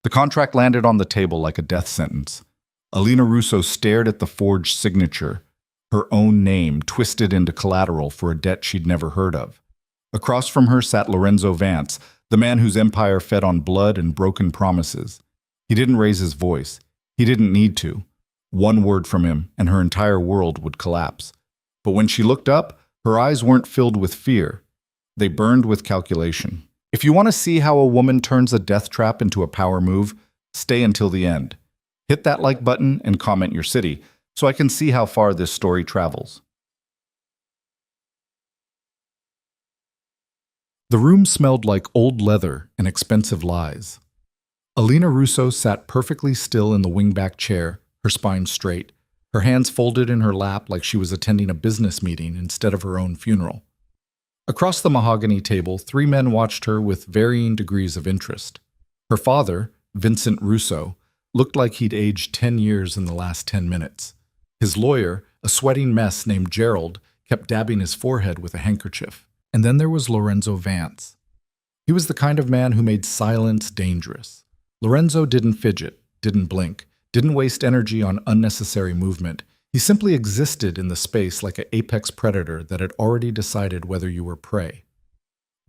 The contract landed on the table like a death sentence. Alina Russo stared at the forged signature, her own name twisted into collateral for a debt she'd never heard of. Across from her sat Lorenzo Vance, the man whose empire fed on blood and broken promises. He didn't raise his voice. He didn't need to. One word from him, and her entire world would collapse. But when she looked up, her eyes weren't filled with fear. They burned with calculation. If you want to see how a woman turns a death trap into a power move, stay until the end. Hit that like button and comment your city, so I can see how far this story travels. The room smelled like old leather and expensive lies. Alina Russo sat perfectly still in the wingback chair, her spine straight, her hands folded in her lap like she was attending a business meeting instead of her own funeral. Across the mahogany table, three men watched her with varying degrees of interest. Her father, Vincent Russo, looked like he'd aged 10 years in the last 10 minutes. His lawyer, a sweating mess named Gerald, kept dabbing his forehead with a handkerchief. And then there was Lorenzo Vance. He was the kind of man who made silence dangerous. Lorenzo didn't fidget, didn't blink, didn't waste energy on unnecessary movement. He simply existed in the space like an apex predator that had already decided whether you were prey.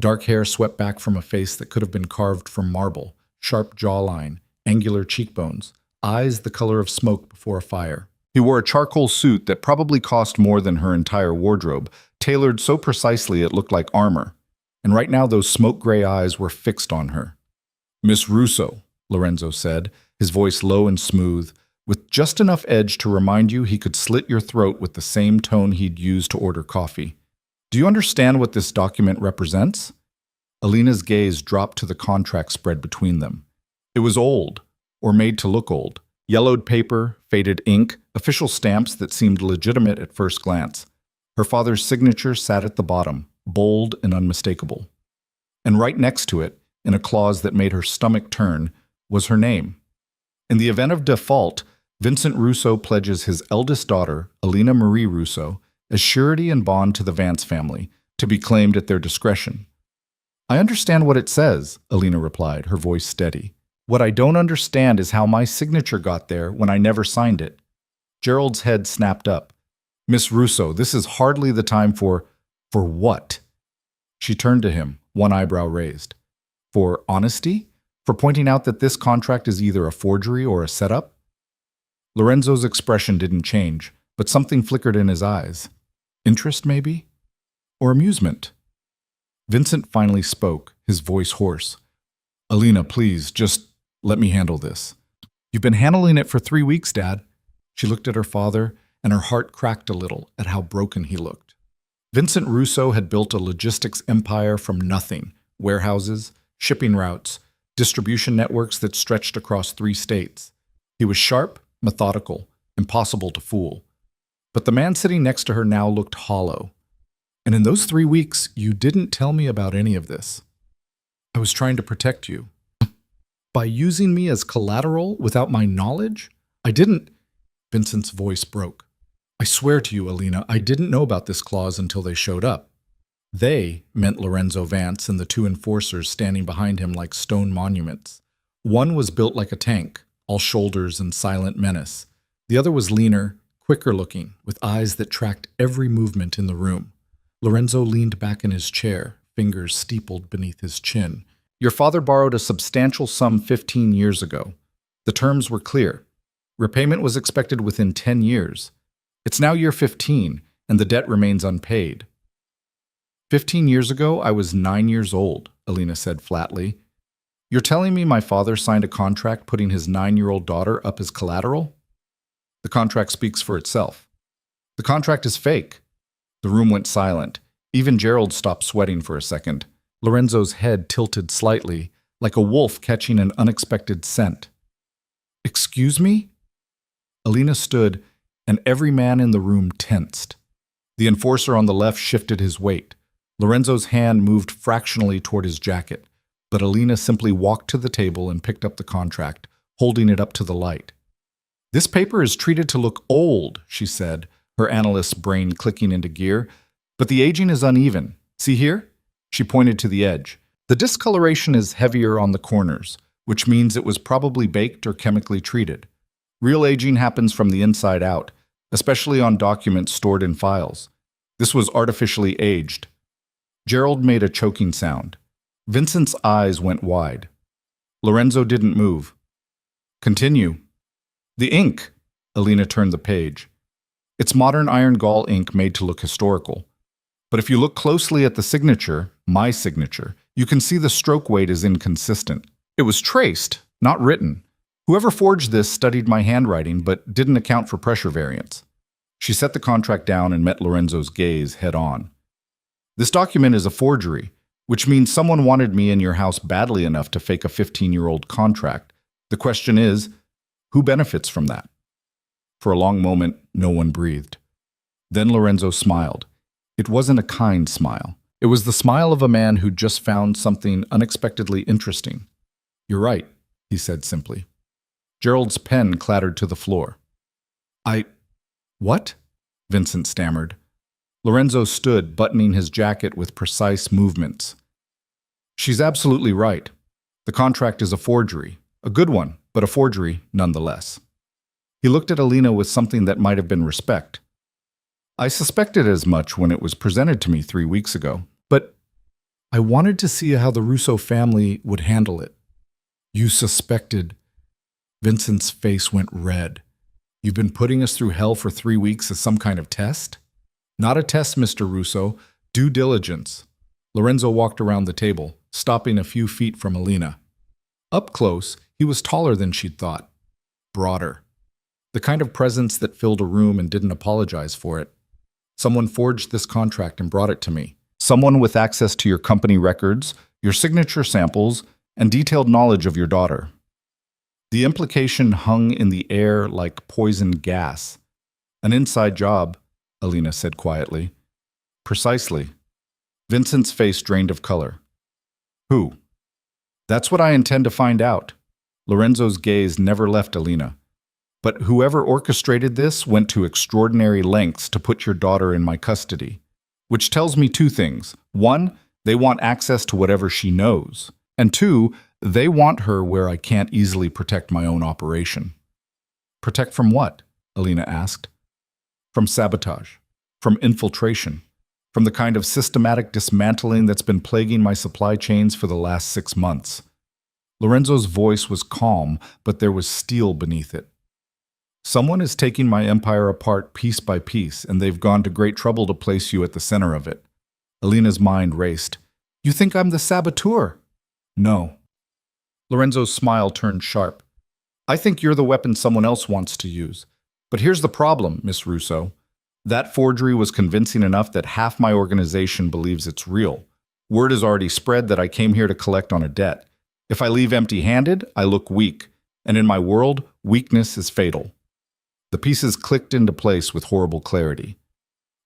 Dark hair swept back from a face that could have been carved from marble, sharp jawline, angular cheekbones, eyes the color of smoke before a fire. He wore a charcoal suit that probably cost more than her entire wardrobe, tailored so precisely it looked like armor. And right now those smoke-gray eyes were fixed on her. "Miss Russo," Lorenzo said, his voice low and smooth, with just enough edge to remind you he could slit your throat with the same tone he'd used to order coffee. "Do you understand what this document represents?" Alina's gaze dropped to the contract spread between them. It was old, or made to look old. Yellowed paper, faded ink, official stamps that seemed legitimate at first glance. Her father's signature sat at the bottom, bold and unmistakable. And right next to it, in a clause that made her stomach turn, was her name. In the event of default, Vincent Russo pledges his eldest daughter, Alina Marie Russo, as surety and bond to the Vance family, to be claimed at their discretion. "I understand what it says," Alina replied, her voice steady. "What I don't understand is how my signature got there when I never signed it." Gerald's head snapped up. "Miss Russo, this is hardly the time for what?" She turned to him, one eyebrow raised. "For honesty? For pointing out that this contract is either a forgery or a setup?" Lorenzo's expression didn't change, but something flickered in his eyes. Interest, maybe? Or amusement? Vincent finally spoke, his voice hoarse. "Alina, please, just let me handle this." "You've been handling it for 3 weeks, Dad." She looked at her father, and her heart cracked a little at how broken he looked. Vincent Russo had built a logistics empire from nothing: warehouses, shipping routes, distribution networks that stretched across 3 states. He was sharp, methodical, impossible to fool. But the man sitting next to her now looked hollow. "And in those 3 weeks, you didn't tell me about any of this." "I was trying to protect you." "By using me as collateral without my knowledge? I didn't—" Vincent's voice broke. "I swear to you, Alina, I didn't know about this clause until they showed up." They meant Lorenzo Vance and the 2 enforcers standing behind him like stone monuments. One was built like a tank, all shoulders and silent menace. The other was leaner, quicker looking, with eyes that tracked every movement in the room. Lorenzo leaned back in his chair, fingers steepled beneath his chin. "Your father borrowed a substantial sum 15 years ago. The terms were clear. Repayment was expected within 10 years. It's now year 15, and the debt remains unpaid." 15 years ago, I was 9 years old, Alina said flatly. "You're telling me my father signed a contract putting his 9-year-old daughter up as collateral?" "The contract speaks for itself." "The contract is fake." The room went silent. Even Gerald stopped sweating for a second. Lorenzo's head tilted slightly, like a wolf catching an unexpected scent. "Excuse me?" Alina stood, and every man in the room tensed. The enforcer on the left shifted his weight. Lorenzo's hand moved fractionally toward his jacket, but Alina simply walked to the table and picked up the contract, holding it up to the light. "This paper is treated to look old," she said, her analyst's brain clicking into gear, "but the aging is uneven. See here?" She pointed to the edge. "The discoloration is heavier on the corners, which means it was probably baked or chemically treated. Real aging happens from the inside out, especially on documents stored in files. This was artificially aged. Gerald made a choking sound. Vincent's eyes went wide. Lorenzo didn't move. Continue. The ink. Alina turned the page. It's modern iron gall ink made to look historical. But if you look closely at the signature, my signature, you can see the stroke weight is inconsistent. It was traced, not written. Whoever forged this studied my handwriting but didn't account for pressure variance. She set the contract down and met Lorenzo's gaze head on. This document is a forgery, which means someone wanted me in your house badly enough to fake a 15-year-old contract. The question is, who benefits from that? For a long moment, no one breathed. Then Lorenzo smiled. It wasn't a kind smile. It was the smile of a man who'd just found something unexpectedly interesting. You're right, he said simply. Gerald's pen clattered to the floor. What? Vincent stammered. Lorenzo stood, buttoning his jacket with precise movements. She's absolutely right. The contract is a forgery. A good one, but a forgery nonetheless. He looked at Alina with something that might have been respect. I suspected as much when it was presented to me 3 weeks ago, but I wanted to see how the Russo family would handle it. You suspected. Vincent's face went red. You've been putting us through hell for 3 weeks as some kind of test? Not a test, Mr. Russo. Due diligence. Lorenzo walked around the table, stopping a few feet from Alina. Up close, he was taller than she'd thought. Broader. The kind of presence that filled a room and didn't apologize for it. Someone forged this contract and brought it to me. Someone with access to your company records, your signature samples, and detailed knowledge of your daughter. The implication hung in the air like poisoned gas. An inside job, Alina said quietly. Precisely. Vincent's face drained of color. Who? That's what I intend to find out. Lorenzo's gaze never left Alina. But whoever orchestrated this went to extraordinary lengths to put your daughter in my custody. Which tells me 2 things. 1, they want access to whatever she knows. And 2, they want her where I can't easily protect my own operation. Protect from what? Alina asked. From sabotage. From infiltration. From the kind of systematic dismantling that's been plaguing my supply chains for the last 6 months. Lorenzo's voice was calm, but there was steel beneath it. Someone is taking my empire apart piece by piece, and they've gone to great trouble to place you at the center of it. Alina's mind raced. You think I'm the saboteur? No. Lorenzo's smile turned sharp. I think you're the weapon someone else wants to use. But here's the problem, Miss Russo. That forgery was convincing enough that half my organization believes it's real. Word has already spread that I came here to collect on a debt. If I leave empty-handed, I look weak. And in my world, weakness is fatal. The pieces clicked into place with horrible clarity.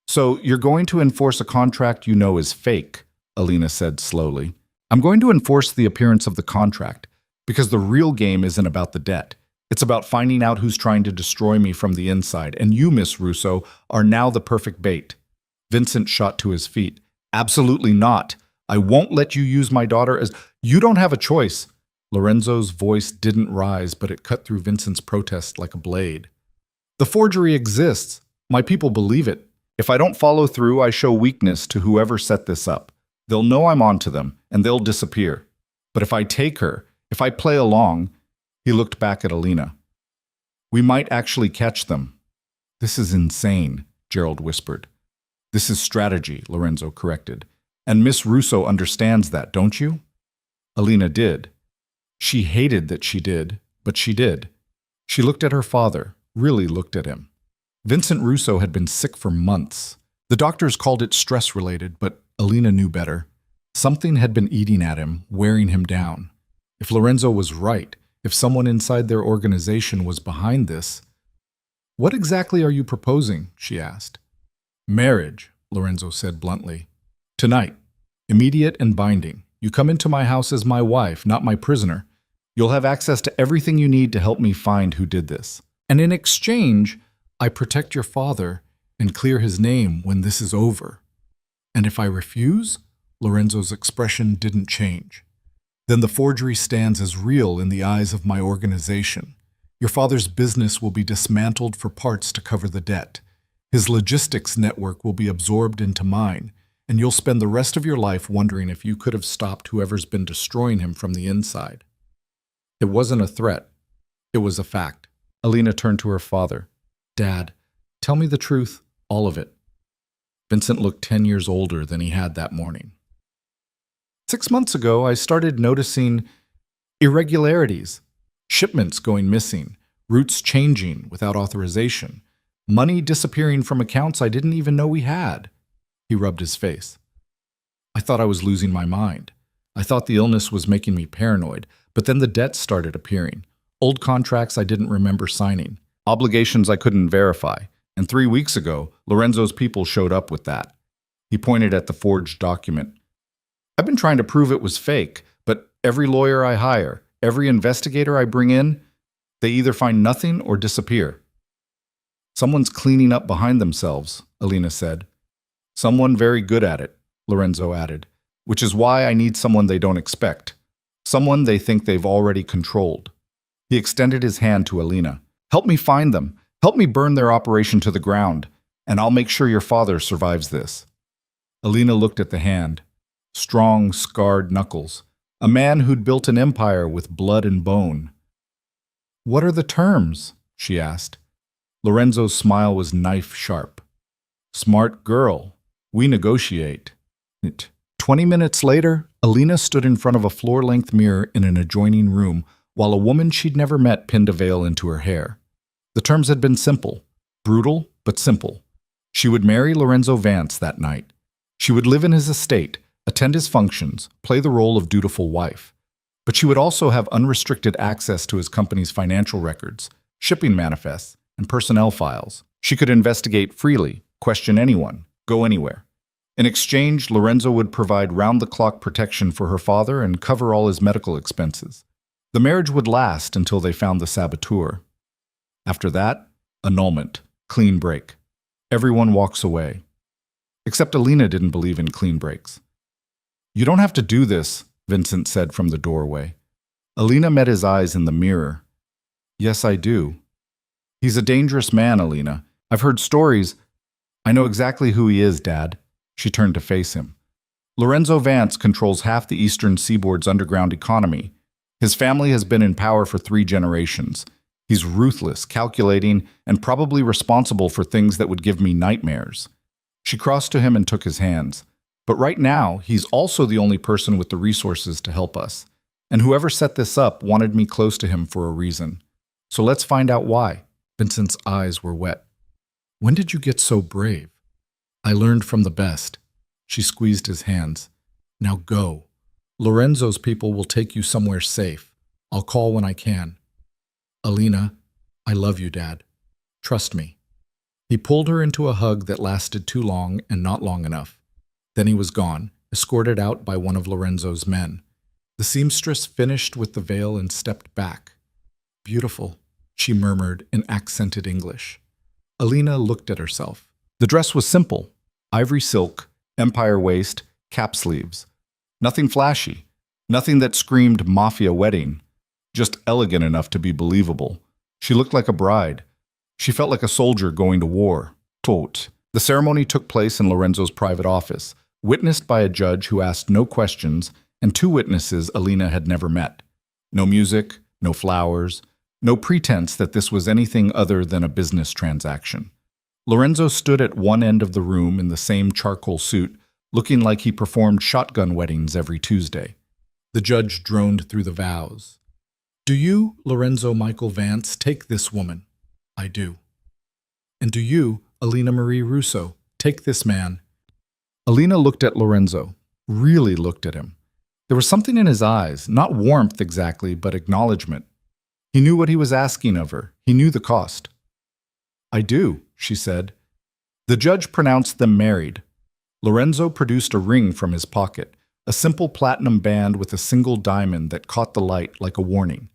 So you're going to enforce a contract you know is fake, Alina said slowly. I'm going to enforce the appearance of the contract, because the real game isn't about the debt. It's about finding out who's trying to destroy me from the inside, and you, Miss Russo, are now the perfect bait. Vincent shot to his feet. Absolutely not. I won't let you use my daughter as... You don't have a choice. Lorenzo's voice didn't rise, but it cut through Vincent's protest like a blade. The forgery exists. My people believe it. If I don't follow through, I show weakness to whoever set this up. They'll know I'm onto them, and they'll disappear. But if I take her, if I play along... He looked back at Alina. We might actually catch them. This is insane, Gerald whispered. This is strategy, Lorenzo corrected. And Miss Russo understands that, don't you? Alina did. She hated that she did, but she did. She looked at her father, really looked at him. Vincent Russo had been sick for months. The doctors called it stress-related, but Alina knew better. Something had been eating at him, wearing him down. If Lorenzo was right, if someone inside their organization was behind this... What exactly are you proposing? She asked. Marriage, Lorenzo said bluntly. Tonight. Immediate and binding. You come into my house as my wife, not my prisoner. You'll have access to everything you need to help me find who did this. And in exchange, I protect your father and clear his name when this is over. And if I refuse? Lorenzo's expression didn't change. Then the forgery stands as real in the eyes of my organization. Your father's business will be dismantled for parts to cover the debt. His logistics network will be absorbed into mine, and you'll spend the rest of your life wondering if you could have stopped whoever's been destroying him from the inside. It wasn't a threat. It was a fact. Alina turned to her father. Dad, tell me the truth, all of it. Vincent looked 10 years older than he had that morning. 6 months ago, I started noticing irregularities, shipments going missing, routes changing without authorization, money disappearing from accounts I didn't even know we had. He rubbed his face. I thought I was losing my mind. I thought the illness was making me paranoid, but then the debts started appearing. Old contracts I didn't remember signing, obligations I couldn't verify, and 3 weeks ago, Lorenzo's people showed up with that. He pointed at the forged document. I've been trying to prove it was fake, but every lawyer I hire, every investigator I bring in, they either find nothing or disappear. Someone's cleaning up behind themselves, Alina said. Someone very good at it, Lorenzo added, which is why I need someone they don't expect, someone they think they've already controlled. He extended his hand to Alina. Help me find them. Help me burn their operation to the ground, and I'll make sure your father survives this. Alina looked at the hand. Strong, scarred knuckles. A man who'd built an empire with blood and bone. What are the terms? She asked. Lorenzo's smile was knife-sharp. Smart girl. We negotiate. 20 minutes later, Alina stood in front of a floor-length mirror in an adjoining room while a woman she'd never met pinned a veil into her hair. The terms had been simple. Brutal, but simple. She would marry Lorenzo Vance that night. She would live in his estate, attend his functions, play the role of dutiful wife. But she would also have unrestricted access to his company's financial records, shipping manifests, and personnel files. She could investigate freely, question anyone, go anywhere. In exchange, Lorenzo would provide round-the-clock protection for her father and cover all his medical expenses. The marriage would last until they found the saboteur. After that, annulment, clean break. Everyone walks away. Except Alina didn't believe in clean breaks. You don't have to do this, Vincent said from the doorway. Alina met his eyes in the mirror. Yes, I do. He's a dangerous man, Alina. I've heard stories. I know exactly who he is, Dad. She turned to face him. Lorenzo Vance controls half the eastern seaboard's underground economy. His family has been in power for 3 generations. He's ruthless, calculating, and probably responsible for things that would give me nightmares. She crossed to him and took his hands. But right now, he's also the only person with the resources to help us. And whoever set this up wanted me close to him for a reason. So let's find out why. Vincent's eyes were wet. When did you get so brave? I learned from the best. She squeezed his hands. Now go. Lorenzo's people will take you somewhere safe. I'll call when I can. Alina, I love you, Dad. Trust me. He pulled her into a hug that lasted too long and not long enough. Then he was gone, escorted out by one of Lorenzo's men. The seamstress finished with the veil and stepped back. Beautiful, she murmured in accented English. Alina looked at herself. The dress was simple. Ivory silk, empire waist, cap sleeves. Nothing flashy. Nothing that screamed Mafia wedding. Just elegant enough to be believable. She looked like a bride. She felt like a soldier going to war. Tot. The ceremony took place in Lorenzo's private office, witnessed by a judge who asked no questions and 2 witnesses Alina had never met. No music, no flowers, no pretense that this was anything other than a business transaction. Lorenzo stood at one end of the room in the same charcoal suit, looking like he performed shotgun weddings every Tuesday. The judge droned through the vows. Do you, Lorenzo Michael Vance, take this woman? I do. And do you, Alina Marie Russo, take this man? Alina looked at Lorenzo, really looked at him. There was something in his eyes, not warmth exactly, but acknowledgement. He knew what he was asking of her. He knew the cost. I do, she said. The judge pronounced them married. Lorenzo produced a ring from his pocket, a simple platinum band with a single diamond that caught the light like a warning.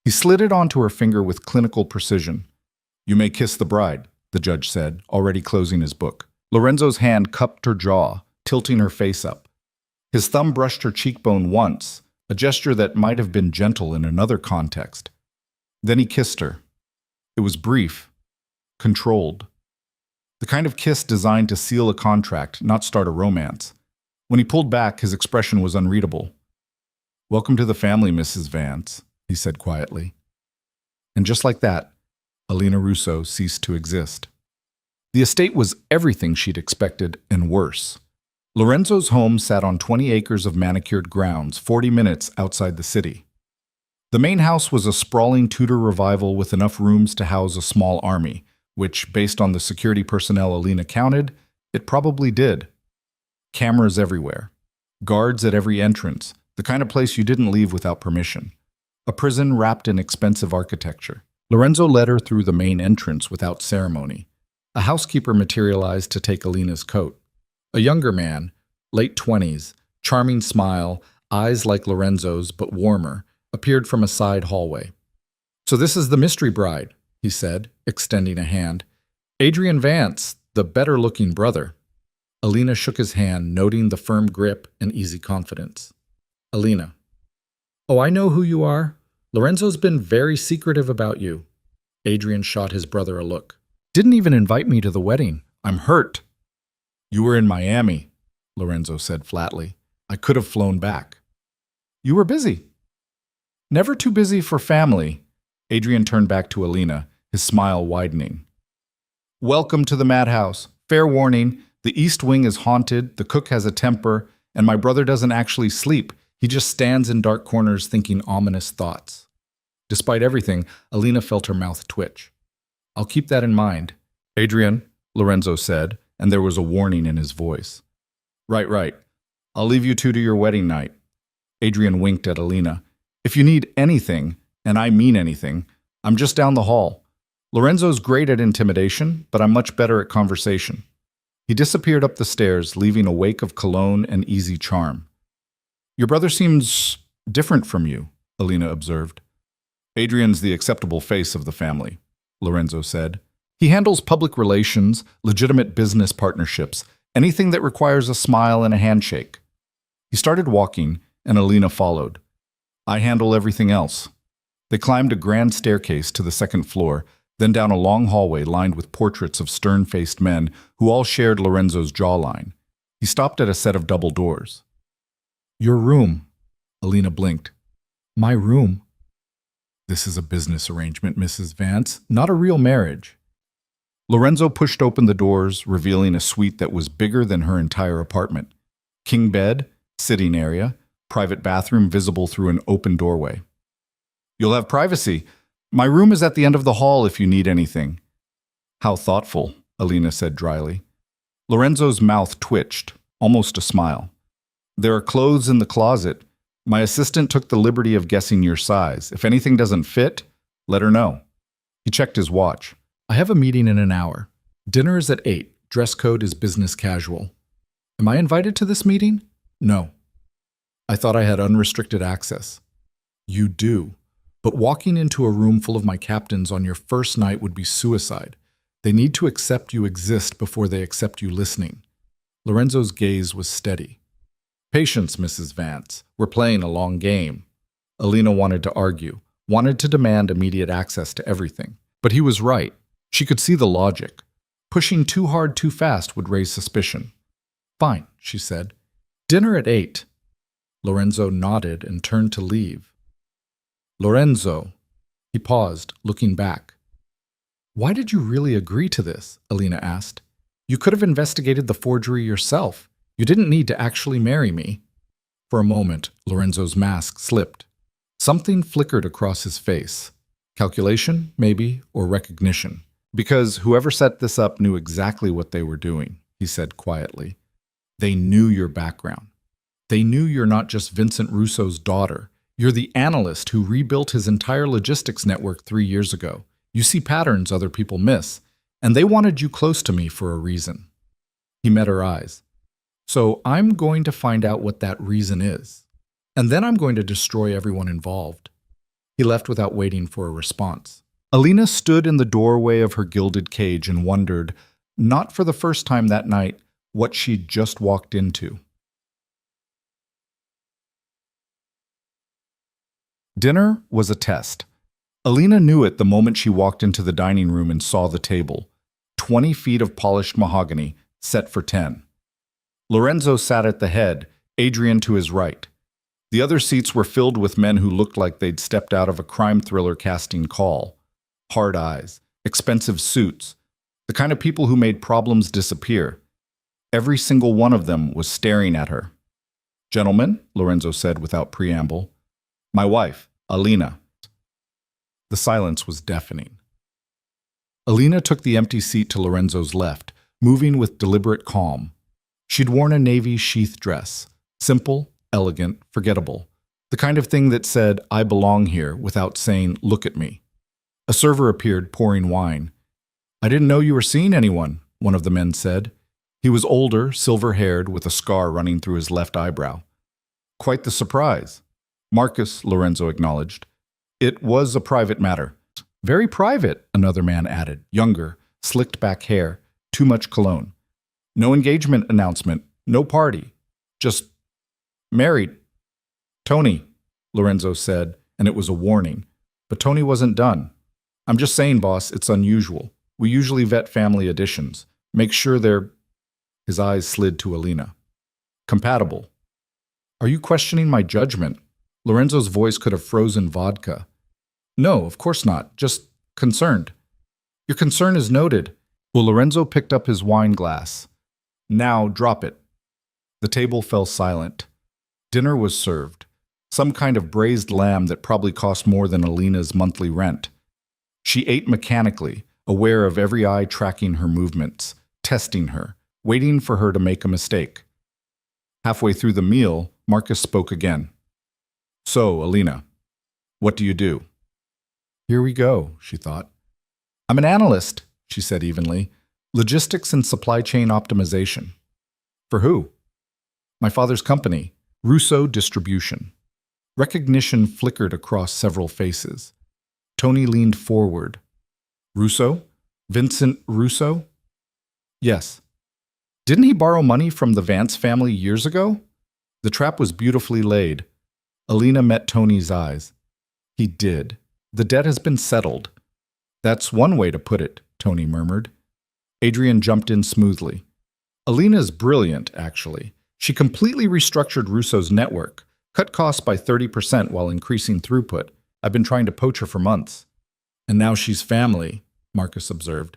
He slid it onto her finger with clinical precision. You may kiss the bride, the judge said, already closing his book. Lorenzo's hand cupped her jaw, tilting her face up. His thumb brushed her cheekbone once, a gesture that might have been gentle in another context. Then he kissed her. It was brief, controlled. The kind of kiss designed to seal a contract, not start a romance. When he pulled back, his expression was unreadable. "Welcome to the family, Mrs. Vance," he said quietly. And just like that, Alina Russo ceased to exist. The estate was everything she'd expected and worse. Lorenzo's home sat on 20 acres of manicured grounds, 40 minutes outside the city. The main house was a sprawling Tudor revival with enough rooms to house a small army, which, based on the security personnel Alina counted, it probably did. Cameras everywhere. Guards at every entrance, the kind of place you didn't leave without permission. A prison wrapped in expensive architecture. Lorenzo led her through the main entrance without ceremony. A housekeeper materialized to take Alina's coat. A younger man, late 20s, charming smile, eyes like Lorenzo's but warmer, appeared from a side hallway. "So this is the mystery bride," he said, extending a hand. "Adrian Vance, the better-looking brother." Alina shook his hand, noting the firm grip and easy confidence. Alina. "Oh, I know who you are. Lorenzo's been very secretive about you." Adrian shot his brother a look. "Didn't even invite me to the wedding. I'm hurt." "You were in Miami," Lorenzo said flatly. "I could have flown back." "You were busy." "Never too busy for family." Adrian turned back to Alina, his smile widening. "Welcome to the madhouse. Fair warning, the East Wing is haunted, the cook has a temper, and my brother doesn't actually sleep. He just stands in dark corners thinking ominous thoughts." Despite everything, Alina felt her mouth twitch. "I'll keep that in mind." "Adrian," Lorenzo said, and there was a warning in his voice. Right. I'll leave you two to your wedding night." Adrian winked at Alina. "If you need anything, and I mean anything, I'm just down the hall. Lorenzo's great at intimidation, but I'm much better at conversation." He disappeared up the stairs, leaving a wake of cologne and easy charm. "Your brother seems different from you," Alina observed. "Adrian's the acceptable face of the family," Lorenzo said. "He handles public relations, legitimate business partnerships, anything that requires a smile and a handshake." He started walking, and Alina followed. "I handle everything else." They climbed a grand staircase to the second floor, then down a long hallway lined with portraits of stern-faced men who all shared Lorenzo's jawline. He stopped at a set of double doors. "Your room," Alina blinked. "My room." "This is a business arrangement, Mrs. Vance, not a real marriage." Lorenzo pushed open the doors, revealing a suite that was bigger than her entire apartment. King bed, sitting area, private bathroom visible through an open doorway. "You'll have privacy. My room is at the end of the hall if you need anything." "How thoughtful," Alina said dryly. Lorenzo's mouth twitched, almost a smile. "There are clothes in the closet. My assistant took the liberty of guessing your size. If anything doesn't fit, let her know." He checked his watch. "I have a meeting in an hour. Dinner is at 8. Dress code is business casual." "Am I invited to this meeting?" "No." "I thought I had unrestricted access." "You do. But walking into a room full of my captains on your first night would be suicide. They need to accept you exist before they accept you listening." Lorenzo's gaze was steady. "Patience, Mrs. Vance. We're playing a long game." Alina wanted to argue, wanted to demand immediate access to everything. But he was right. She could see the logic. Pushing too hard too fast would raise suspicion. "Fine," she said. "Dinner at 8. Lorenzo nodded and turned to leave. "Lorenzo." He paused, looking back. "Why did you really agree to this?" Alina asked. "You could have investigated the forgery yourself. You didn't need to actually marry me." For a moment, Lorenzo's mask slipped. Something flickered across his face. Calculation, maybe, or recognition. "Because whoever set this up knew exactly what they were doing," he said quietly. "They knew your background. They knew you're not just Vincent Russo's daughter. You're the analyst who rebuilt his entire logistics network 3 years ago. You see patterns other people miss, and they wanted you close to me for a reason." He met her eyes. "So I'm going to find out what that reason is, and then I'm going to destroy everyone involved." He left without waiting for a response. Alina stood in the doorway of her gilded cage and wondered, not for the first time that night, what she'd just walked into. Dinner was a test. Alina knew it the moment she walked into the dining room and saw the table. 20 feet of polished mahogany, set for 10. Lorenzo sat at the head, Adrian to his right. The other seats were filled with men who looked like they'd stepped out of a crime thriller casting call. Hard eyes, expensive suits, the kind of people who made problems disappear. Every single one of them was staring at her. "Gentlemen," Lorenzo said without preamble, "my wife, Alina." The silence was deafening. Alina took the empty seat to Lorenzo's left, moving with deliberate calm. She'd worn a navy sheath dress, simple, elegant, forgettable, the kind of thing that said, "I belong here," without saying, "Look at me." A server appeared, pouring wine. "I didn't know you were seeing anyone," one of the men said. He was older, silver-haired, with a scar running through his left eyebrow. "Quite the surprise." "Marcus," Lorenzo acknowledged. "It was a private matter." "Very private," another man added, younger, slicked back hair, too much cologne. "No engagement announcement, no party, just married." "Tony," Lorenzo said, and it was a warning. But Tony wasn't done. "I'm just saying, boss, it's unusual. We usually vet family additions. Make sure they're—" His eyes slid to Alina. "Compatible." "Are you questioning my judgment?" Lorenzo's voice could have frozen vodka. "No, of course not. Just concerned." "Your concern is noted." Well, Lorenzo picked up his wine glass. "Now drop it." The table fell silent. Dinner was served. Some kind of braised lamb that probably cost more than Alina's monthly rent. She ate mechanically, aware of every eye tracking her movements, testing her, waiting for her to make a mistake. Halfway through the meal, Marcus spoke again. "So, Alina, what do you do?" "Here we go," she thought. "I'm an analyst," she said evenly. "Logistics and supply chain optimization." "For who?" "My father's company, Russo Distribution." Recognition flickered across several faces. Tony leaned forward. "Russo? Vincent Russo?" "Yes." "Didn't he borrow money from the Vance family years ago?" The trap was beautifully laid. Alina met Tony's eyes. "He did. The debt has been settled." "That's one way to put it," Tony murmured. Adrian jumped in smoothly. "Alina's brilliant, actually. She completely restructured Russo's network, cut costs by 30% while increasing throughput. I've been trying to poach her for months." "And now she's family," Marcus observed.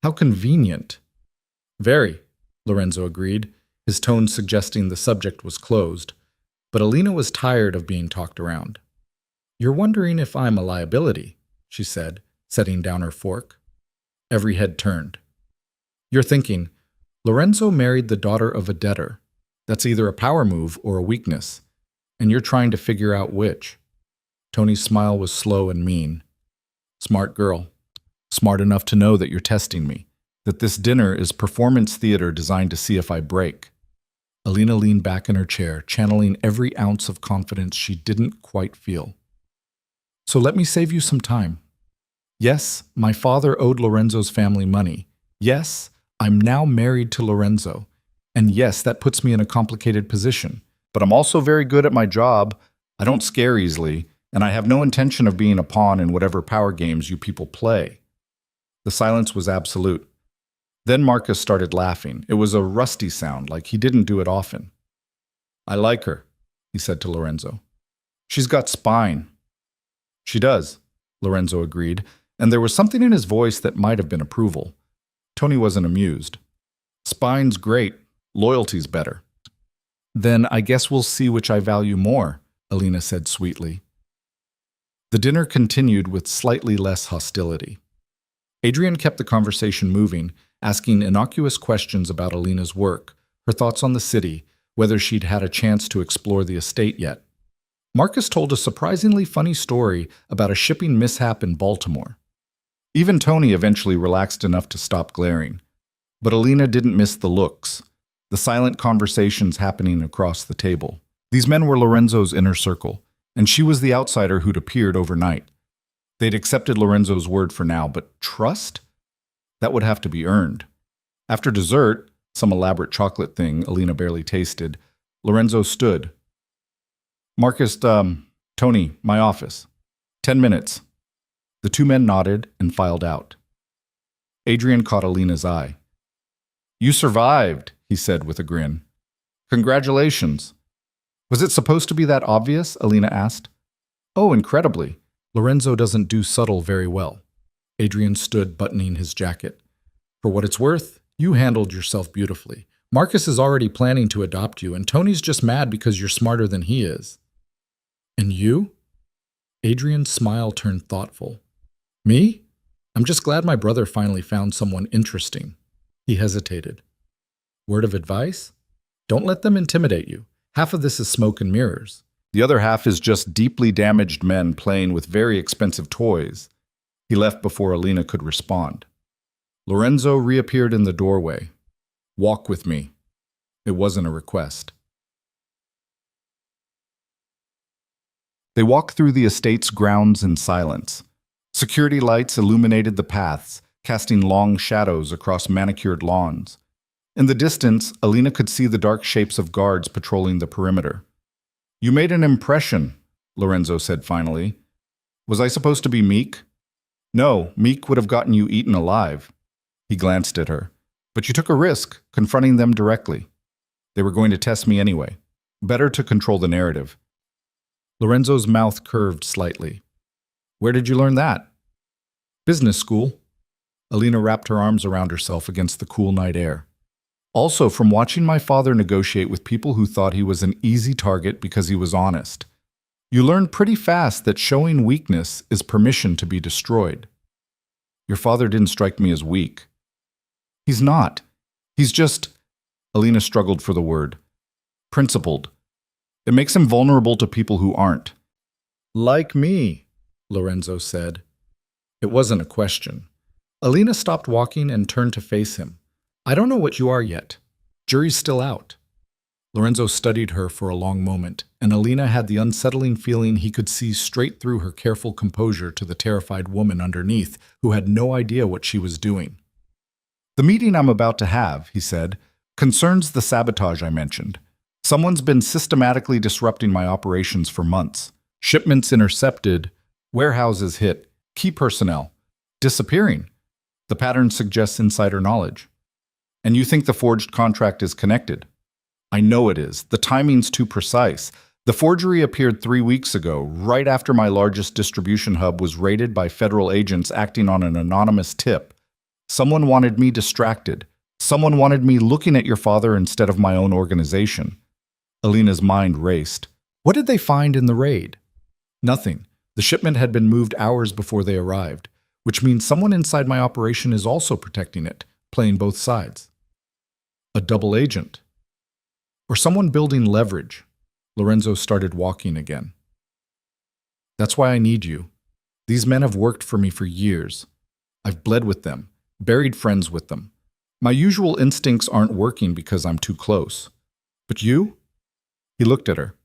"How convenient." "Very," Lorenzo agreed, his tone suggesting the subject was closed. But Alina was tired of being talked around. "You're wondering if I'm a liability," she said, setting down her fork. Every head turned. "You're thinking, Lorenzo married the daughter of a debtor. That's either a power move or a weakness. And you're trying to figure out which." Tony's smile was slow and mean. "Smart girl. Smart enough to know that you're testing me, that this dinner is performance theater designed to see if I break." Alina leaned back in her chair, channeling every ounce of confidence she didn't quite feel. "So let me save you some time. Yes, my father owed Lorenzo's family money. Yes, I'm now married to Lorenzo. And yes, that puts me in a complicated position. But I'm also very good at my job. I don't scare easily, and I have no intention of being a pawn in whatever power games you people play." The silence was absolute. Then Marcus started laughing. It was a rusty sound, like he didn't do it often. "I like her," he said to Lorenzo. "She's got spine." "She does," Lorenzo agreed, and there was something in his voice that might have been approval. Tony wasn't amused. "Spine's great. Loyalty's better." "Then I guess we'll see which I value more," Alina said sweetly. The dinner continued with slightly less hostility. Adrian kept the conversation moving, asking innocuous questions about Alina's work, her thoughts on the city, whether she'd had a chance to explore the estate yet. Marcus told a surprisingly funny story about a shipping mishap in Baltimore. Even Tony eventually relaxed enough to stop glaring. But Alina didn't miss the looks, the silent conversations happening across the table. These men were Lorenzo's inner circle, and she was the outsider who'd appeared overnight. They'd accepted Lorenzo's word for now, but trust? That would have to be earned. After dessert, some elaborate chocolate thing Alina barely tasted, Lorenzo stood. "Marcus, Tony, my office. 10 minutes. The two men nodded and filed out. Adrian caught Alina's eye. You survived, he said with a grin. Congratulations. Was it supposed to be that obvious? Alina asked. Oh, incredibly. Lorenzo doesn't do subtle very well. Adrian stood buttoning his jacket. For what it's worth, you handled yourself beautifully. Marcus is already planning to adopt you, and Tony's just mad because you're smarter than he is. And you? Adrian's smile turned thoughtful. Me? I'm just glad my brother finally found someone interesting. He hesitated. Word of advice? Don't let them intimidate you. Half of this is smoke and mirrors. The other half is just deeply damaged men playing with very expensive toys. He left before Alina could respond. Lorenzo reappeared in the doorway. Walk with me. It wasn't a request. They walked through the estate's grounds in silence. Security lights illuminated the paths, casting long shadows across manicured lawns. In the distance, Alina could see the dark shapes of guards patrolling the perimeter. You made an impression, Lorenzo said finally. Was I supposed to be meek? No, meek would have gotten you eaten alive. He glanced at her. But you took a risk, confronting them directly. They were going to test me anyway. Better to control the narrative. Lorenzo's mouth curved slightly. Where did you learn that? Business school. Alina wrapped her arms around herself against the cool night air. Also from watching my father negotiate with people who thought he was an easy target because he was honest. You learned pretty fast that showing weakness is permission to be destroyed. Your father didn't strike me as weak. He's not. He's just, Alina struggled for the word, principled. It makes him vulnerable to people who aren't. Like me, Lorenzo said. It wasn't a question. Alina stopped walking and turned to face him. I don't know what you are yet. Jury's still out. Lorenzo studied her for a long moment, and Alina had the unsettling feeling he could see straight through her careful composure to the terrified woman underneath who had no idea what she was doing. The meeting I'm about to have, he said, concerns the sabotage I mentioned. Someone's been systematically disrupting my operations for months. Shipments intercepted, warehouses hit, key personnel disappearing. The pattern suggests insider knowledge. And you think the forged contract is connected? I know it is. The timing's too precise. The forgery appeared 3 weeks ago, right after my largest distribution hub was raided by federal agents acting on an anonymous tip. Someone wanted me distracted. Someone wanted me looking at your father instead of my own organization. Alina's mind raced. What did they find in the raid? Nothing. The shipment had been moved hours before they arrived, which means someone inside my operation is also protecting it, playing both sides. A double agent. Or someone building leverage. Lorenzo started walking again. That's why I need you. These men have worked for me for years. I've bled with them, buried friends with them. My usual instincts aren't working because I'm too close. But you? He looked at her.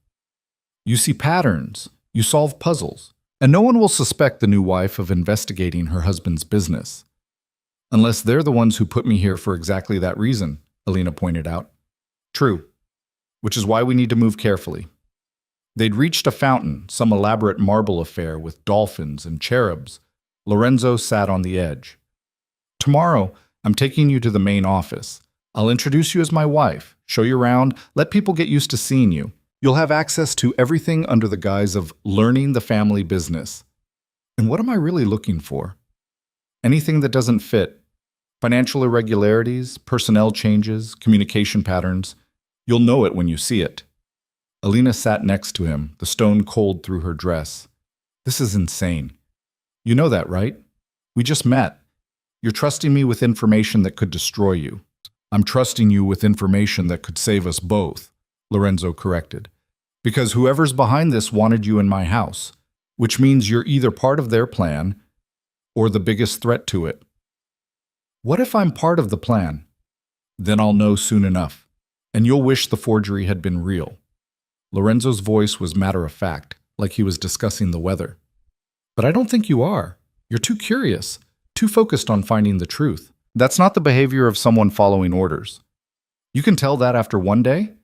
You see patterns. You solve puzzles. And no one will suspect the new wife of investigating her husband's business. Unless they're the ones who put me here for exactly that reason, Alina pointed out. True. Which is why we need to move carefully. They'd reached a fountain, some elaborate marble affair with dolphins and cherubs. Lorenzo sat on the edge. Tomorrow, I'm taking you to the main office. I'll introduce you as my wife, show you around, let people get used to seeing you. You'll have access to everything under the guise of learning the family business. And what am I really looking for? Anything that doesn't fit. Financial irregularities, personnel changes, communication patterns. You'll know it when you see it. Alina sat next to him, the stone cold through her dress. This is insane. You know that, right? We just met. You're trusting me with information that could destroy you. I'm trusting you with information that could save us both, Lorenzo corrected. Because whoever's behind this wanted you in my house, which means you're either part of their plan or the biggest threat to it. What if I'm part of the plan? Then I'll know soon enough, and you'll wish the forgery had been real. Lorenzo's voice was matter-of-fact, like he was discussing the weather. But I don't think you are. You're too curious, too focused on finding the truth. That's not the behavior of someone following orders. You can tell that after one day?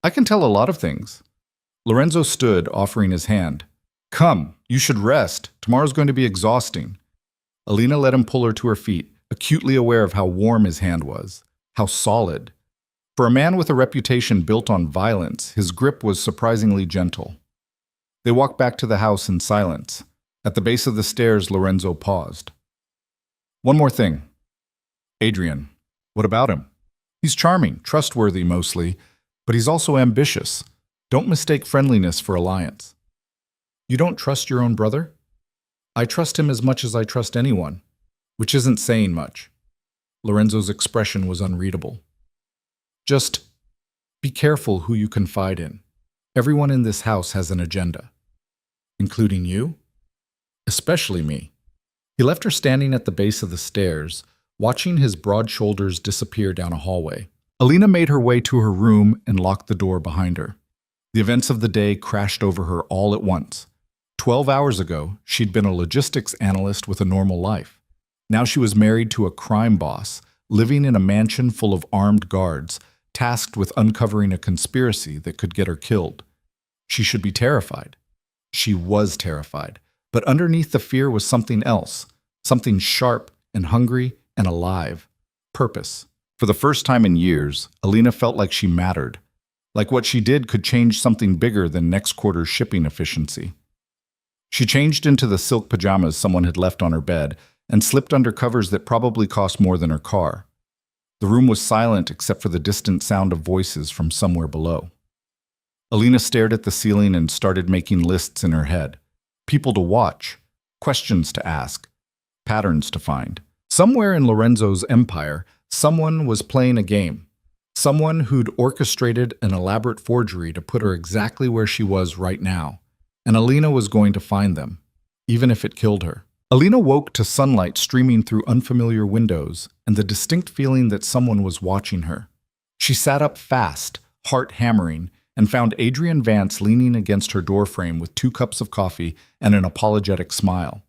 I can tell a lot of things. Lorenzo stood, offering his hand. Come, you should rest. Tomorrow's going to be exhausting. Alina let him pull her to her feet, acutely aware of how warm his hand was, how solid. For a man with a reputation built on violence, his grip was surprisingly gentle. They walked back to the house in silence. At the base of the stairs, Lorenzo paused. One more thing. Adrian. What about him? He's charming, trustworthy mostly, but he's also ambitious. Don't mistake friendliness for alliance. You don't trust your own brother? I trust him as much as I trust anyone, which isn't saying much. Lorenzo's expression was unreadable. Just be careful who you confide in. Everyone in this house has an agenda. Including you? Especially me. He left her standing at the base of the stairs, watching his broad shoulders disappear down a hallway. Alina made her way to her room and locked the door behind her. The events of the day crashed over her all at once. 12 hours ago, she'd been a logistics analyst with a normal life. Now she was married to a crime boss, living in a mansion full of armed guards, tasked with uncovering a conspiracy that could get her killed. She should be terrified. She was terrified. But underneath the fear was something else, something sharp and hungry and alive. Purpose. For the first time in years, Alina felt like she mattered, like what she did could change something bigger than next quarter's shipping efficiency. She changed into the silk pajamas someone had left on her bed and slipped under covers that probably cost more than her car. The room was silent except for the distant sound of voices from somewhere below. Alina stared at the ceiling and started making lists in her head. People to watch, questions to ask, patterns to find. Somewhere in Lorenzo's empire, someone was playing a game. Someone who'd orchestrated an elaborate forgery to put her exactly where she was right now. And Alina was going to find them, even if it killed her. Alina woke to sunlight streaming through unfamiliar windows and the distinct feeling that someone was watching her. She sat up fast, heart hammering, and found Adrian Vance leaning against her doorframe with 2 cups of coffee and an apologetic smile.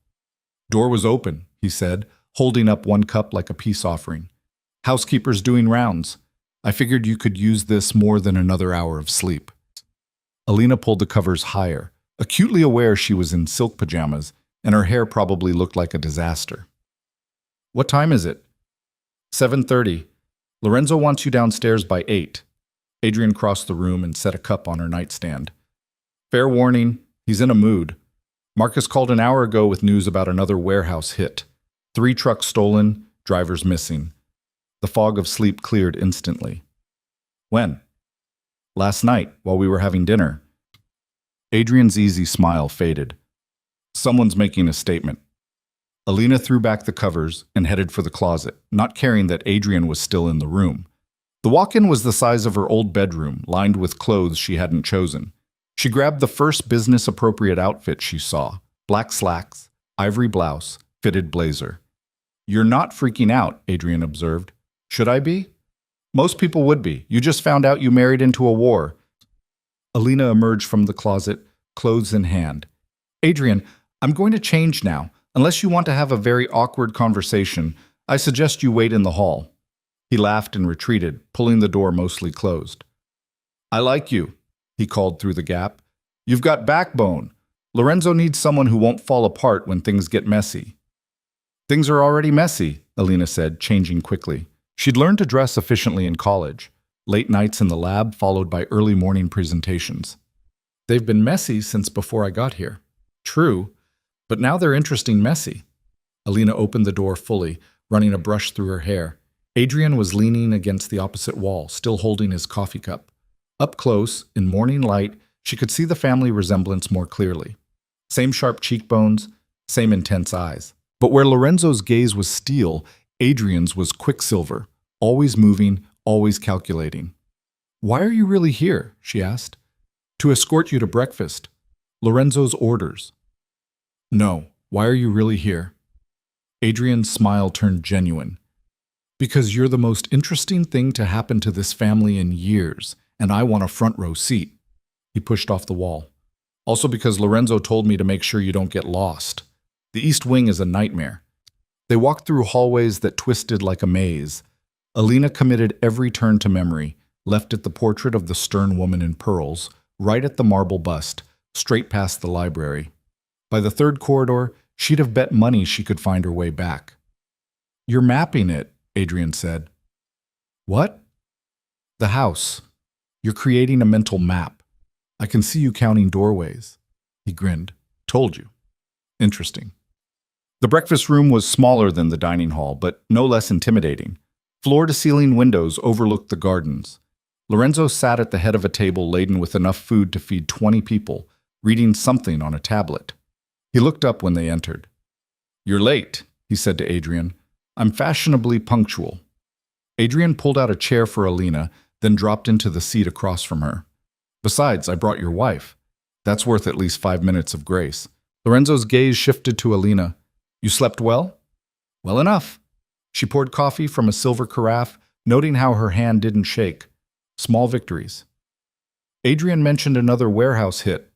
Door was open, he said, holding up 1 cup like a peace offering. Housekeeper's doing rounds. I figured you could use this more than another hour of sleep. Alina pulled the covers higher, acutely aware she was in silk pajamas, and her hair probably looked like a disaster. What time is it? 7:30. Lorenzo wants you downstairs by 8. Adrian crossed the room and set a cup on her nightstand. Fair warning, he's in a mood. Marcus called an hour ago with news about another warehouse hit. 3 trucks stolen, drivers missing. The fog of sleep cleared instantly. When? Last night, while we were having dinner. Adrian's easy smile faded. Someone's making a statement. Alina threw back the covers and headed for the closet, not caring that Adrian was still in the room. The walk-in was the size of her old bedroom, lined with clothes she hadn't chosen. She grabbed the first business-appropriate outfit she saw. Black slacks, ivory blouse, fitted blazer. You're not freaking out, Adrian observed. Should I be? Most people would be. You just found out you married into a war. Alina emerged from the closet, clothes in hand. Adrian, I'm going to change now. Unless you want to have a very awkward conversation, I suggest you wait in the hall. He laughed and retreated, pulling the door mostly closed. I like you, he called through the gap. You've got backbone. Lorenzo needs someone who won't fall apart when things get messy. Things are already messy, Alina said, changing quickly. She'd learned to dress efficiently in college. Late nights in the lab followed by early morning presentations. They've been messy since before I got here. True, but now they're interesting messy. Alina opened the door fully, running a brush through her hair. Adrian was leaning against the opposite wall, still holding his coffee cup. Up close, in morning light, she could see the family resemblance more clearly. Same sharp cheekbones, same intense eyes. But where Lorenzo's gaze was steel, Adrian's was quicksilver, always moving, always calculating. Why are you really here? She asked. To escort you to breakfast. Lorenzo's orders. No, why are you really here? Adrian's smile turned genuine. Because you're the most interesting thing to happen to this family in years, and I want a front row seat. He pushed off the wall. Also because Lorenzo told me to make sure you don't get lost. The East Wing is a nightmare. They walked through hallways that twisted like a maze. Alina committed every turn to memory, left at the portrait of the stern woman in pearls, right at the marble bust, straight past the library. By the third corridor, she'd have bet money she could find her way back. "You're mapping it," Adrian said. "What?" "The house. You're creating a mental map. I can see you counting doorways." He grinned. "Told you." "Interesting." The breakfast room was smaller than the dining hall, but no less intimidating. Floor-to-ceiling windows overlooked the gardens. Lorenzo sat at the head of a table laden with enough food to feed 20 people, reading something on a tablet. He looked up when they entered. "You're late," he said to Adrian. "I'm fashionably punctual." Adrian pulled out a chair for Alina, then dropped into the seat across from her. "Besides, I brought your wife. That's worth at least 5 minutes of grace." Lorenzo's gaze shifted to Alina. "You slept well?" "Well enough." She poured coffee from a silver carafe, noting how her hand didn't shake. Small victories. Adrian mentioned another warehouse hit.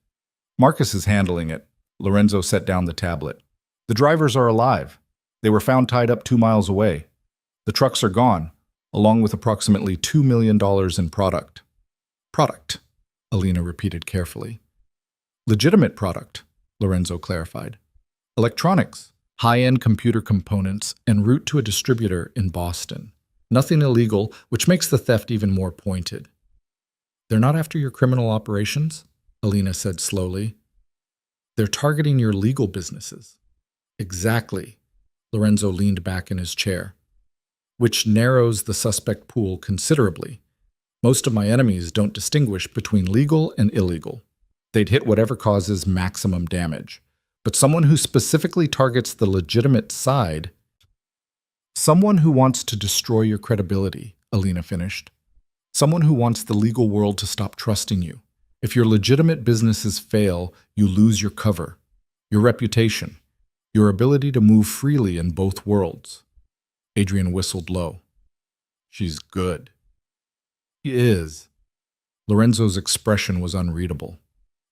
"Marcus is handling it." Lorenzo set down the tablet. "The drivers are alive. They were found tied up 2 miles away. The trucks are gone, along with approximately $2 million in product." "Product," Alina repeated carefully. "Legitimate product," Lorenzo clarified. "Electronics, high-end computer components, en route to a distributor in Boston. Nothing illegal, which makes the theft even more pointed." "They're not after your criminal operations?" Alina said slowly. "They're targeting your legal businesses." "Exactly." Lorenzo leaned back in his chair. "Which narrows the suspect pool considerably. Most of my enemies don't distinguish between legal and illegal. They'd hit whatever causes maximum damage. But someone who specifically targets the legitimate side, someone who wants to destroy your credibility," Alina finished. "Someone who wants the legal world to stop trusting you. If your legitimate businesses fail, you lose your cover, your reputation, your ability to move freely in both worlds." Adrian whistled low. "She's good." "She is." Lorenzo's expression was unreadable.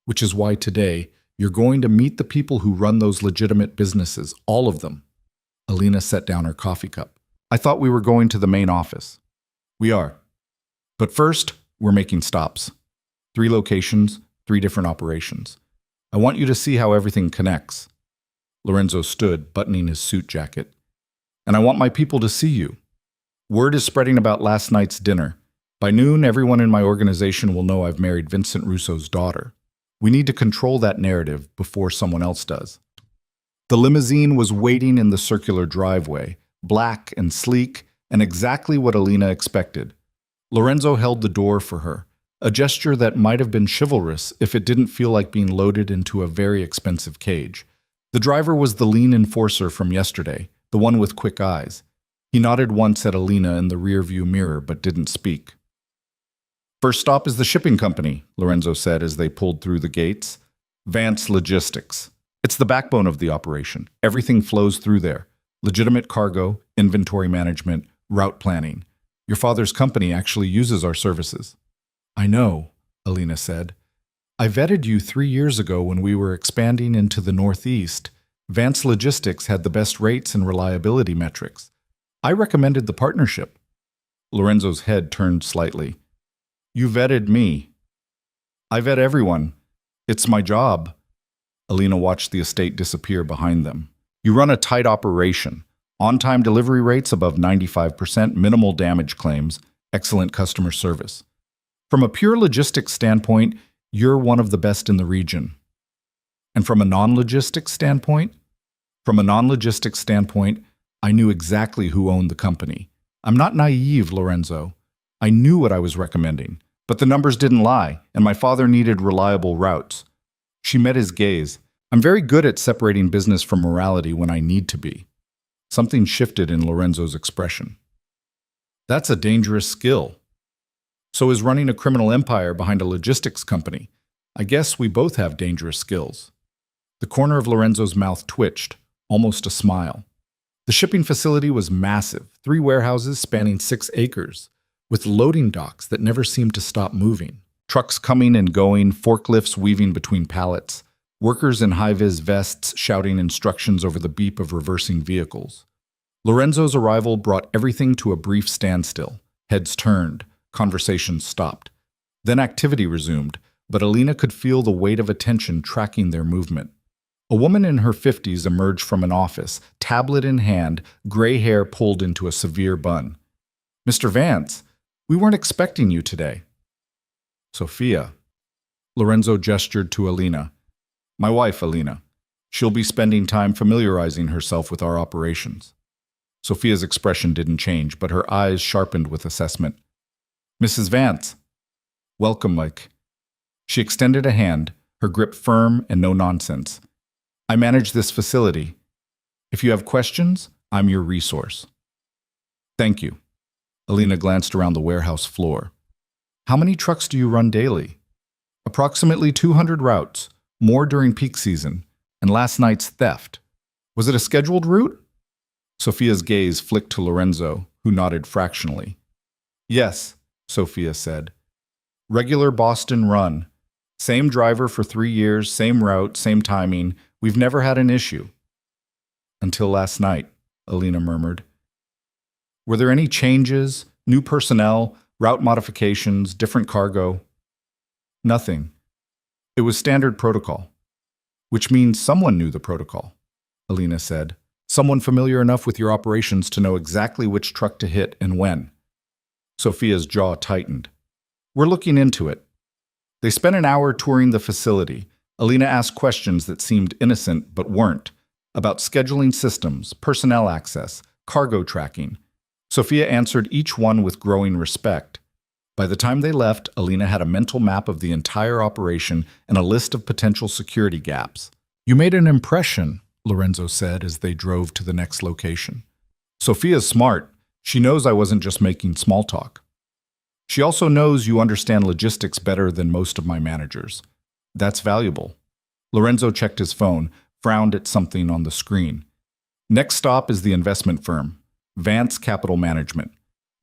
"Which is why today, you're going to meet the people who run those legitimate businesses, all of them." Alina set down her coffee cup. "I thought we were going to the main office." "We are. But first, we're making stops. 3 locations, 3 different operations. I want you to see how everything connects." Lorenzo stood, buttoning his suit jacket. "And I want my people to see you. Word is spreading about last night's dinner. By noon, everyone in my organization will know I've married Vincent Russo's daughter. We need to control that narrative before someone else does." The limousine was waiting in the circular driveway, black and sleek, and exactly what Alina expected. Lorenzo held the door for her, a gesture that might have been chivalrous if it didn't feel like being loaded into a very expensive cage. The driver was the lean enforcer from yesterday, the one with quick eyes. He nodded once at Alina in the rearview mirror, but didn't speak. "First stop is the shipping company," Lorenzo said as they pulled through the gates. "Vance Logistics. It's the backbone of the operation. Everything flows through there. Legitimate cargo, inventory management, route planning. Your father's company actually uses our services." "I know," Alina said. "I vetted you 3 years ago when we were expanding into the Northeast. Vance Logistics had the best rates and reliability metrics. I recommended the partnership." Lorenzo's head turned slightly. "You vetted me." "I vet everyone. It's my job." Alina watched the estate disappear behind them. "You run a tight operation. On-time delivery rates above 95%, minimal damage claims, excellent customer service. From a pure logistics standpoint, you're one of the best in the region." "And from a non-logistics standpoint?" "From a non-logistics standpoint, I knew exactly who owned the company. I'm not naive, Lorenzo. I knew what I was recommending. But the numbers didn't lie, and my father needed reliable routes." She met his gaze. "I'm very good at separating business from morality when I need to be." Something shifted in Lorenzo's expression. "That's a dangerous skill." "So is running a criminal empire behind a logistics company. I guess we both have dangerous skills." The corner of Lorenzo's mouth twitched, almost a smile. The shipping facility was massive, 3 warehouses spanning 6 acres, with loading docks that never seemed to stop moving. Trucks coming and going, forklifts weaving between pallets, workers in high-vis vests shouting instructions over the beep of reversing vehicles. Lorenzo's arrival brought everything to a brief standstill. Heads turned, conversations stopped. Then activity resumed, but Alina could feel the weight of attention tracking their movement. A woman in her 50s emerged from an office, tablet in hand, gray hair pulled into a severe bun. "Mr. Vance, we weren't expecting you today." "Sophia." Lorenzo gestured to Alina. "My wife, Alina. She'll be spending time familiarizing herself with our operations." Sophia's expression didn't change, but her eyes sharpened with assessment. "Mrs. Vance." "Welcome, Mike." She extended a hand, her grip firm and no nonsense. "I manage this facility. If you have questions, I'm your resource." "Thank you." Alina glanced around the warehouse floor. "How many trucks do you run daily?" "Approximately 200 routes, more during peak season, and last night's theft. Was it a scheduled route?" Sophia's gaze flicked to Lorenzo, who nodded fractionally. "Yes," Sophia said. "Regular Boston run. Same driver for 3 years, same route, same timing. We've never had an issue." "Until last night," Alina murmured. "Were there any changes, new personnel, route modifications, different cargo?" "Nothing. It was standard protocol." "Which means someone knew the protocol," Alina said. "Someone familiar enough with your operations to know exactly which truck to hit and when." Sophia's jaw tightened. "We're looking into it." They spent an hour touring the facility. Alina asked questions that seemed innocent but weren't, about scheduling systems, personnel access, cargo tracking. Sophia answered each one with growing respect. By the time they left, Alina had a mental map of the entire operation and a list of potential security gaps. "You made an impression," Lorenzo said as they drove to the next location. "Sophia's smart. She knows I wasn't just making small talk. She also knows you understand logistics better than most of my managers. That's valuable." Lorenzo checked his phone, frowned at something on the screen. "Next stop is the investment firm, Vance Capital Management.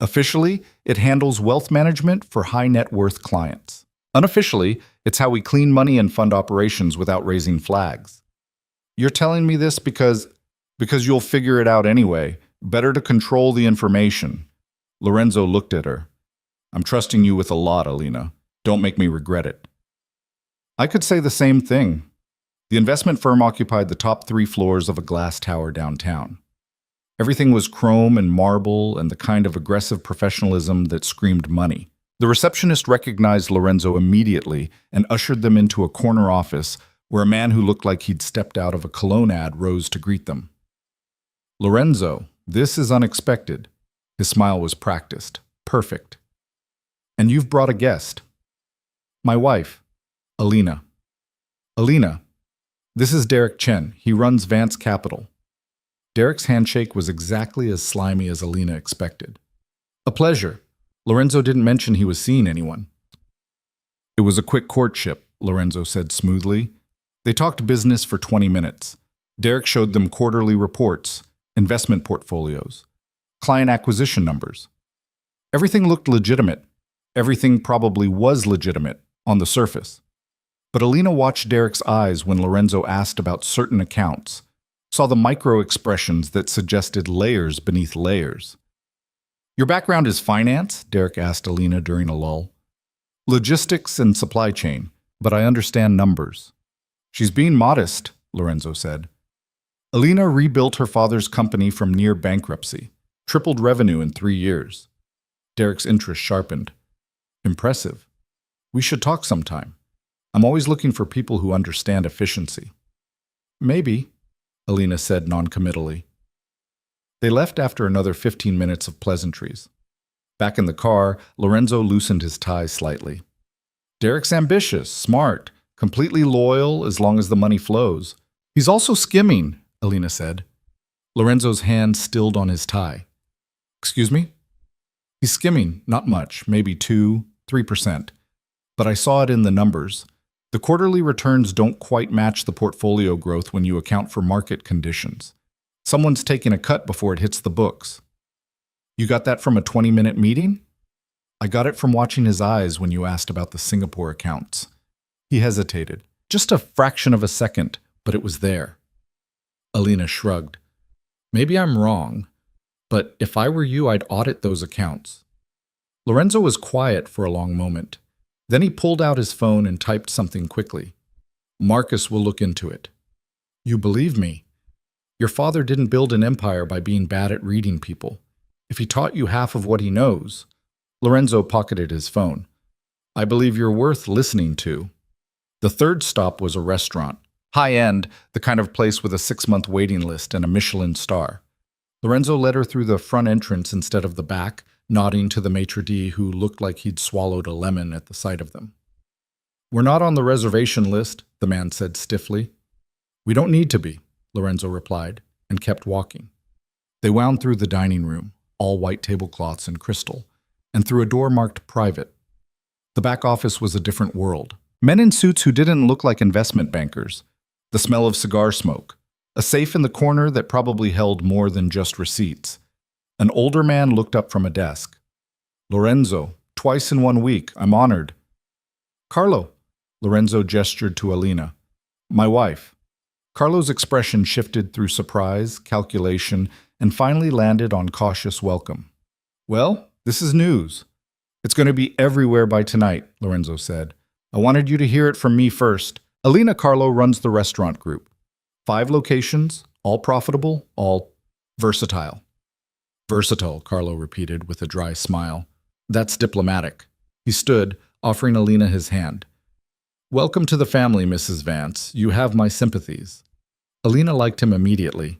Officially, it handles wealth management for high net worth clients. Unofficially, it's how we clean money and fund operations without raising flags." "You're telling me this because you'll figure it out anyway. Better to control the information." Lorenzo looked at her. "I'm trusting you with a lot, Alina. Don't make me regret it." "I could say the same thing." The investment firm occupied the top 3 floors of a glass tower downtown. Everything was chrome and marble and the kind of aggressive professionalism that screamed money. The receptionist recognized Lorenzo immediately and ushered them into a corner office where a man who looked like he'd stepped out of a cologne ad rose to greet them. "Lorenzo, this is unexpected." His smile was practiced, perfect. "And you've brought a guest." "My wife, Alina." "Alina, this is Derek Chen. He runs Vance Capital." Derek's handshake was exactly as slimy as Alina expected. "A pleasure." Lorenzo didn't mention he was seeing anyone. "It was a quick courtship," Lorenzo said smoothly. They talked business for 20 minutes. Derek showed them quarterly reports, investment portfolios, client acquisition numbers. Everything looked legitimate. Everything probably was legitimate on the surface. But Alina watched Derek's eyes when Lorenzo asked about certain accounts, saw the micro-expressions that suggested layers beneath layers. "Your background is finance?" Derek asked Alina during a lull. "Logistics and supply chain, but I understand numbers." "She's being modest," Lorenzo said. Alina rebuilt her father's company from near bankruptcy, tripled revenue in 3 years. Derek's interest sharpened. "Impressive. We should talk sometime. I'm always looking for people who understand efficiency." "Maybe," Alina said noncommittally. They left after another 15 minutes of pleasantries. Back in the car, Lorenzo loosened his tie slightly. "Derek's ambitious, smart, completely loyal as long as the money flows. He's also skimming," Alina said. Lorenzo's hand stilled on his tie. "Excuse me?" "He's skimming, not much, maybe 2, 3%. But I saw it in the numbers. The quarterly returns don't quite match the portfolio growth when you account for market conditions. Someone's taking a cut before it hits the books." "You got that from a 20-minute meeting?" "I got it from watching his eyes when you asked about the Singapore accounts." He hesitated. Just a fraction of a second, but it was there. Alina shrugged. "Maybe I'm wrong, but if I were you, I'd audit those accounts." Lorenzo was quiet for a long moment. Then he pulled out his phone and typed something quickly. "Marcus will look into it." You believe me? Your father didn't build an empire by being bad at reading people. If he taught you half of what he knows, Lorenzo pocketed his phone. I believe you're worth listening to. The third stop was a restaurant. High-end, the kind of place with a 6-month waiting list and a Michelin star. Lorenzo led her through the front entrance instead of the back, nodding to the maitre d' who looked like he'd swallowed a lemon at the sight of them. We're not on the reservation list, the man said stiffly. We don't need to be, Lorenzo replied, and kept walking. They wound through the dining room, all white tablecloths and crystal, and through a door marked private. The back office was a different world. Men in suits who didn't look like investment bankers, the smell of cigar smoke, a safe in the corner that probably held more than just receipts. An older man looked up from a desk. Lorenzo, twice in 1 week, I'm honored. Carlo, Lorenzo gestured to Alina. My wife. Carlo's expression shifted through surprise, calculation, and finally landed on cautious welcome. Well, this is news. It's going to be everywhere by tonight, Lorenzo said. I wanted you to hear it from me first. Alina Carlo runs the restaurant group. 5 locations, all profitable, all versatile. Versatile, Carlo repeated with a dry smile. That's diplomatic. He stood, offering Alina his hand. Welcome to the family, Mrs. Vance. You have my sympathies. Alina liked him immediately.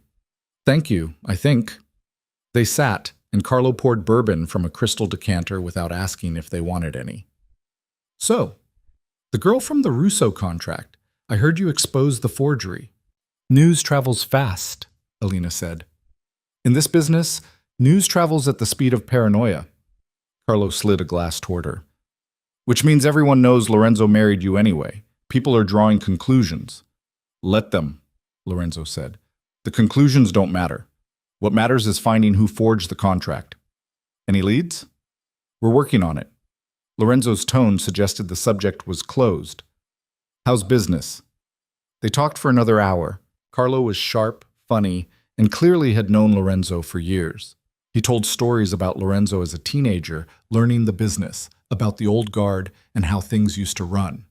Thank you, I think. They sat, and Carlo poured bourbon from a crystal decanter without asking if they wanted any. So, the girl from the Russo contract. I heard you expose the forgery. News travels fast, Alina said. In this business, news travels at the speed of paranoia. Carlo slid a glass toward her. Which means everyone knows Lorenzo married you anyway. People are drawing conclusions. Let them, Lorenzo said. The conclusions don't matter. What matters is finding who forged the contract. Any leads? We're working on it. Lorenzo's tone suggested the subject was closed. How's business? They talked for another hour. Carlo was sharp, funny, and clearly had known Lorenzo for years. He told stories about Lorenzo as a teenager, learning the business, about the old guard, and how things used to run.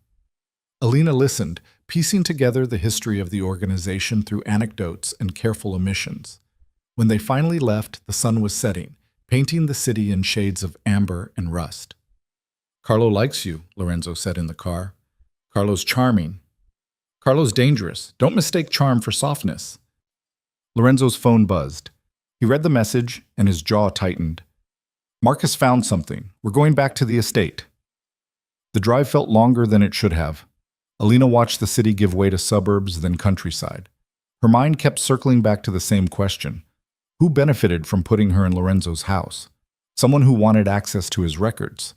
Alina listened, piecing together the history of the organization through anecdotes and careful omissions. When they finally left, the sun was setting, painting the city in shades of amber and rust. Carlo likes you, Lorenzo said in the car. Carlo's charming. Carlo's dangerous. Don't mistake charm for softness. Lorenzo's phone buzzed. He read the message, and his jaw tightened. Marcus found something. We're going back to the estate. The drive felt longer than it should have. Alina watched the city give way to suburbs, then countryside. Her mind kept circling back to the same question. Who benefited from putting her in Lorenzo's house? Someone who wanted access to his records.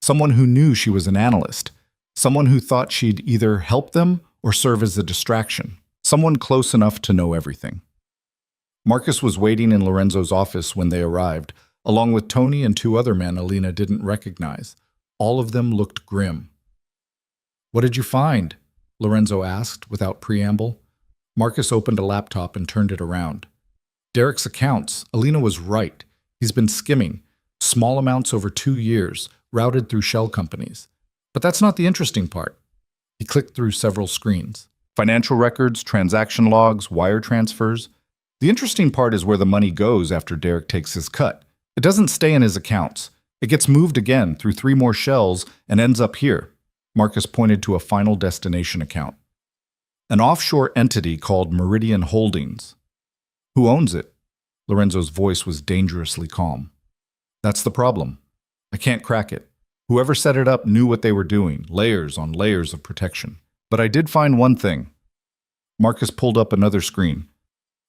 Someone who knew she was an analyst. Someone who thought she'd either help them or serve as a distraction. Someone close enough to know everything. Marcus was waiting in Lorenzo's office when they arrived, along with Tony and 2 other men Alina didn't recognize. All of them looked grim. What did you find? Lorenzo asked without preamble. Marcus opened a laptop and turned it around. Derek's accounts. Alina was right. He's been skimming. Small amounts over 2 years, routed through shell companies. But that's not the interesting part. He clicked through several screens. Financial records, transaction logs, wire transfers. The interesting part is where the money goes after Derek takes his cut. It doesn't stay in his accounts. It gets moved again through 3 more shells and ends up here. Marcus pointed to a final destination account. An offshore entity called Meridian Holdings. Who owns it? Lorenzo's voice was dangerously calm. That's the problem. I can't crack it. Whoever set it up knew what they were doing, layers on layers of protection. But I did find one thing. Marcus pulled up another screen.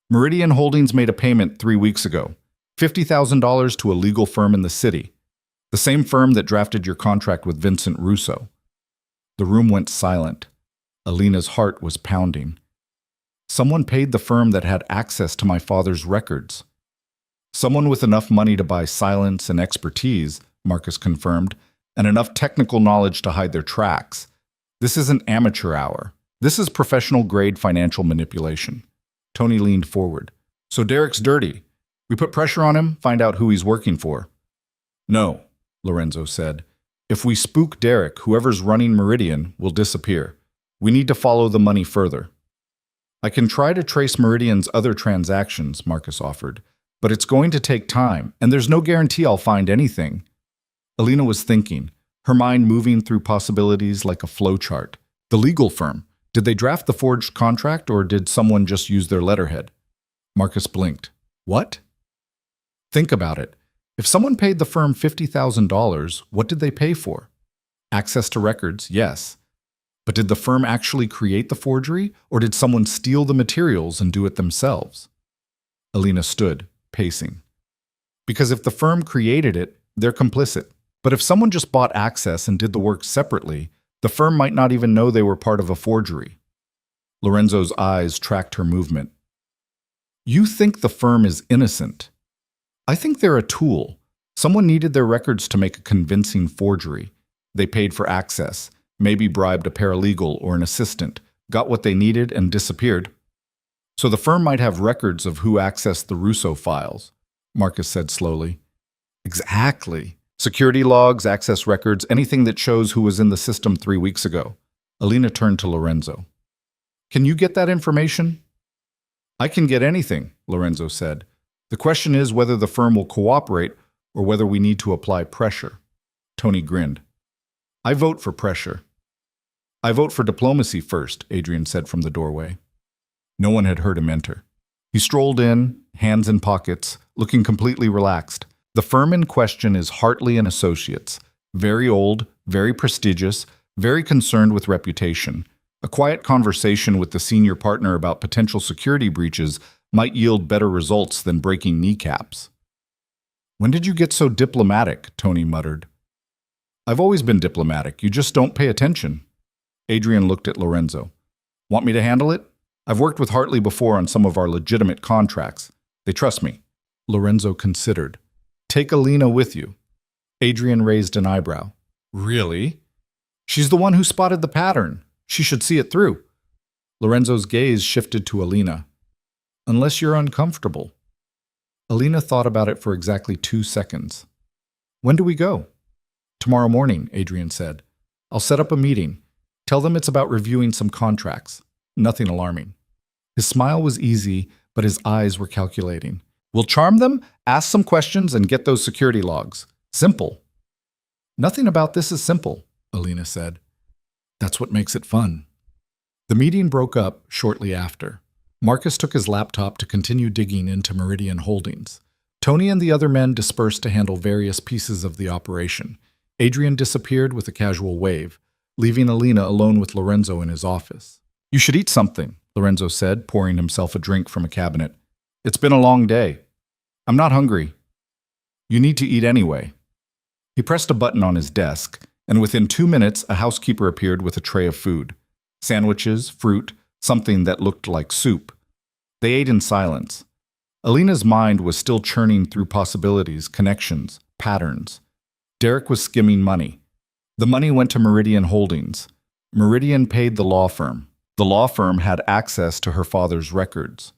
Meridian Holdings made a payment 3 weeks ago. $50,000 to a legal firm in the city. The same firm that drafted your contract with Vincent Russo. The room went silent. Alina's heart was pounding. Someone paid the firm that had access to my father's records. Someone with enough money to buy silence and expertise, Marcus confirmed, and enough technical knowledge to hide their tracks. This isn't amateur hour. This is professional-grade financial manipulation. Tony leaned forward. So Derek's dirty. We put pressure on him, find out who he's working for. No, Lorenzo said. If we spook Derek, whoever's running Meridian will disappear. We need to follow the money further. I can try to trace Meridian's other transactions, Marcus offered, but it's going to take time, and there's no guarantee I'll find anything. Alina was thinking, her mind moving through possibilities like a flowchart. The legal firm. Did they draft the forged contract, or did someone just use their letterhead? Marcus blinked. What? Think about it. If someone paid the firm $50,000, what did they pay for? Access to records, yes. But did the firm actually create the forgery, or did someone steal the materials and do it themselves? Alina stood, pacing. Because if the firm created it, they're complicit. But if someone just bought access and did the work separately, the firm might not even know they were part of a forgery. Lorenzo's eyes tracked her movement. You think the firm is innocent. I think they're a tool. Someone needed their records to make a convincing forgery. They paid for access, maybe bribed a paralegal or an assistant, got what they needed and disappeared. So the firm might have records of who accessed the Russo files, Marcus said slowly. Exactly. Security logs, access records, anything that shows who was in the system 3 weeks ago. Alina turned to Lorenzo. Can you get that information? I can get anything, Lorenzo said. The question is whether the firm will cooperate or whether we need to apply pressure. Tony grinned. I vote for pressure. I vote for diplomacy first, Adrian said from the doorway. No one had heard him enter. He strolled in, hands in pockets, looking completely relaxed. The firm in question is Hartley and Associates. Very old, very prestigious, very concerned with reputation. A quiet conversation with the senior partner about potential security breaches might yield better results than breaking kneecaps. When did you get so diplomatic? Tony muttered. I've always been diplomatic. You just don't pay attention. Adrian looked at Lorenzo. Want me to handle it? I've worked with Hartley before on some of our legitimate contracts. They trust me. Lorenzo considered. Take Alina with you. Adrian raised an eyebrow. Really? She's the one who spotted the pattern. She should see it through. Lorenzo's gaze shifted to Alina. Unless you're uncomfortable. Alina thought about it for exactly 2 seconds. When do we go? Tomorrow morning, Adrian said. I'll set up a meeting. Tell them it's about reviewing some contracts. Nothing alarming. His smile was easy, but his eyes were calculating. We'll charm them, ask some questions, and get those security logs. Simple. Nothing about this is simple, Alina said. That's what makes it fun. The meeting broke up shortly after. Marcus took his laptop to continue digging into Meridian Holdings. Tony and the other men dispersed to handle various pieces of the operation. Adrian disappeared with a casual wave, leaving Alina alone with Lorenzo in his office. You should eat something, Lorenzo said, pouring himself a drink from a cabinet. It's been a long day. I'm not hungry. You need to eat anyway. He pressed a button on his desk, and within 2 minutes a housekeeper appeared with a tray of food. Sandwiches, fruit, something that looked like soup. They ate in silence. Alina's mind was still churning through possibilities, connections, patterns. Derek was skimming money. The money went to Meridian Holdings. Meridian paid the law firm. The law firm had access to her father's records.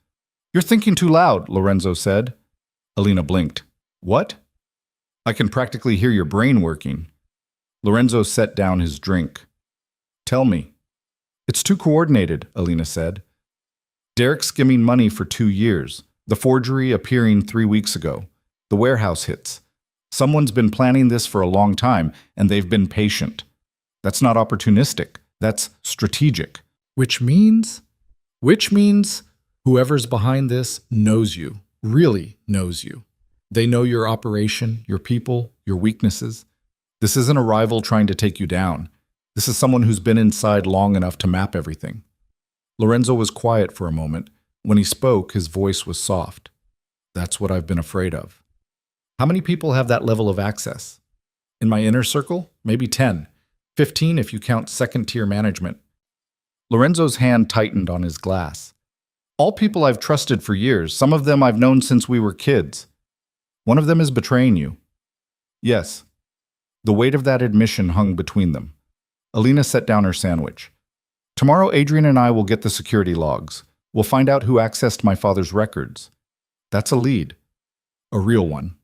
You're thinking too loud, Lorenzo said. Alina blinked. What? I can practically hear your brain working. Lorenzo set down his drink. Tell me. It's too coordinated, Alina said. Derek skimming money for 2 years. The forgery appearing 3 weeks ago. The warehouse hits. Someone's been planning this for a long time, and they've been patient. That's not opportunistic. That's strategic. Which means whoever's behind this knows you, really knows you. They know your operation, your people, your weaknesses. This isn't a rival trying to take you down. This is someone who's been inside long enough to map everything. Lorenzo was quiet for a moment. When he spoke, his voice was soft. That's what I've been afraid of. How many people have that level of access? In my inner circle, maybe 10. 15 if you count second-tier management. Lorenzo's hand tightened on his glass. All people I've trusted for years, some of them I've known since we were kids. One of them is betraying you. Yes. The weight of that admission hung between them. Alina set down her sandwich. Tomorrow, Adrian and I will get the security logs. We'll find out who accessed my father's records. That's a lead. A real one.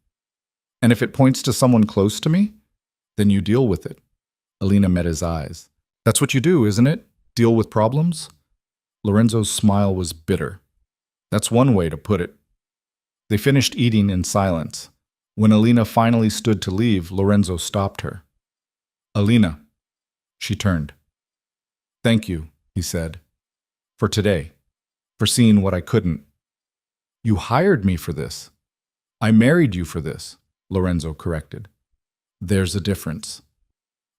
And if it points to someone close to me, then you deal with it. Alina met his eyes. That's what you do, isn't it? Deal with problems? Lorenzo's smile was bitter. That's one way to put it. They finished eating in silence. When Alina finally stood to leave, Lorenzo stopped her. Alina. She turned. Thank you, he said. For today. For seeing what I couldn't. You hired me for this. I married you for this, Lorenzo corrected. There's a difference.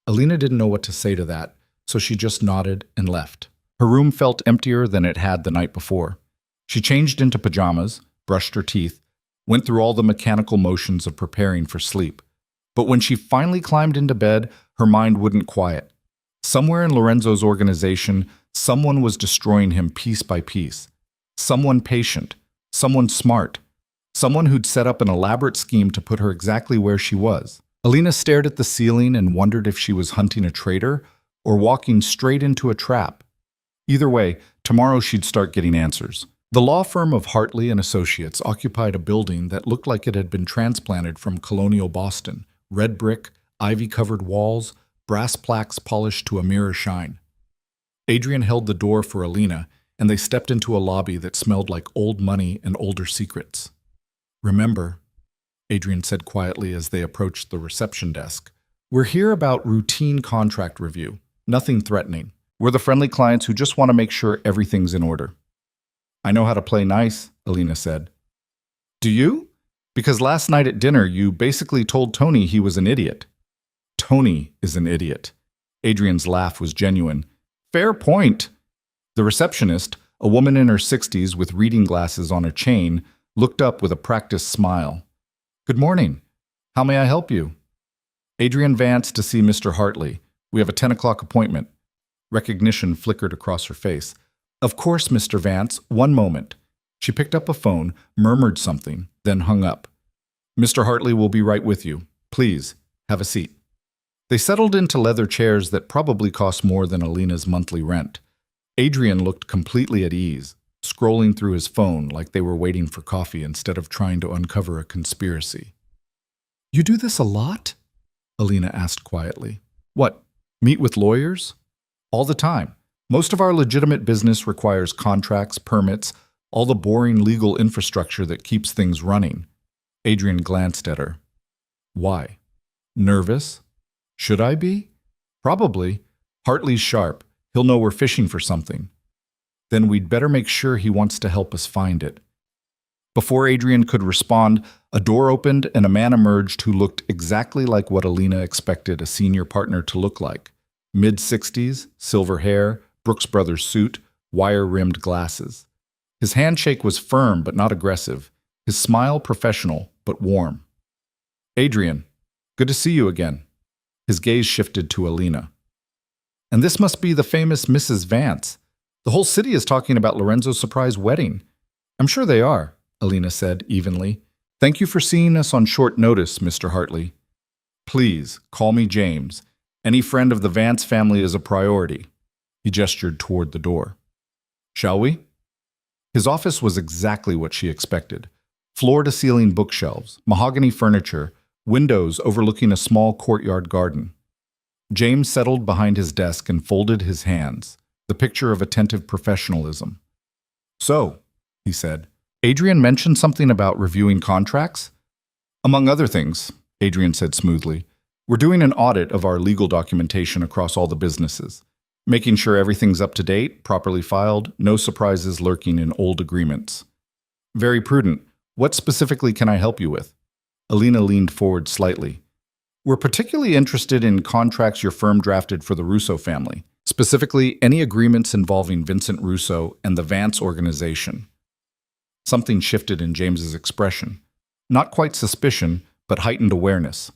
Alina didn't know what to say to that, so she just nodded and left. Her room felt emptier than it had the night before. She changed into pajamas, brushed her teeth, went through all the mechanical motions of preparing for sleep. But when she finally climbed into bed, her mind wouldn't quiet. Somewhere in Lorenzo's organization, someone was destroying him piece by piece. Someone patient, someone smart, someone who'd set up an elaborate scheme to put her exactly where she was. Alina stared at the ceiling and wondered if she was hunting a traitor or walking straight into a trap. Either way, tomorrow she'd start getting answers. The law firm of Hartley and Associates occupied a building that looked like it had been transplanted from colonial Boston. Red brick, ivy-covered walls, brass plaques polished to a mirror shine. Adrian held the door for Alina, and they stepped into a lobby that smelled like old money and older secrets. Remember, Adrian said quietly as they approached the reception desk, we're here about routine contract review, nothing threatening. We're the friendly clients who just want to make sure everything's in order. I know how to play nice, Alina said. Do you? Because last night at dinner you basically told Tony he was an idiot. Tony is an idiot. Adrian's laugh was genuine. Fair point. The receptionist, a woman in her 60s with reading glasses on a chain, looked up with a practiced smile. Good morning. How may I help you? Adrian Vance to see Mr. Hartley. We have a 10 o'clock appointment. Recognition flickered across her face. Of course, Mr. Vance, one moment. She picked up a phone, murmured something, then hung up. Mr. Hartley will be right with you. Please, have a seat. They settled into leather chairs that probably cost more than Alina's monthly rent. Adrian looked completely at ease, scrolling through his phone like they were waiting for coffee instead of trying to uncover a conspiracy. You do this a lot? Alina asked quietly. What, meet with lawyers? All the time. Most of our legitimate business requires contracts, permits, all the boring legal infrastructure that keeps things running. Adrian glanced at her. Why? Nervous? Should I be? Probably. Hartley's sharp. He'll know we're fishing for something. Then we'd better make sure he wants to help us find it. Before Adrian could respond, a door opened and a man emerged who looked exactly like what Alina expected a senior partner to look like. Mid-60s, silver hair, Brooks Brothers suit, wire-rimmed glasses. His handshake was firm but not aggressive, his smile professional but warm. Adrian, good to see you again. His gaze shifted to Alina. And this must be the famous Mrs. Vance. The whole city is talking about Lorenzo's surprise wedding. I'm sure they are, Alina said evenly. Thank you for seeing us on short notice, Mr. Hartley. Please, call me James. Any friend of the Vance family is a priority. He gestured toward the door. Shall we? His office was exactly what she expected. Floor-to-ceiling bookshelves, mahogany furniture, windows overlooking a small courtyard garden. James settled behind his desk and folded his hands, the picture of attentive professionalism. So, he said, Adrian mentioned something about reviewing contracts? Among other things, Adrian said smoothly, we're doing an audit of our legal documentation across all the businesses, making sure everything's up to date, properly filed, no surprises lurking in old agreements. Very prudent. What specifically can I help you with? Alina leaned forward slightly. We're particularly interested in contracts your firm drafted for the Russo family, specifically any agreements involving Vincent Russo and the Vance organization. Something shifted in James's expression. Not quite suspicion, but heightened awareness.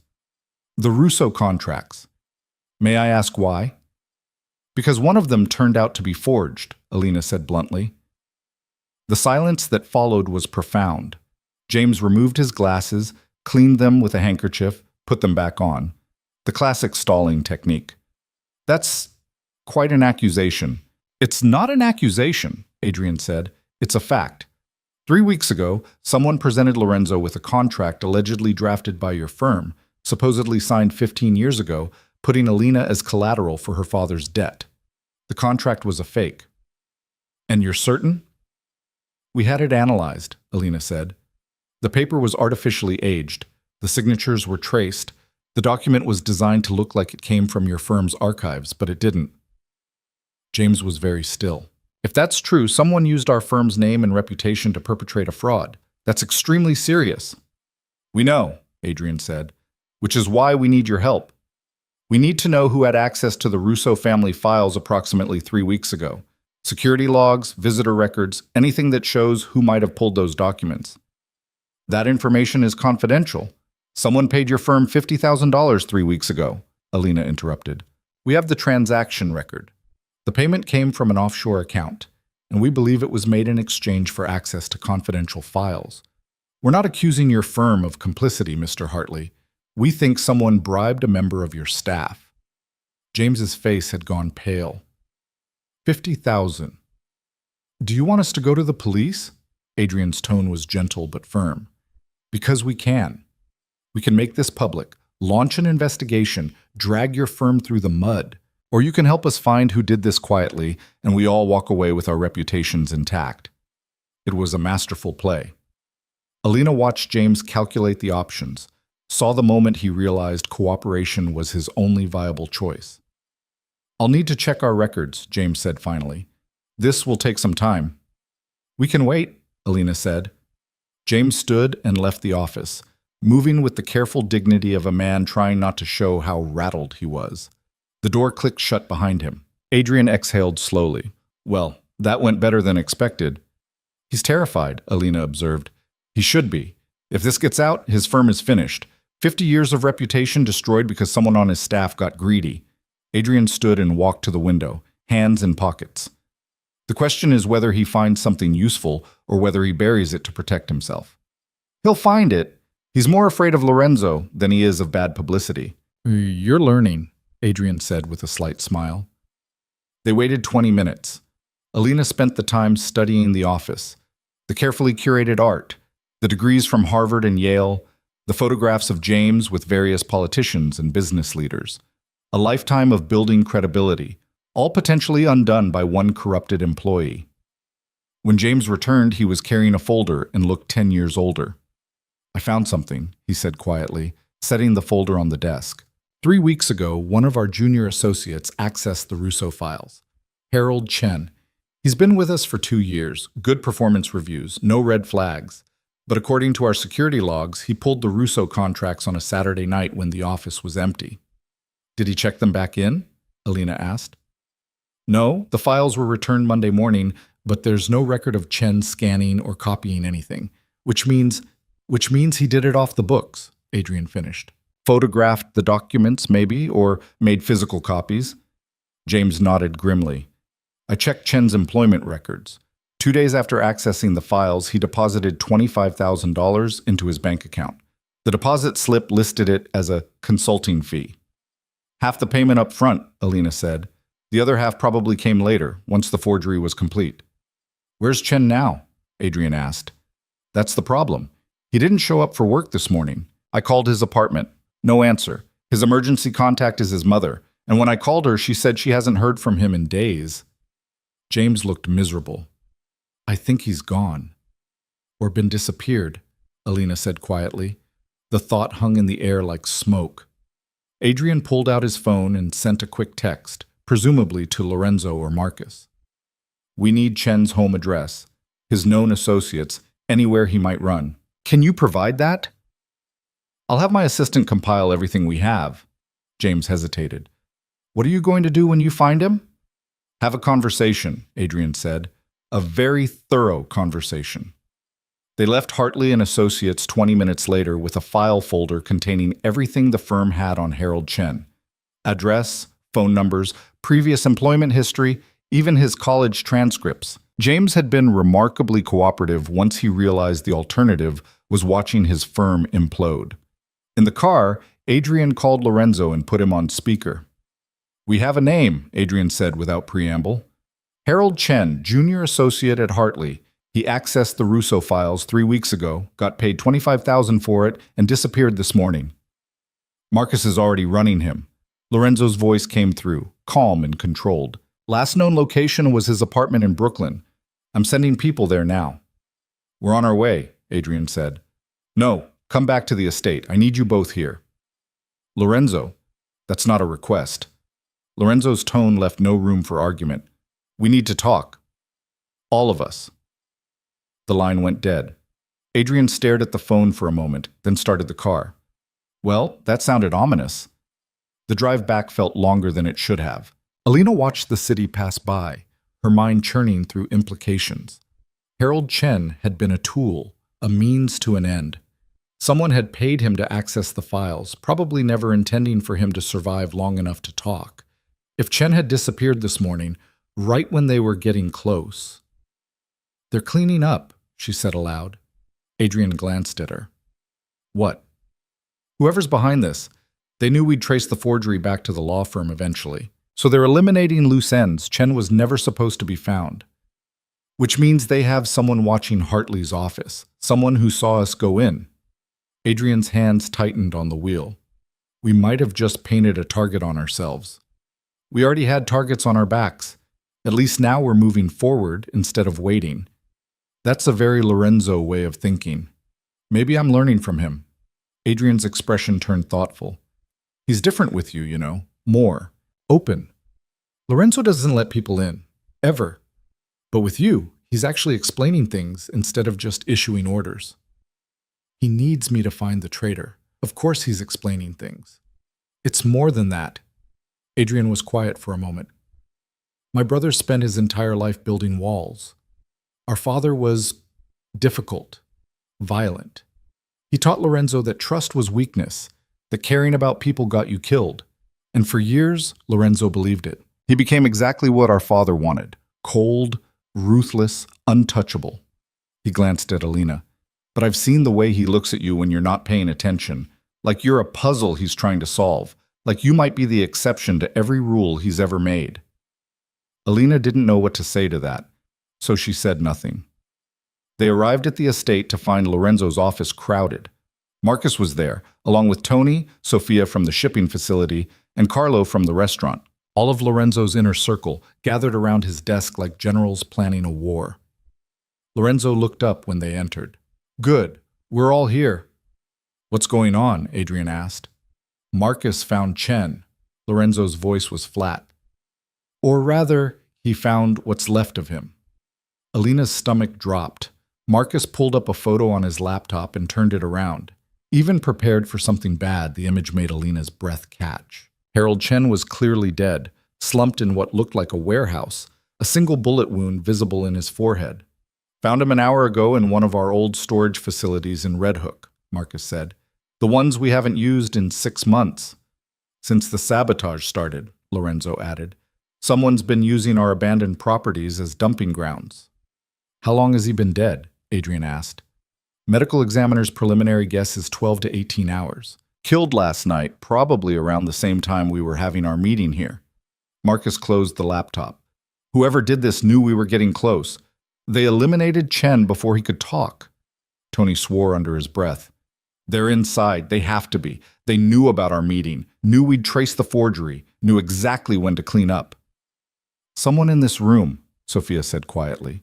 The Russo contracts. May I ask why? Because one of them turned out to be forged, Alina said bluntly. The silence that followed was profound. James removed his glasses, cleaned them with a handkerchief, put them back on. The classic stalling technique. That's quite an accusation. It's not an accusation, Adrian said. It's a fact. 3 weeks ago, someone presented Lorenzo with a contract allegedly drafted by your firm, supposedly signed 15 years ago, putting Alina as collateral for her father's debt. The contract was a fake. And you're certain? We had it analyzed, Alina said. The paper was artificially aged. The signatures were traced. The document was designed to look like it came from your firm's archives, but it didn't. James was very still. If that's true, someone used our firm's name and reputation to perpetrate a fraud. That's extremely serious. We know, Adrian said, which is why we need your help. We need to know who had access to the Russo family files approximately 3 weeks ago. Security logs, visitor records, anything that shows who might have pulled those documents. That information is confidential. Someone paid your firm $50,000 3 weeks ago, Alina interrupted. We have the transaction record. The payment came from an offshore account, and we believe it was made in exchange for access to confidential files. We're not accusing your firm of complicity, Mr. Hartley. We think someone bribed a member of your staff. James's face had gone pale. 50,000. Do you want us to go to the police? Adrian's tone was gentle but firm. Because we can. We can make this public, launch an investigation, drag your firm through the mud. Or you can help us find who did this quietly, and we all walk away with our reputations intact. It was a masterful play. Alina watched James calculate the options, saw the moment he realized cooperation was his only viable choice. I'll need to check our records, James said finally. This will take some time. We can wait, Alina said. James stood and left the office, moving with the careful dignity of a man trying not to show how rattled he was. The door clicked shut behind him. Adrian exhaled slowly. Well, that went better than expected. He's terrified, Alina observed. He should be. If this gets out, his firm is finished. 50 years of reputation destroyed because someone on his staff got greedy. Adrian stood and walked to the window, hands in pockets. The question is whether he finds something useful or whether he buries it to protect himself. He'll find it. He's more afraid of Lorenzo than he is of bad publicity. You're learning, Adrian said with a slight smile. They waited 20 minutes. Alina spent the time studying the office, the carefully curated art, the degrees from Harvard and Yale, the photographs of James with various politicians and business leaders. A lifetime of building credibility, all potentially undone by one corrupted employee. When James returned, he was carrying a folder and looked 10 years older. I found something, he said quietly, setting the folder on the desk. 3 weeks ago, one of our junior associates accessed the Russo files. Harold Chen. He's been with us for 2 years, good performance reviews, no red flags. But according to our security logs, he pulled the Russo contracts on a Saturday night when the office was empty. Did he check them back in? Alina asked. No, the files were returned Monday morning, but there's no record of Chen scanning or copying anything, which means he did it off the books, Adrian finished. Photographed the documents, maybe, or made physical copies. James nodded grimly. I checked Chen's employment records. 2 days after accessing the files, he deposited $25,000 into his bank account. The deposit slip listed it as a consulting fee. Half the payment up front, Alina said. The other half probably came later, once the forgery was complete. Where's Chen now? Adrian asked. That's the problem. He didn't show up for work this morning. I called his apartment. No answer. His emergency contact is his mother, and when I called her, she said she hasn't heard from him in days. James looked miserable. I think he's gone. Or been disappeared, Alina said quietly. The thought hung in the air like smoke. Adrian pulled out his phone and sent a quick text, presumably to Lorenzo or Marcus. We need Chen's home address, his known associates, anywhere he might run. Can you provide that? I'll have my assistant compile everything we have. James hesitated. What are you going to do when you find him? Have a conversation, Adrian said. A very thorough conversation. They left Hartley and Associates 20 minutes later with a file folder containing everything the firm had on Harold Chen. Address, phone numbers, previous employment history, even his college transcripts. James had been remarkably cooperative once he realized the alternative was watching his firm implode. In the car, Adrian called Lorenzo and put him on speaker. We have a name, Adrian said without preamble. Harold Chen, junior associate at Hartley. He accessed the Russo files 3 weeks ago, got paid $25,000 for it, and disappeared this morning. Marcus is already running him. Lorenzo's voice came through, calm and controlled. Last known location was his apartment in Brooklyn. I'm sending people there now. We're on our way, Adrian said. No, come back to the estate. I need you both here. Lorenzo, that's not a request. Lorenzo's tone left no room for argument. We need to talk. All of us. The line went dead. Adrian stared at the phone for a moment, then started the car. Well, that sounded ominous. The drive back felt longer than it should have. Alina watched the city pass by, her mind churning through implications. Harold Chen had been a tool, a means to an end. Someone had paid him to access the files, probably never intending for him to survive long enough to talk. If Chen had disappeared this morning, right when they were getting close. They're cleaning up, she said aloud. Adrian glanced at her. What? Whoever's behind this, they knew we'd trace the forgery back to the law firm eventually. So they're eliminating loose ends. Chen was never supposed to be found. Which means they have someone watching Hartley's office, someone who saw us go in. Adrian's hands tightened on the wheel. We might have just painted a target on ourselves. We already had targets on our backs. At least now we're moving forward instead of waiting. That's a very Lorenzo way of thinking. Maybe I'm learning from him. Adrian's expression turned thoughtful. He's different with you, you know. More. Open. Lorenzo doesn't let people in. Ever. But with you, he's actually explaining things instead of just issuing orders. He needs me to find the traitor. Of course he's explaining things. It's more than that. Adrian was quiet for a moment. My brother spent his entire life building walls. Our father was difficult, violent. He taught Lorenzo that trust was weakness, that caring about people got you killed. And for years, Lorenzo believed it. He became exactly what our father wanted. Cold, ruthless, untouchable. He glanced at Alina. But I've seen the way he looks at you when you're not paying attention. Like you're a puzzle he's trying to solve. Like you might be the exception to every rule he's ever made. Alina didn't know what to say to that, so she said nothing. They arrived at the estate to find Lorenzo's office crowded. Marcus was there, along with Tony, Sophia from the shipping facility, and Carlo from the restaurant. All of Lorenzo's inner circle gathered around his desk like generals planning a war. Lorenzo looked up when they entered. Good, we're all here. What's going on? Adrian asked. Marcus found Chen. Lorenzo's voice was flat. Or rather, he found what's left of him. Alina's stomach dropped. Marcus pulled up a photo on his laptop and turned it around. Even prepared for something bad, the image made Alina's breath catch. Harold Chen was clearly dead, slumped in what looked like a warehouse, a single bullet wound visible in his forehead. Found him an hour ago in one of our old storage facilities in Red Hook, Marcus said. The ones we haven't used in 6 months. Since the sabotage started, Lorenzo added. Someone's been using our abandoned properties as dumping grounds. How long has he been dead? Adrian asked. Medical examiner's preliminary guess is 12 to 18 hours. Killed last night, probably around the same time we were having our meeting here. Marcus closed the laptop. Whoever did this knew we were getting close. They eliminated Chen before he could talk. Tony swore under his breath. They're inside. They have to be. They knew about our meeting, knew we'd trace the forgery, knew exactly when to clean up. Someone in this room, Sophia said quietly.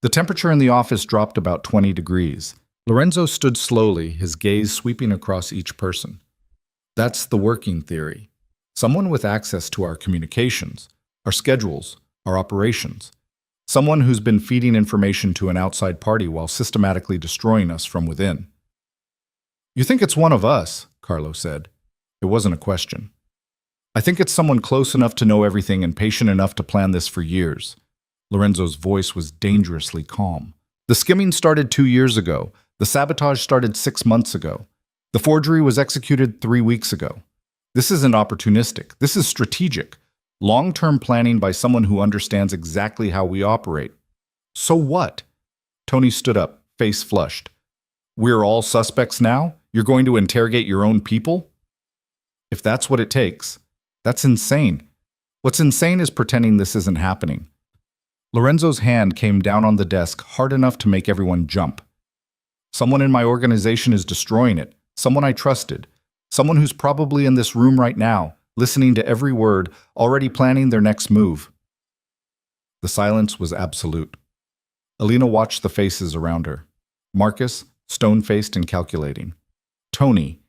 The temperature in the office dropped about 20 degrees. Lorenzo stood slowly, his gaze sweeping across each person. That's the working theory. Someone with access to our communications, our schedules, our operations. Someone who's been feeding information to an outside party while systematically destroying us from within. You think it's one of us, Carlo said. It wasn't a question. I think it's someone close enough to know everything and patient enough to plan this for years. Lorenzo's voice was dangerously calm. The skimming started 2 years ago. The sabotage started 6 months ago. The forgery was executed 3 weeks ago. This isn't opportunistic. This is strategic. Long-term planning by someone who understands exactly how we operate. So what? Tony stood up, face flushed. We're all suspects now? You're going to interrogate your own people? If that's what it takes, that's insane. What's insane is pretending this isn't happening. Lorenzo's hand came down on the desk hard enough to make everyone jump. Someone in my organization is destroying it. Someone I trusted. Someone who's probably in this room right now, listening to every word, already planning their next move. The silence was absolute. Alina watched the faces around her. Marcus, stone-faced and calculating. Tony,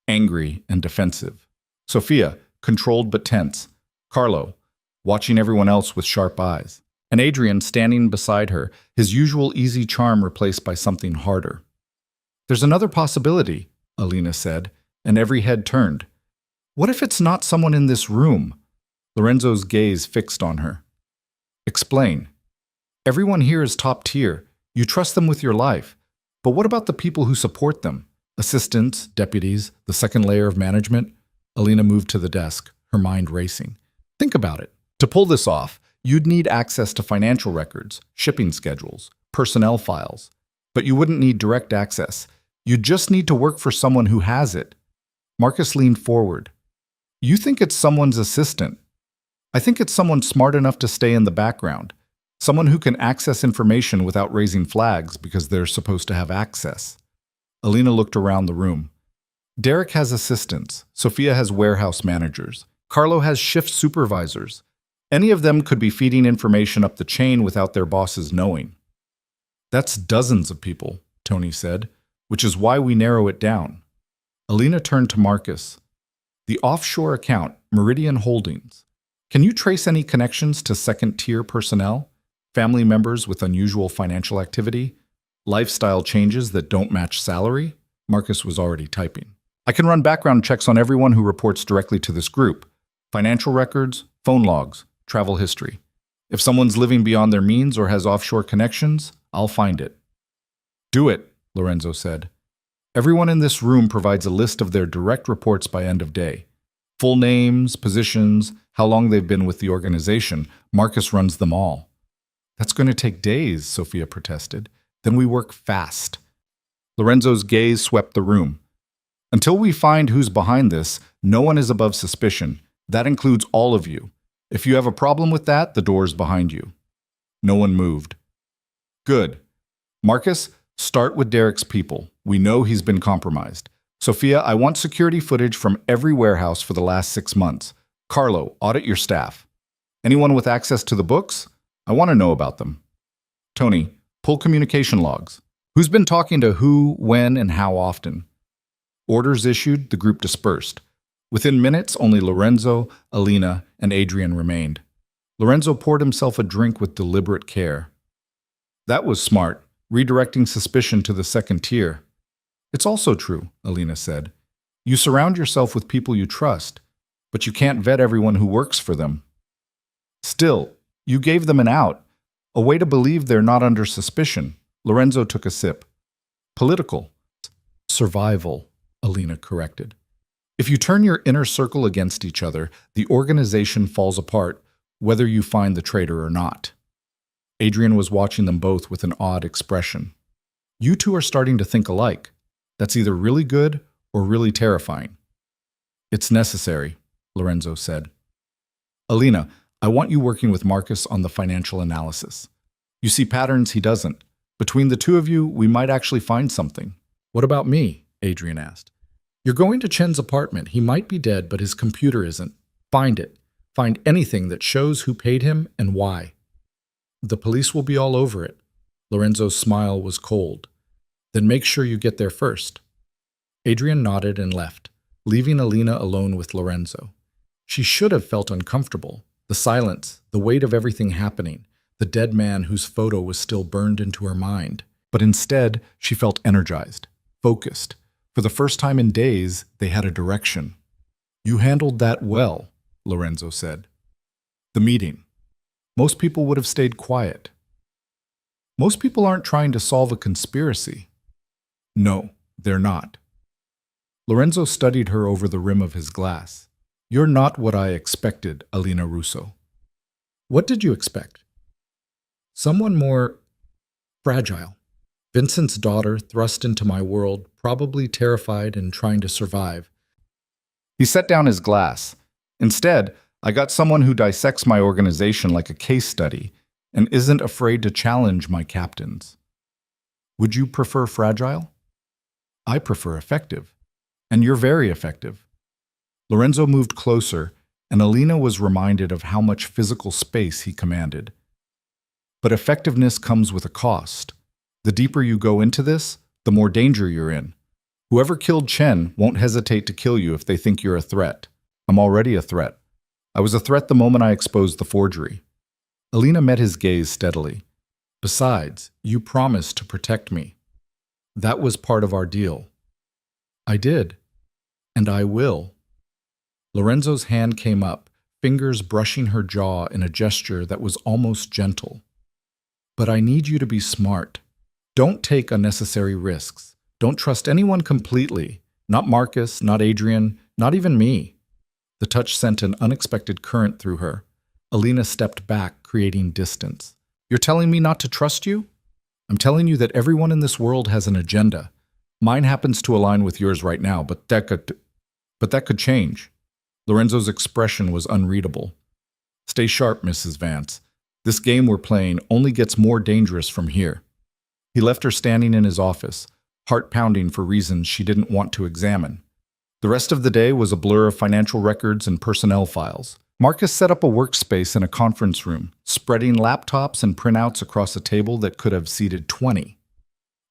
angry and defensive. Sophia, controlled but tense. Carlo, watching everyone else with sharp eyes. And Adrian standing beside her, his usual easy charm replaced by something harder. "There's another possibility," Alina said, and every head turned. "What if it's not someone in this room?" Lorenzo's gaze fixed on her. "Explain." "Everyone here is top tier. You trust them with your life. But what about the people who support them? Assistants, deputies, the second layer of management?" Alina moved to the desk, her mind racing. "Think about it. To pull this off, you'd need access to financial records, shipping schedules, personnel files. But you wouldn't need direct access. You'd just need to work for someone who has it." Marcus leaned forward. "You think it's someone's assistant. I think it's someone smart enough to stay in the background. Someone who can access information without raising flags because they're supposed to have access." Alina looked around the room. Derek has assistants. Sophia has warehouse managers. Carlo has shift supervisors. Any of them could be feeding information up the chain without their bosses knowing. "That's dozens of people," Tony said, "which is why we narrow it down." Alina turned to Marcus. "The offshore account, Meridian Holdings. Can you trace any connections to second-tier personnel? Family members with unusual financial activity? Lifestyle changes that don't match salary?" Marcus was already typing. "I can run background checks on everyone who reports directly to this group. Financial records, phone logs, travel history. If someone's living beyond their means or has offshore connections, I'll find it." "Do it," Lorenzo said. "Everyone in this room provides a list of their direct reports by end of day. Full names, positions, how long they've been with the organization. Marcus runs them all." "That's going to take days," Sophia protested. "Then we work fast." Lorenzo's gaze swept the room. "Until we find who's behind this, no one is above suspicion. That includes all of you. If you have a problem with that, the door's behind you." No one moved. "Good. Marcus, start with Derek's people. We know he's been compromised. Sophia, I want security footage from every warehouse for the last 6 months. Carlo, audit your staff. Anyone with access to the books? I want to know about them. Tony, pull communication logs. Who's been talking to who, when, and how often?" Orders issued, the group dispersed. Within minutes, only Lorenzo, Alina, and Adrian remained. Lorenzo poured himself a drink with deliberate care. "That was smart, redirecting suspicion to the second tier." "It's also true," Alina said. "You surround yourself with people you trust, but you can't vet everyone who works for them. Still, you gave them an out, a way to believe they're not under suspicion." Lorenzo took a sip. "Political. Survival," Alina corrected. "If you turn your inner circle against each other, the organization falls apart, whether you find the traitor or not." Adrian was watching them both with an odd expression. "You two are starting to think alike. That's either really good or really terrifying." "It's necessary," Lorenzo said. "Alina, I want you working with Marcus on the financial analysis. You see patterns he doesn't. Between the two of you, we might actually find something." "What about me?" Adrian asked. "You're going to Chen's apartment. He might be dead, but his computer isn't. Find it. Find anything that shows who paid him and why." "The police will be all over it." Lorenzo's smile was cold. "Then make sure you get there first." Adrian nodded and left, leaving Alina alone with Lorenzo. She should have felt uncomfortable. The silence, the weight of everything happening, the dead man whose photo was still burned into her mind. But instead, she felt energized, focused. For the first time in days, they had a direction. "You handled that well," Lorenzo said. "The meeting. Most people would have stayed quiet." "Most people aren't trying to solve a conspiracy." "No, they're not." Lorenzo studied her over the rim of his glass. "You're not what I expected, Alina Russo." "What did you expect?" "Someone more fragile. Vincent's daughter thrust into my world, probably terrified and trying to survive." He set down his glass. "Instead, I got someone who dissects my organization like a case study and isn't afraid to challenge my captains." "Would you prefer fragile?" "I prefer effective. And you're very effective." Lorenzo moved closer, and Alina was reminded of how much physical space he commanded. But effectiveness comes with a cost. The deeper you go into this, the more danger you're in. Whoever killed Chen won't hesitate to kill you if they think you're a threat. I'm already a threat. I was a threat the moment I exposed the forgery. Alina met his gaze steadily. Besides, you promised to protect me. That was part of our deal. I did. And I will. Lorenzo's hand came up, fingers brushing her jaw in a gesture that was almost gentle. But I need you to be smart. Don't take unnecessary risks. Don't trust anyone completely. Not Marcus, not Adrian, not even me. The touch sent an unexpected current through her. Alina stepped back, creating distance. You're telling me not to trust you? I'm telling you that everyone in this world has an agenda. Mine happens to align with yours right now, but that could change. Lorenzo's expression was unreadable. Stay sharp, Mrs. Vance. This game we're playing only gets more dangerous from here. He left her standing in his office, heart pounding for reasons she didn't want to examine. The rest of the day was a blur of financial records and personnel files. Marcus set up a workspace in a conference room, spreading laptops and printouts across a table that could have seated 20.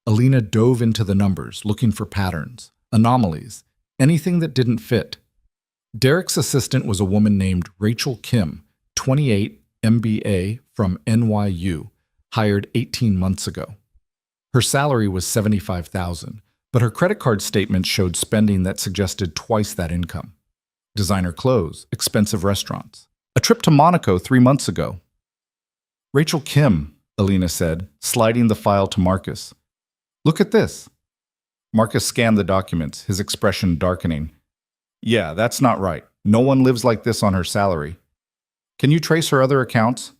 Alina dove into the numbers, looking for patterns, anomalies, anything that didn't fit. Derek's assistant was a woman named Rachel Kim, 28, MBA from NYU, hired 18 months ago. Her salary was $75,000, but her credit card statement showed spending that suggested twice that income. Designer clothes, expensive restaurants. A trip to Monaco 3 months ago. Rachel Kim, Alina said, sliding the file to Marcus. Look at this. Marcus scanned the documents, his expression darkening. Yeah, that's not right. No one lives like this on her salary. Can you trace her other accounts?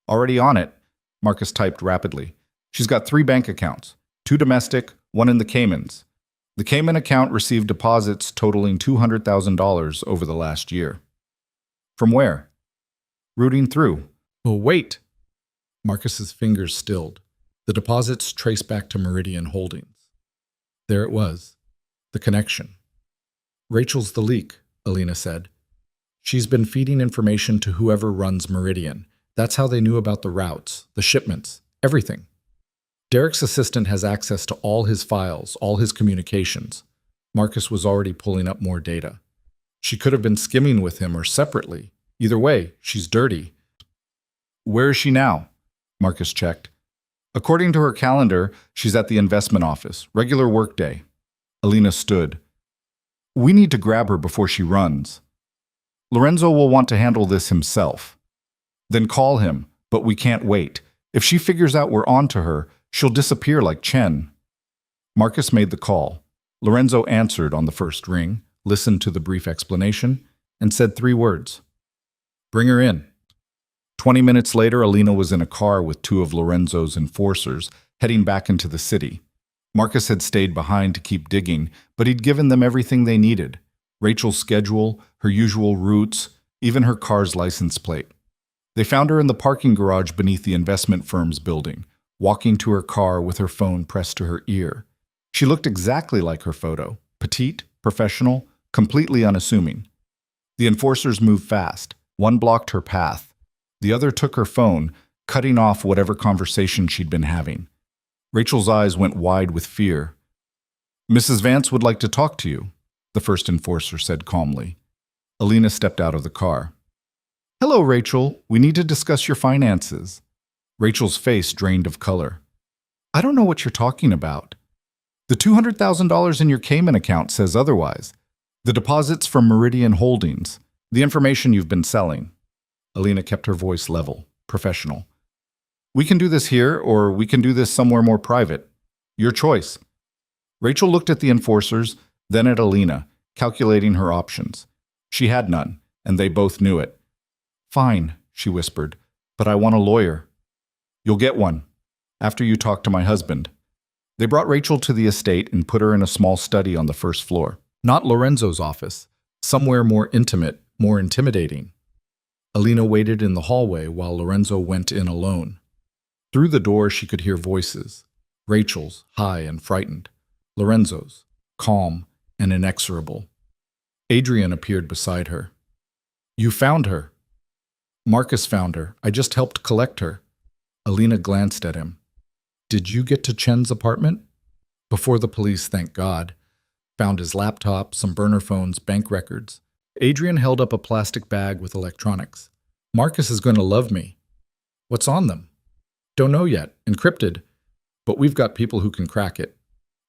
Already on it, Marcus typed rapidly. She's got 3 bank accounts, 2 domestic, 1 in the Caymans. The Cayman account received deposits totaling $200,000 over the last year. From where? Rooting through. Oh, wait. Marcus's fingers stilled. The deposits traced back to Meridian Holdings. There it was. The connection. Rachel's the leak, Alina said. She's been feeding information to whoever runs Meridian. That's how they knew about the routes, the shipments, everything. Derek's assistant has access to all his files, all his communications. Marcus was already pulling up more data. She could have been skimming with him or separately. Either way, she's dirty. Where is she now? Marcus checked. According to her calendar, she's at the investment office, regular workday. Alina stood. We need to grab her before she runs. Lorenzo will want to handle this himself. Then call him, but we can't wait. If she figures out we're on to her, she'll disappear like Chen. Marcus made the call. Lorenzo answered on the first ring, listened to the brief explanation, and said 3 words. Bring her in. 20 minutes later, Alina was in a car with 2 of Lorenzo's enforcers, heading back into the city. Marcus had stayed behind to keep digging, but he'd given them everything they needed. Rachel's schedule, her usual routes, even her car's license plate. They found her in the parking garage beneath the investment firm's building, walking to her car with her phone pressed to her ear. She looked exactly like her photo, petite, professional, completely unassuming. The enforcers moved fast. One blocked her path. The other took her phone, cutting off whatever conversation she'd been having. Rachel's eyes went wide with fear. Mrs. Vance would like to talk to you, the first enforcer said calmly. Alina stepped out of the car. Hello, Rachel. We need to discuss your finances. Rachel's face drained of color. I don't know what you're talking about. The $200,000 in your Cayman account says otherwise. The deposits from Meridian Holdings, the information you've been selling. Alina kept her voice level, professional. We can do this here, or we can do this somewhere more private. Your choice. Rachel looked at the enforcers, then at Alina, calculating her options. She had none, and they both knew it. Fine, she whispered, but I want a lawyer. You'll get one, after you talk to my husband. They brought Rachel to the estate and put her in a small study on the first floor. Not Lorenzo's office, somewhere more intimate, more intimidating. Alina waited in the hallway while Lorenzo went in alone. Through the door she could hear voices. Rachel's, high and frightened. Lorenzo's, calm and inexorable. Adrian appeared beside her. You found her. Marcus found her. I just helped collect her. Alina glanced at him. Did you get to Chen's apartment? Before the police, thank God. Found his laptop, some burner phones, bank records. Adrian held up a plastic bag with electronics. Marcus is going to love me. What's on them? Don't know yet. Encrypted. But we've got people who can crack it.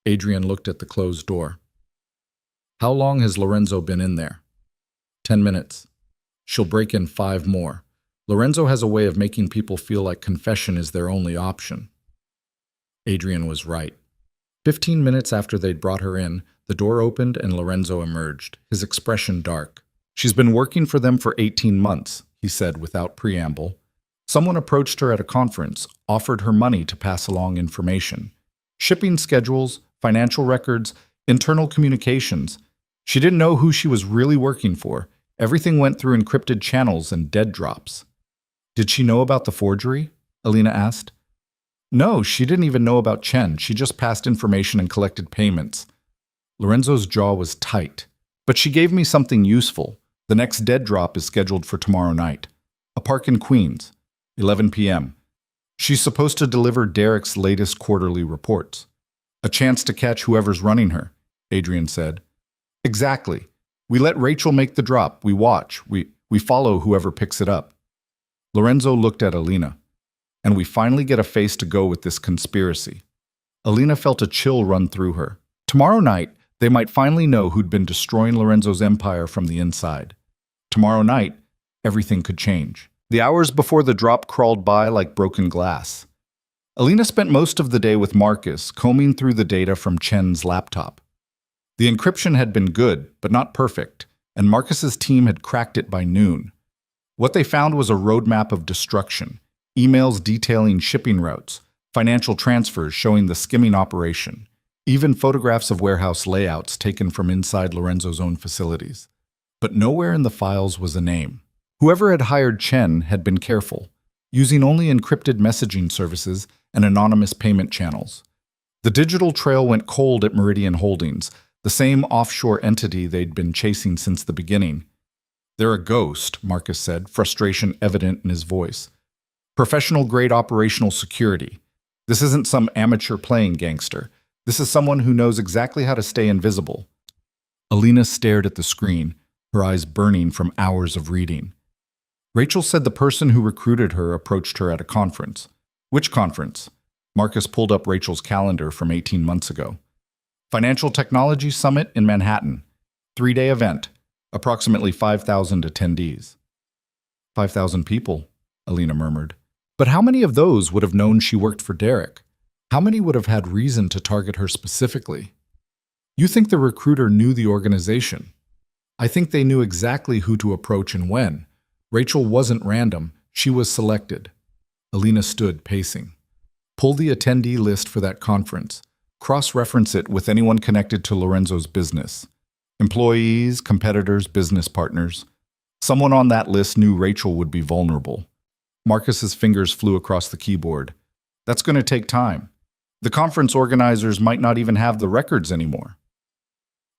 Adrian looked at the closed door. How long has Lorenzo been in there? 10 minutes. She'll break in 5 more. Lorenzo has a way of making people feel like confession is their only option. Adrian was right. 15 minutes after they'd brought her in, the door opened and Lorenzo emerged, his expression dark. She's been working for them for 18 months, he said without preamble. Someone approached her at a conference, offered her money to pass along information. Shipping schedules, financial records, internal communications. She didn't know who she was really working for. Everything went through encrypted channels and dead drops. Did she know about the forgery? Alina asked. No, she didn't even know about Chen. She just passed information and collected payments. Lorenzo's jaw was tight. But she gave me something useful. The next dead drop is scheduled for tomorrow night. A park in Queens, 11 p.m. She's supposed to deliver Derek's latest quarterly reports. A chance to catch whoever's running her, Adrian said. Exactly. We let Rachel make the drop. We watch. We follow whoever picks it up. Lorenzo looked at Alina. And we finally get a face to go with this conspiracy. Alina felt a chill run through her. Tomorrow night, they might finally know who'd been destroying Lorenzo's empire from the inside. Tomorrow night, everything could change. The hours before the drop crawled by like broken glass. Alina spent most of the day with Marcus, combing through the data from Chen's laptop. The encryption had been good, but not perfect, and Marcus's team had cracked it by noon. What they found was a roadmap of destruction. Emails detailing shipping routes, financial transfers showing the skimming operation, even photographs of warehouse layouts taken from inside Lorenzo's own facilities. But nowhere in the files was a name. Whoever had hired Chen had been careful, using only encrypted messaging services and anonymous payment channels. The digital trail went cold at Meridian Holdings, the same offshore entity they'd been chasing since the beginning. They're a ghost, Marcus said, frustration evident in his voice. Professional-grade operational security. This isn't some amateur playing gangster. This is someone who knows exactly how to stay invisible. Alina stared at the screen, her eyes burning from hours of reading. Rachel said the person who recruited her approached her at a conference. Which conference? Marcus pulled up Rachel's calendar from 18 months ago. Financial Technology Summit in Manhattan. 3-day event. Approximately 5,000 attendees. 5,000 people, Alina murmured. But how many of those would have known she worked for Derek? How many would have had reason to target her specifically? You think the recruiter knew the organization? I think they knew exactly who to approach and when. Rachel wasn't random. She was selected. Alina stood, pacing. Pull the attendee list for that conference. Cross-reference it with anyone connected to Lorenzo's business. Employees, competitors, business partners. Someone on that list knew Rachel would be vulnerable. Marcus's fingers flew across the keyboard. That's going to take time. The conference organizers might not even have the records anymore.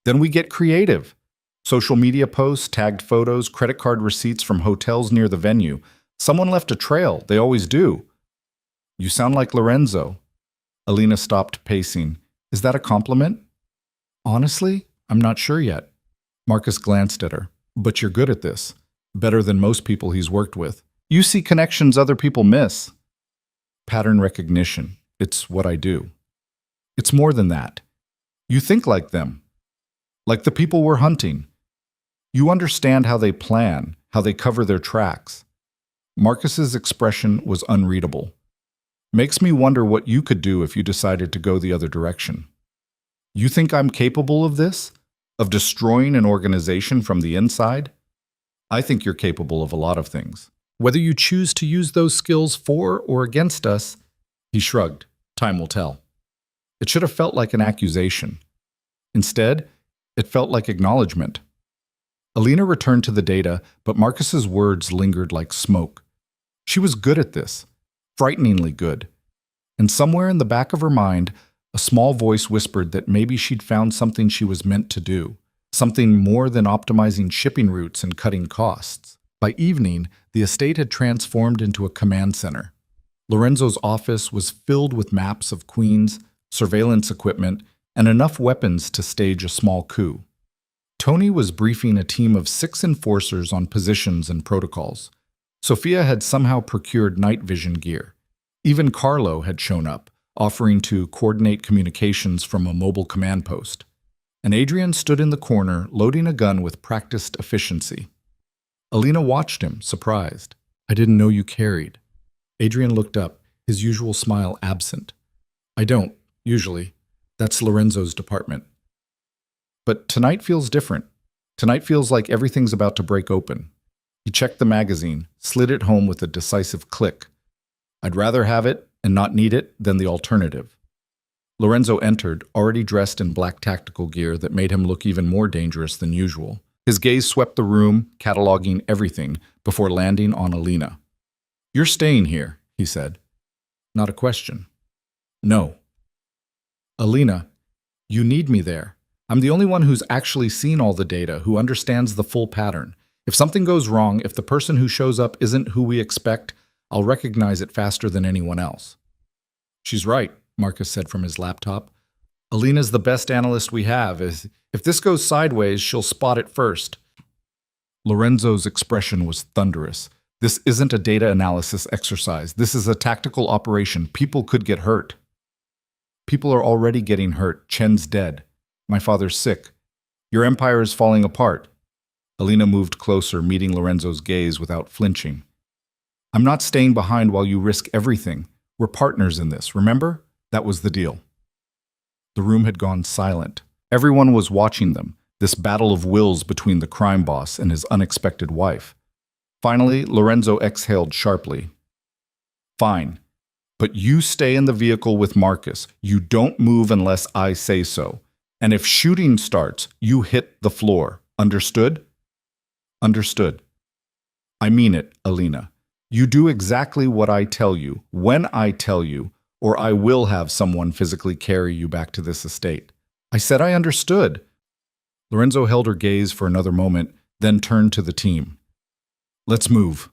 Then we get creative. Social media posts, tagged photos, credit card receipts from hotels near the venue. Someone left a trail. They always do. You sound like Lorenzo. Alina stopped pacing. Is that a compliment? Honestly, I'm not sure yet. Marcus glanced at her. But you're good at this. Better than most people he's worked with. You see connections other people miss. Pattern recognition. It's what I do. It's more than that. You think like them. Like the people we're hunting. You understand how they plan, how they cover their tracks. Marcus's expression was unreadable. Makes me wonder what you could do if you decided to go the other direction. You think I'm capable of this? Of destroying an organization from the inside? I think you're capable of a lot of things. Whether you choose to use those skills for or against us, he shrugged. Time will tell. It should have felt like an accusation. Instead, it felt like acknowledgement. Alina returned to the data, but Marcus's words lingered like smoke. She was good at this, frighteningly good. And somewhere in the back of her mind, a small voice whispered that maybe she'd found something she was meant to do, something more than optimizing shipping routes and cutting costs. By evening, the estate had transformed into a command center. Lorenzo's office was filled with maps of queens, surveillance equipment, and enough weapons to stage a small coup. Tony was briefing a team of 6 enforcers on positions and protocols. Sophia had somehow procured night vision gear. Even Carlo had shown up, offering to coordinate communications from a mobile command post. And Adrian stood in the corner, loading a gun with practiced efficiency. Alina watched him, surprised. "I didn't know you carried." Adrian looked up, his usual smile absent. "I don't, usually. That's Lorenzo's department. But tonight feels different. Tonight feels like everything's about to break open." He checked the magazine, slid it home with a decisive click. "I'd rather have it and not need it than the alternative." Lorenzo entered, already dressed in black tactical gear that made him look even more dangerous than usual. His gaze swept the room, cataloging everything, before landing on Alina. "You're staying here," he said. "Not a question." "No." "Alina, you need me there. I'm the only one who's actually seen all the data, who understands the full pattern. If something goes wrong, if the person who shows up isn't who we expect, I'll recognize it faster than anyone else." "She's right," Marcus said from his laptop. "Alina's the best analyst we have. If this goes sideways, she'll spot it first." Lorenzo's expression was thunderous. "This isn't a data analysis exercise. This is a tactical operation. People could get hurt." "People are already getting hurt. Chen's dead. My father's sick. Your empire is falling apart." Alina moved closer, meeting Lorenzo's gaze without flinching. "I'm not staying behind while you risk everything. We're partners in this, remember? That was the deal." The room had gone silent. Everyone was watching them, this battle of wills between the crime boss and his unexpected wife. Finally, Lorenzo exhaled sharply. "Fine, but you stay in the vehicle with Marcus. You don't move unless I say so. And if shooting starts, you hit the floor. Understood?" "Understood." "I mean it, Alina. You do exactly what I tell you, when I tell you, or I will have someone physically carry you back to this estate." "I said I understood." Lorenzo held her gaze for another moment, then turned to the team. "Let's move."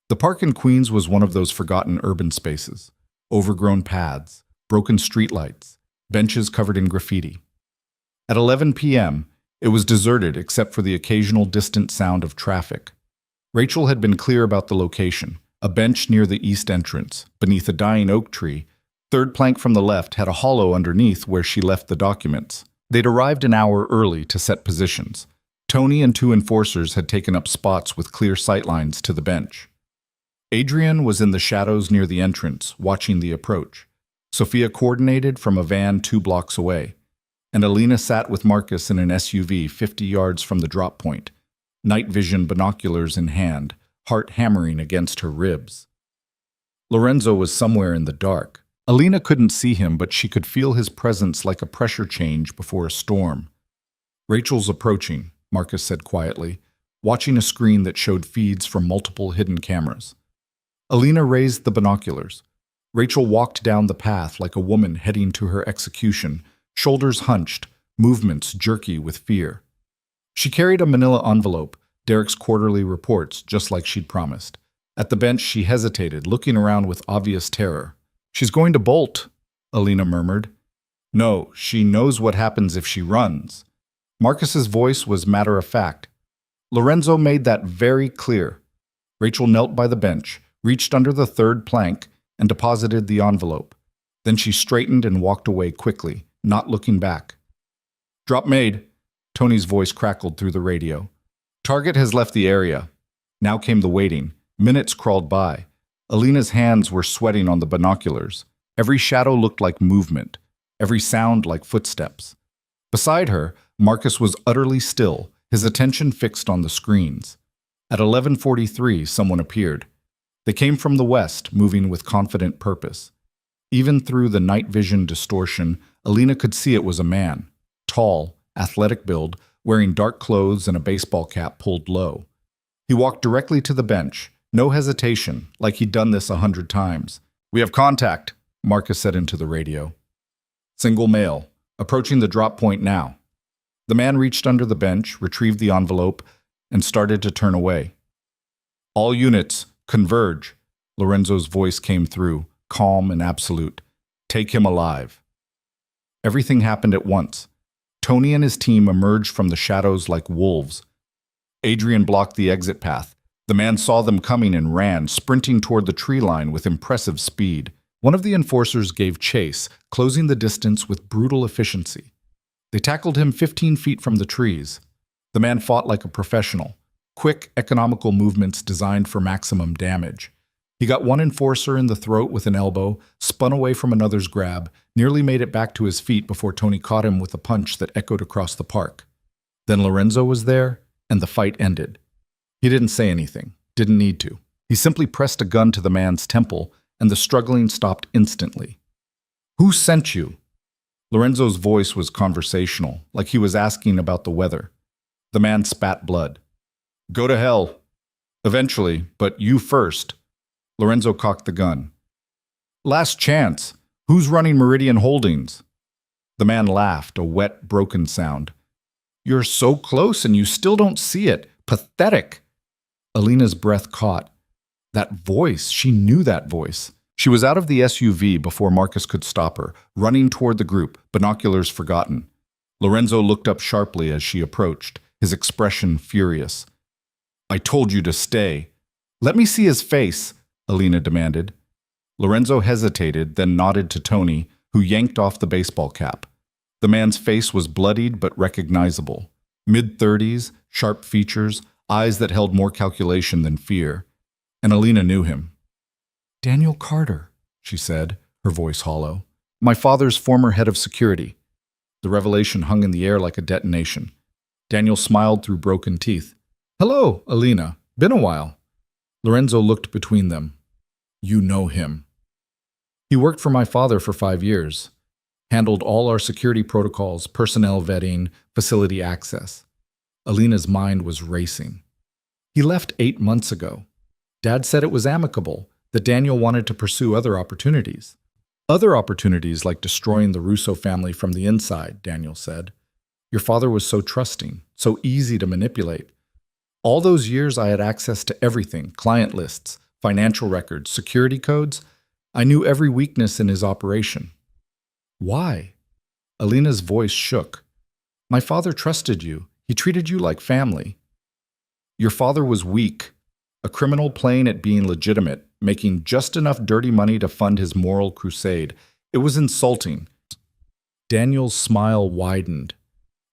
The park in Queens was one of those forgotten urban spaces. Overgrown paths, broken streetlights, benches covered in graffiti. At 11 p.m., it was deserted except for the occasional distant sound of traffic. Rachel had been clear about the location, a bench near the east entrance, beneath a dying oak tree. Third plank from the left had a hollow underneath where she left the documents. They'd arrived an hour early to set positions. Tony and 2 enforcers had taken up spots with clear sightlines to the bench. Adrian was in the shadows near the entrance, watching the approach. Sophia coordinated from a van 2 blocks away. And Alina sat with Marcus in an SUV 50 yards from the drop point, night vision binoculars in hand, heart hammering against her ribs. Lorenzo was somewhere in the dark. Alina couldn't see him, but she could feel his presence like a pressure change before a storm. "Rachel's approaching," Marcus said quietly, watching a screen that showed feeds from multiple hidden cameras. Alina raised the binoculars. Rachel walked down the path like a woman heading to her execution, shoulders hunched, movements jerky with fear. She carried a manila envelope, Derek's quarterly reports, just like she'd promised. At the bench, she hesitated, looking around with obvious terror. "She's going to bolt," Alina murmured. "No, she knows what happens if she runs." Marcus's voice was matter-of-fact. Lorenzo made that very clear. Rachel knelt by the bench, reached under the 3rd plank, and deposited the envelope. Then she straightened and walked away quickly, not looking back. "Drop made," Tony's voice crackled through the radio. "Target has left the area." Now came the waiting. Minutes crawled by. Alina's hands were sweating on the binoculars. Every shadow looked like movement, every sound like footsteps. Beside her, Marcus was utterly still, his attention fixed on the screens. At 11:43, someone appeared. They came from the west, moving with confident purpose. Even through the night vision distortion, Alina could see it was a man. Tall, athletic build, wearing dark clothes and a baseball cap pulled low. He walked directly to the bench, no hesitation, like he'd done this 100 times. "We have contact," Marcus said into the radio. "Single male, approaching the drop point now." The man reached under the bench, retrieved the envelope, and started to turn away. "All units, converge," Lorenzo's voice came through, calm and absolute. Take him alive. Everything happened at once. Tony and his team emerged from the shadows like wolves. Adrian blocked the exit path. The man saw them coming and ran, sprinting toward the tree line with impressive speed. One of the enforcers gave chase, closing the distance with brutal efficiency. They tackled him 15 feet from the trees. The man fought like a professional. Quick, economical movements designed for maximum damage. He got one enforcer in the throat with an elbow, spun away from another's grab, nearly made it back to his feet before Tony caught him with a punch that echoed across the park. Then Lorenzo was there, and the fight ended. He didn't say anything, didn't need to. He simply pressed a gun to the man's temple, and the struggling stopped instantly. "Who sent you?" Lorenzo's voice was conversational, like he was asking about the weather. The man spat blood. "Go to hell. Eventually, but you first." Lorenzo cocked the gun. "Last chance. Who's running Meridian Holdings?" The man laughed, a wet, broken sound. "You're so close and you still don't see it. Pathetic." Alina's breath caught. That voice, she knew that voice. She was out of the SUV before Marcus could stop her, running toward the group, binoculars forgotten. Lorenzo looked up sharply as she approached, his expression furious. "I told you to stay." "Let me see his face," Alina demanded. Lorenzo hesitated, then nodded to Tony, who yanked off the baseball cap. The man's face was bloodied but recognizable. Mid-30s, sharp features, eyes that held more calculation than fear. And Alina knew him. "Daniel Carter," she said, her voice hollow. "My father's former head of security." The revelation hung in the air like a detonation. Daniel smiled through broken teeth. "Hello, Alina. Been a while." Lorenzo looked between them. "You know him." "He worked for my father for 5 years. Handled all our security protocols, personnel vetting, facility access." Alina's mind was racing. "He left 8 months ago. Dad said it was amicable, that Daniel wanted to pursue other opportunities. Other opportunities like destroying the Russo family from the inside," Daniel said. "Your father was so trusting, so easy to manipulate. All those years I had access to everything, client lists, financial records, security codes. I knew every weakness in his operation." "Why?" Alina's voice shook. "My father trusted you. He treated you like family." "Your father was weak. A criminal playing at being legitimate, making just enough dirty money to fund his moral crusade. It was insulting." Daniel's smile widened.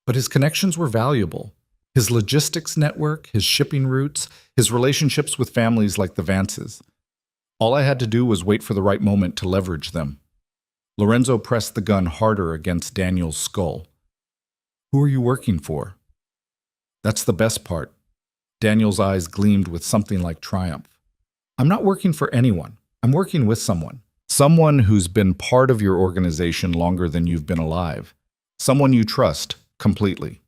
But his connections were valuable. His logistics network, his shipping routes, his relationships with families like the Vances. All I had to do was wait for the right moment to leverage them. Lorenzo pressed the gun harder against Daniel's skull. "Who are you working for?" "That's the best part." Daniel's eyes gleamed with something like triumph. "I'm not working for anyone. I'm working with someone. Someone who's been part of your organization longer than you've been alive. Someone you trust completely."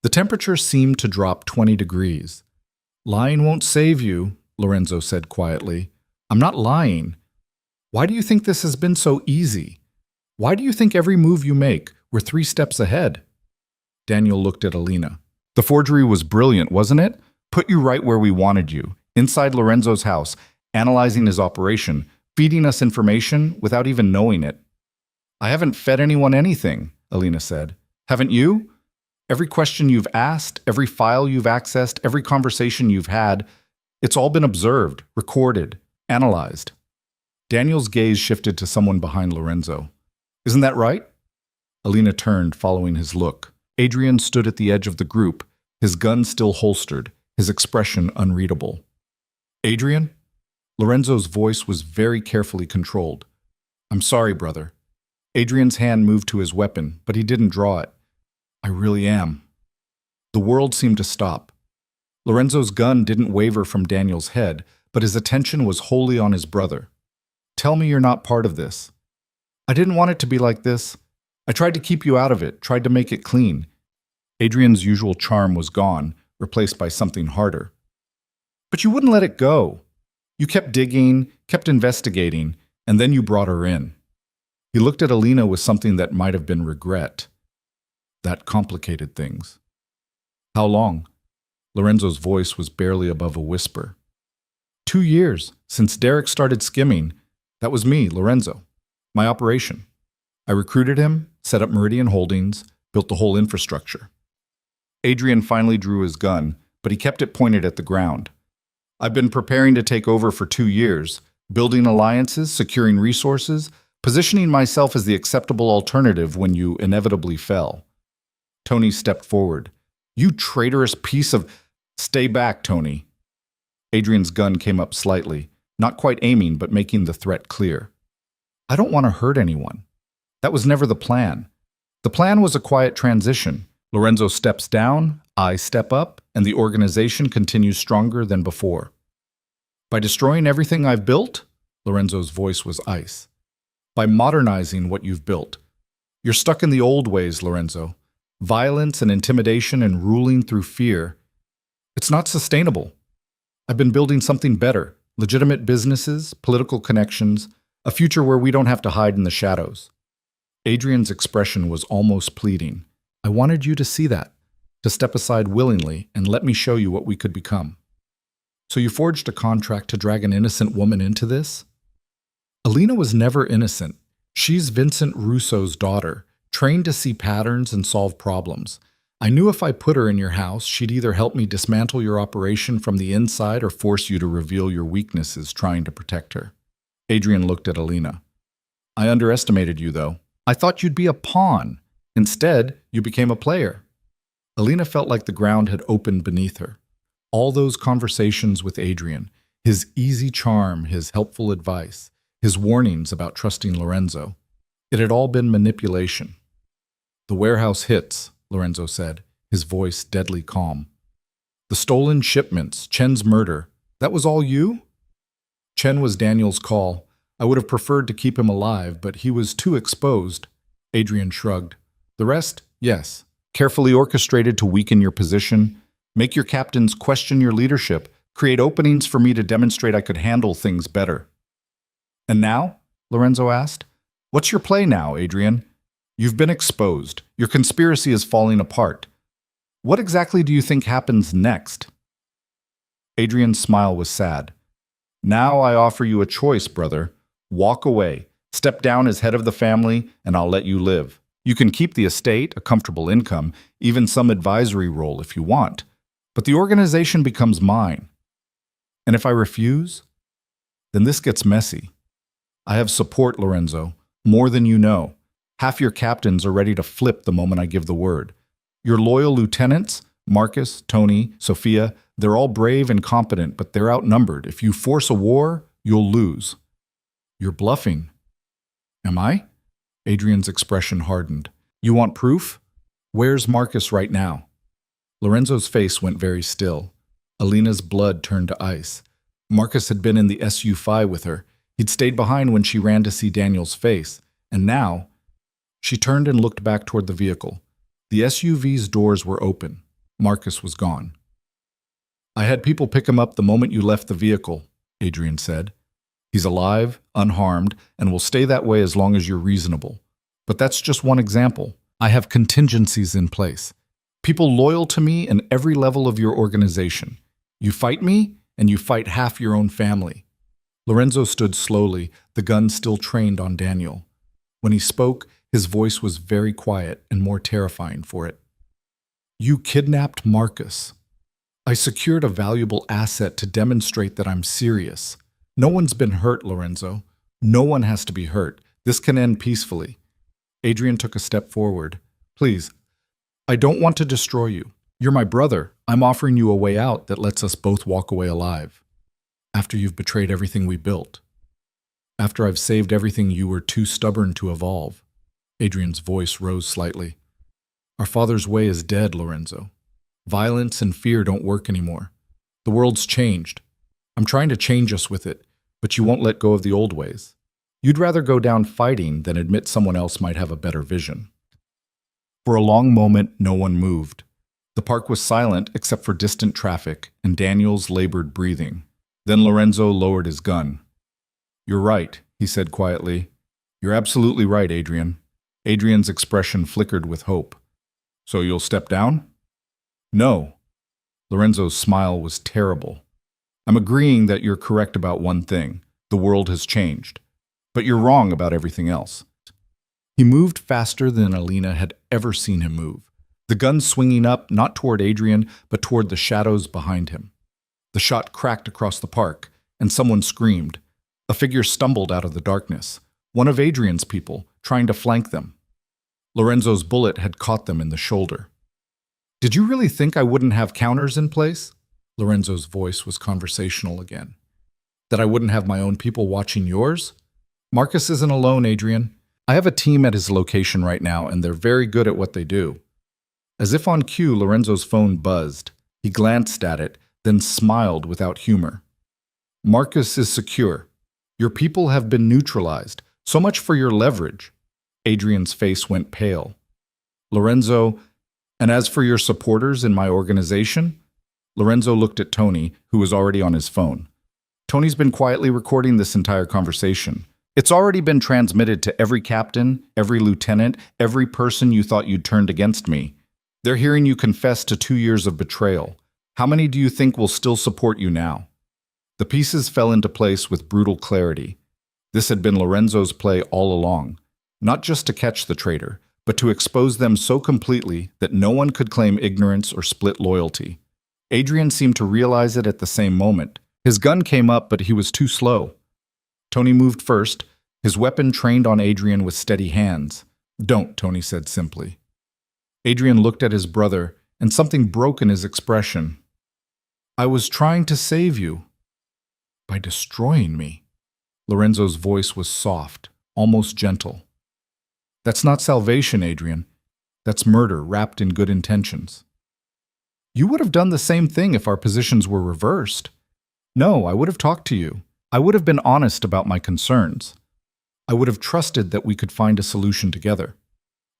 The temperature seemed to drop 20 degrees. "Lying won't save you," Lorenzo said quietly. "I'm not lying. Why do you think this has been so easy? Why do you think every move you make, we're 3 steps ahead?" Daniel looked at Alina. "The forgery was brilliant, wasn't it? Put you right where we wanted you, inside Lorenzo's house, analyzing his operation, feeding us information without even knowing it." "I haven't fed anyone anything," Alina said. "Haven't you? Every question you've asked, every file you've accessed, every conversation you've had, it's all been observed, recorded, analyzed." Daniel's gaze shifted to someone behind Lorenzo. "Isn't that right?" Alina turned, following his look. Adrian stood at the edge of the group, his gun still holstered, his expression unreadable. "Adrian?" Lorenzo's voice was very carefully controlled. "I'm sorry, brother." Adrian's hand moved to his weapon, but he didn't draw it. "I really am." The world seemed to stop. Lorenzo's gun didn't waver from Daniel's head, but his attention was wholly on his brother. "Tell me you're not part of this." "I didn't want it to be like this. I tried to keep you out of it, tried to make it clean." Adrian's usual charm was gone, replaced by something harder. "But you wouldn't let it go. You kept digging, kept investigating, and then you brought her in." He looked at Alina with something that might have been regret. "That complicated things." "How long?" Lorenzo's voice was barely above a whisper. 2 years, since Derek started skimming. That was me, Lorenzo. My operation. I recruited him, set up Meridian Holdings, built the whole infrastructure. Adrian finally drew his gun, but he kept it pointed at the ground. I've been preparing to take over for 2 years, building alliances, securing resources, positioning myself as the acceptable alternative when you inevitably fell. Tony stepped forward. You traitorous piece of... Stay back, Tony. Adrian's gun came up slightly, not quite aiming but making the threat clear. I don't want to hurt anyone. That was never the plan. The plan was a quiet transition. Lorenzo steps down, I step up, and the organization continues stronger than before. By destroying everything I've built, Lorenzo's voice was ice. By modernizing what you've built. You're stuck in the old ways, Lorenzo. Violence and intimidation and ruling through fear. It's not sustainable. I've been building something better. Legitimate businesses, political connections, a future where we don't have to hide in the shadows. Adrian's expression was almost pleading. I wanted you to see that, to step aside willingly and let me show you what we could become. So you forged a contract to drag an innocent woman into this? Alina was never innocent. She's Vincent Russo's daughter, trained to see patterns and solve problems. I knew if I put her in your house, she'd either help me dismantle your operation from the inside or force you to reveal your weaknesses trying to protect her. Adrian looked at Alina. I underestimated you, though. I thought you'd be a pawn. Instead, you became a player. Alina felt like the ground had opened beneath her. All those conversations with Adrian, his easy charm, his helpful advice, his warnings about trusting Lorenzo, it had all been manipulation. The warehouse hits, Lorenzo said, his voice deadly calm. The stolen shipments, Chen's murder, that was all you? Chen was Daniel's call. I would have preferred to keep him alive, but he was too exposed. Adrian shrugged. The rest, yes. Carefully orchestrated to weaken your position, make your captains question your leadership, create openings for me to demonstrate I could handle things better. And now? Lorenzo asked. What's your play now, Adrian? You've been exposed. Your conspiracy is falling apart. What exactly do you think happens next? Adrian's smile was sad. Now I offer you a choice, brother. Walk away. Step down as head of the family, and I'll let you live. You can keep the estate, a comfortable income, even some advisory role if you want. But the organization becomes mine. And if I refuse, then this gets messy. I have support, Lorenzo, more than you know. Half your captains are ready to flip the moment I give the word. Your loyal lieutenants, Marcus, Tony, Sophia, they're all brave and competent, but they're outnumbered. If you force a war, you'll lose. You're bluffing. Am I? Adrian's expression hardened. You want proof? Where's Marcus right now? Lorenzo's face went very still. Alina's blood turned to ice. Marcus had been in the SU-5 with her. He'd stayed behind when she ran to see Daniel's face. And now, she turned and looked back toward the vehicle. The SUV's doors were open. Marcus was gone. I had people pick him up the moment you left the vehicle, Adrian said. He's alive, unharmed, and will stay that way as long as you're reasonable. But that's just one example. I have contingencies in place. People loyal to me in every level of your organization. You fight me, and you fight half your own family. Lorenzo stood slowly, the gun still trained on Daniel. When he spoke, his voice was very quiet and more terrifying for it. You kidnapped Marcus. I secured a valuable asset to demonstrate that I'm serious. No one's been hurt, Lorenzo. No one has to be hurt. This can end peacefully. Adrian took a step forward. Please, I don't want to destroy you. You're my brother. I'm offering you a way out that lets us both walk away alive. After you've betrayed everything we built. After I've saved everything you were too stubborn to evolve. Adrian's voice rose slightly. Our father's way is dead, Lorenzo. Violence and fear don't work anymore. The world's changed. I'm trying to change us with it, but you won't let go of the old ways. You'd rather go down fighting than admit someone else might have a better vision. For a long moment, no one moved. The park was silent except for distant traffic and Daniel's labored breathing. Then Lorenzo lowered his gun. You're right, he said quietly. You're absolutely right, Adrian. Adrian's expression flickered with hope. So you'll step down? No. Lorenzo's smile was terrible. I'm agreeing that you're correct about one thing. The world has changed. But you're wrong about everything else. He moved faster than Alina had ever seen him move, the gun swinging up not toward Adrian, but toward the shadows behind him. The shot cracked across the park, and someone screamed. A figure stumbled out of the darkness, one of Adrian's people, trying to flank them. Lorenzo's bullet had caught them in the shoulder. Did you really think I wouldn't have counters in place? Lorenzo's voice was conversational again. That I wouldn't have my own people watching yours? Marcus isn't alone, Adrian. I have a team at his location right now, and they're very good at what they do. As if on cue, Lorenzo's phone buzzed. He glanced at it, then smiled without humor. Marcus is secure. Your people have been neutralized. So much for your leverage. Adrian's face went pale. Lorenzo, and as for your supporters in my organization? Lorenzo looked at Tony, who was already on his phone. Tony's been quietly recording this entire conversation. It's already been transmitted to every captain, every lieutenant, every person you thought you'd turned against me. They're hearing you confess to 2 years of betrayal. How many do you think will still support you now? The pieces fell into place with brutal clarity. This had been Lorenzo's play all along, not just to catch the traitor, but to expose them so completely that no one could claim ignorance or split loyalty. Adrian seemed to realize it at the same moment. His gun came up, but he was too slow. Tony moved first, his weapon trained on Adrian with steady hands. Don't, Tony said simply. Adrian looked at his brother, and something broke in his expression. I was trying to save you. By destroying me. Lorenzo's voice was soft, almost gentle. That's not salvation, Adrian. That's murder wrapped in good intentions. You would have done the same thing if our positions were reversed. No, I would have talked to you. I would have been honest about my concerns. I would have trusted that we could find a solution together.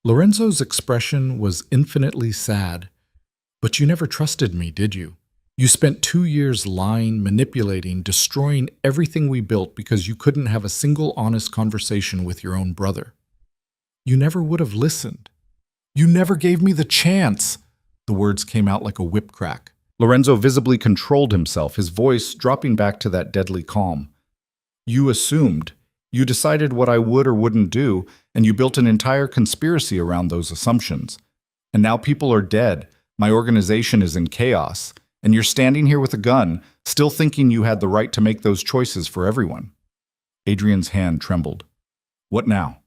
Lorenzo's expression was infinitely sad. But you never trusted me, did you? You spent 2 years lying, manipulating, destroying everything we built because you couldn't have a single honest conversation with your own brother. You never would have listened. You never gave me the chance. The words came out like a whip crack. Lorenzo visibly controlled himself, his voice dropping back to that deadly calm. You assumed. You decided what I would or wouldn't do, and you built an entire conspiracy around those assumptions. And now people are dead. My organization is in chaos. And you're standing here with a gun, still thinking you had the right to make those choices for everyone. Adrian's hand trembled. What now?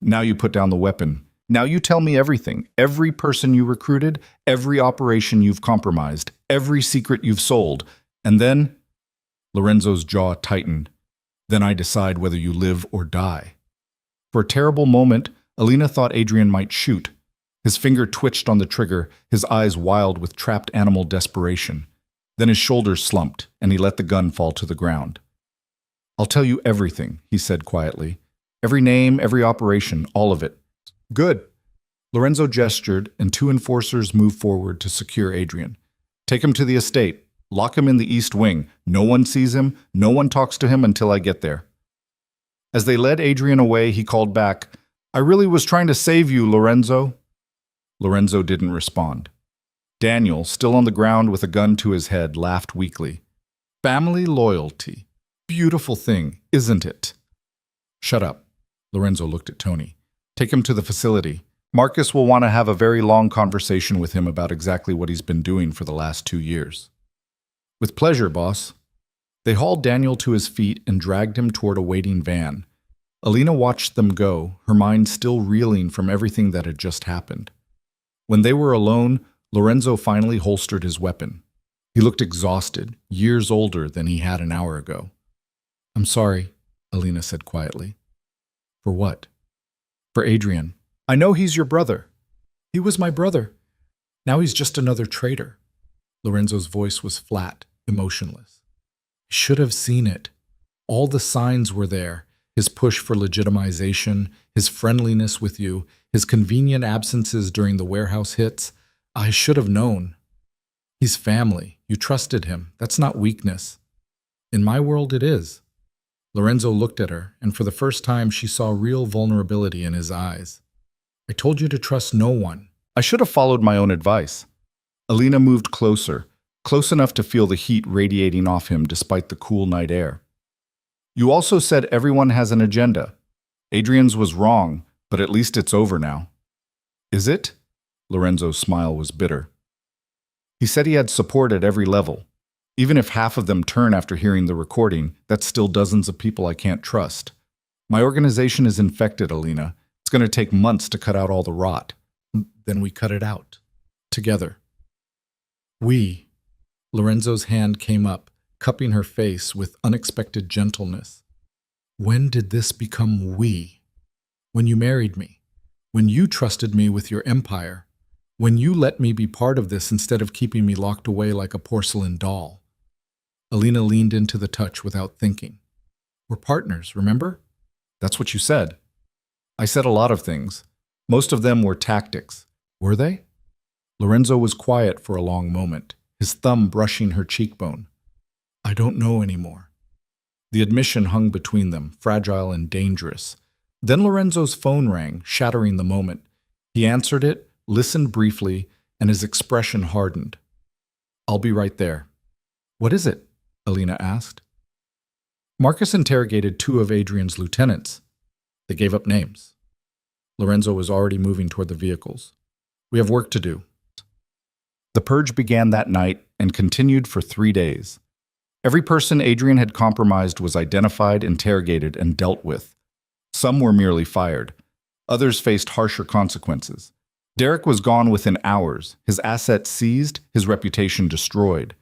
Now you put down the weapon. Now you tell me everything. Every person you recruited, every operation you've compromised, every secret you've sold. And then... Lorenzo's jaw tightened. Then I decide whether you live or die. For a terrible moment, Alina thought Adrian might shoot. His finger twitched on the trigger, his eyes wild with trapped animal desperation. Then his shoulders slumped, and he let the gun fall to the ground. I'll tell you everything, he said quietly. Every name, every operation, all of it. Good. Lorenzo gestured, and 2 enforcers moved forward to secure Adrian. Take him to the estate. Lock him in the east wing. No one sees him. No one talks to him until I get there. As they led Adrian away, he called back, I really was trying to save you, Lorenzo. Lorenzo didn't respond. Daniel, still on the ground with a gun to his head, laughed weakly. Family loyalty. Beautiful thing, isn't it? Shut up. Lorenzo looked at Tony. Take him to the facility. Marcus will want to have a very long conversation with him about exactly what he's been doing for the last 2 years. With pleasure, boss. They hauled Daniel to his feet and dragged him toward a waiting van. Alina watched them go, her mind still reeling from everything that had just happened. When they were alone, Lorenzo finally holstered his weapon. He looked exhausted, years older than he had an hour ago. I'm sorry, Alina said quietly. For what? For Adrian. I know he's your brother. He was my brother. Now he's just another traitor. Lorenzo's voice was flat, emotionless. I should have seen it. All the signs were there. His push for legitimization, his friendliness with you, his convenient absences during the warehouse hits. I should have known. He's family. You trusted him. That's not weakness. In my world, it is. Lorenzo looked at her, and for the first time she saw real vulnerability in his eyes. I told you to trust no one. I should have followed my own advice. Alina moved closer, close enough to feel the heat radiating off him despite the cool night air. You also said everyone has an agenda. Adrian's was wrong, but at least it's over now. Is it? Lorenzo's smile was bitter. He said he had support at every level. Even if half of them turn after hearing the recording, that's still dozens of people I can't trust. My organization is infected, Alina. It's going to take months to cut out all the rot. Then we cut it out. Together. We. Lorenzo's hand came up, cupping her face with unexpected gentleness. When did this become we? When you married me. When you trusted me with your empire. When you let me be part of this instead of keeping me locked away like a porcelain doll. Alina leaned into the touch without thinking. We're partners, remember? That's what you said. I said a lot of things. Most of them were tactics. Were they? Lorenzo was quiet for a long moment, his thumb brushing her cheekbone. I don't know anymore. The admission hung between them, fragile and dangerous. Then Lorenzo's phone rang, shattering the moment. He answered it, listened briefly, and his expression hardened. I'll be right there. What is it? Alina asked. Marcus interrogated 2 of Adrian's lieutenants. They gave up names. Lorenzo was already moving toward the vehicles. We have work to do. The purge began that night and continued for 3 days. Every person Adrian had compromised was identified, interrogated, and dealt with. Some were merely fired. Others faced harsher consequences. Derek was gone within hours, his assets seized, his reputation destroyed.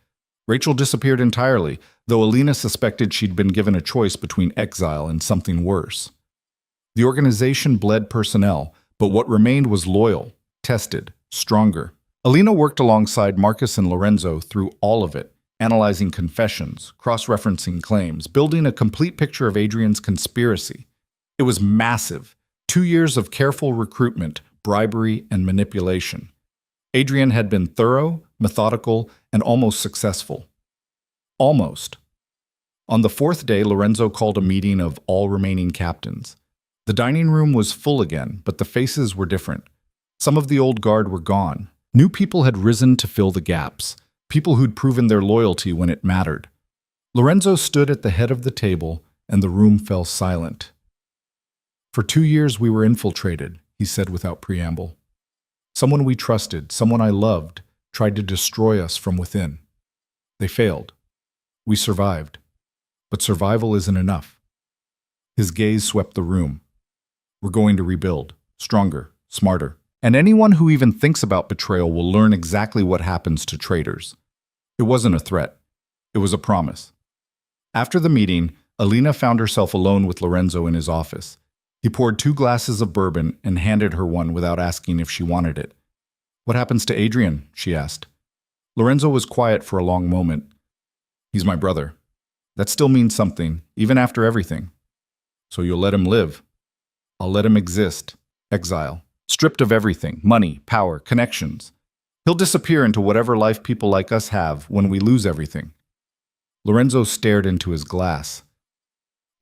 Rachel disappeared entirely, though Alina suspected she'd been given a choice between exile and something worse. The organization bled personnel, but what remained was loyal, tested, stronger. Alina worked alongside Marcus and Lorenzo through all of it, analyzing confessions, cross-referencing claims, building a complete picture of Adrian's conspiracy. It was massive. 2 years of careful recruitment, bribery, and manipulation. Adrian had been thorough, methodical, and almost successful. Almost. On the 4th day, Lorenzo called a meeting of all remaining captains. The dining room was full again, but the faces were different. Some of the old guard were gone. New people had risen to fill the gaps, people who'd proven their loyalty when it mattered. Lorenzo stood at the head of the table, and the room fell silent. For 2 years we were infiltrated, he said without preamble. Someone we trusted, someone I loved, tried to destroy us from within. They failed. We survived. But survival isn't enough. His gaze swept the room. We're going to rebuild, stronger, smarter. And anyone who even thinks about betrayal will learn exactly what happens to traitors. It wasn't a threat. It was a promise. After the meeting, Alina found herself alone with Lorenzo in his office. He poured 2 glasses of bourbon and handed her one without asking if she wanted it. What happens to Adrian? She asked. Lorenzo was quiet for a long moment. He's my brother. That still means something, even after everything. So you'll let him live. I'll let him exist. Exile. Stripped of everything, money, power, connections. He'll disappear into whatever life people like us have when we lose everything. Lorenzo stared into his glass.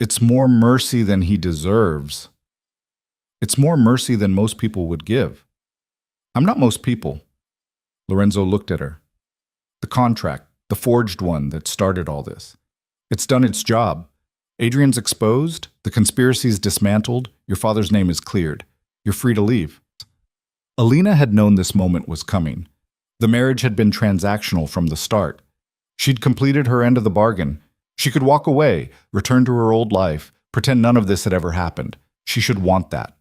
It's more mercy than he deserves. It's more mercy than most people would give. I'm not most people. Lorenzo looked at her. The contract, the forged one that started all this. It's done its job. Adrian's exposed, the conspiracy's dismantled, your father's name is cleared. You're free to leave. Alina had known this moment was coming. The marriage had been transactional from the start. She'd completed her end of the bargain. She could walk away, return to her old life, pretend none of this had ever happened. She should want that.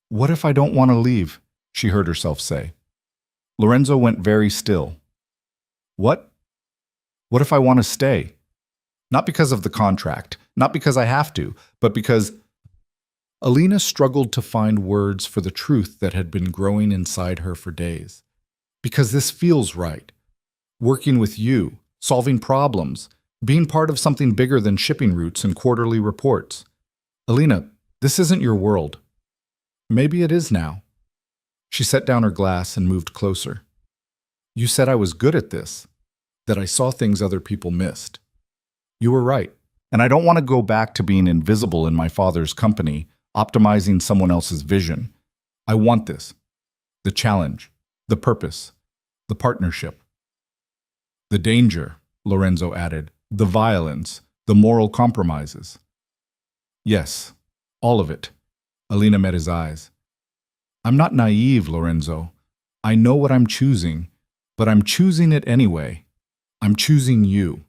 What if I don't want to leave? She heard herself say. Lorenzo went very still. What? What if I want to stay? Not because of the contract, not because I have to, but because... Alina struggled to find words for the truth that had been growing inside her for days. Because this feels right. Working with you, solving problems, being part of something bigger than shipping routes and quarterly reports. Alina, this isn't your world. Maybe it is now. She set down her glass and moved closer. You said I was good at this, that I saw things other people missed. You were right, and I don't want to go back to being invisible in my father's company, optimizing someone else's vision. I want this. The challenge, the purpose, the partnership. The danger, Lorenzo added, the violence, The moral compromises. Yes, all of it. Alina met his eyes. I'm not naive, Lorenzo. I know what I'm choosing, but I'm choosing it anyway. I'm choosing you.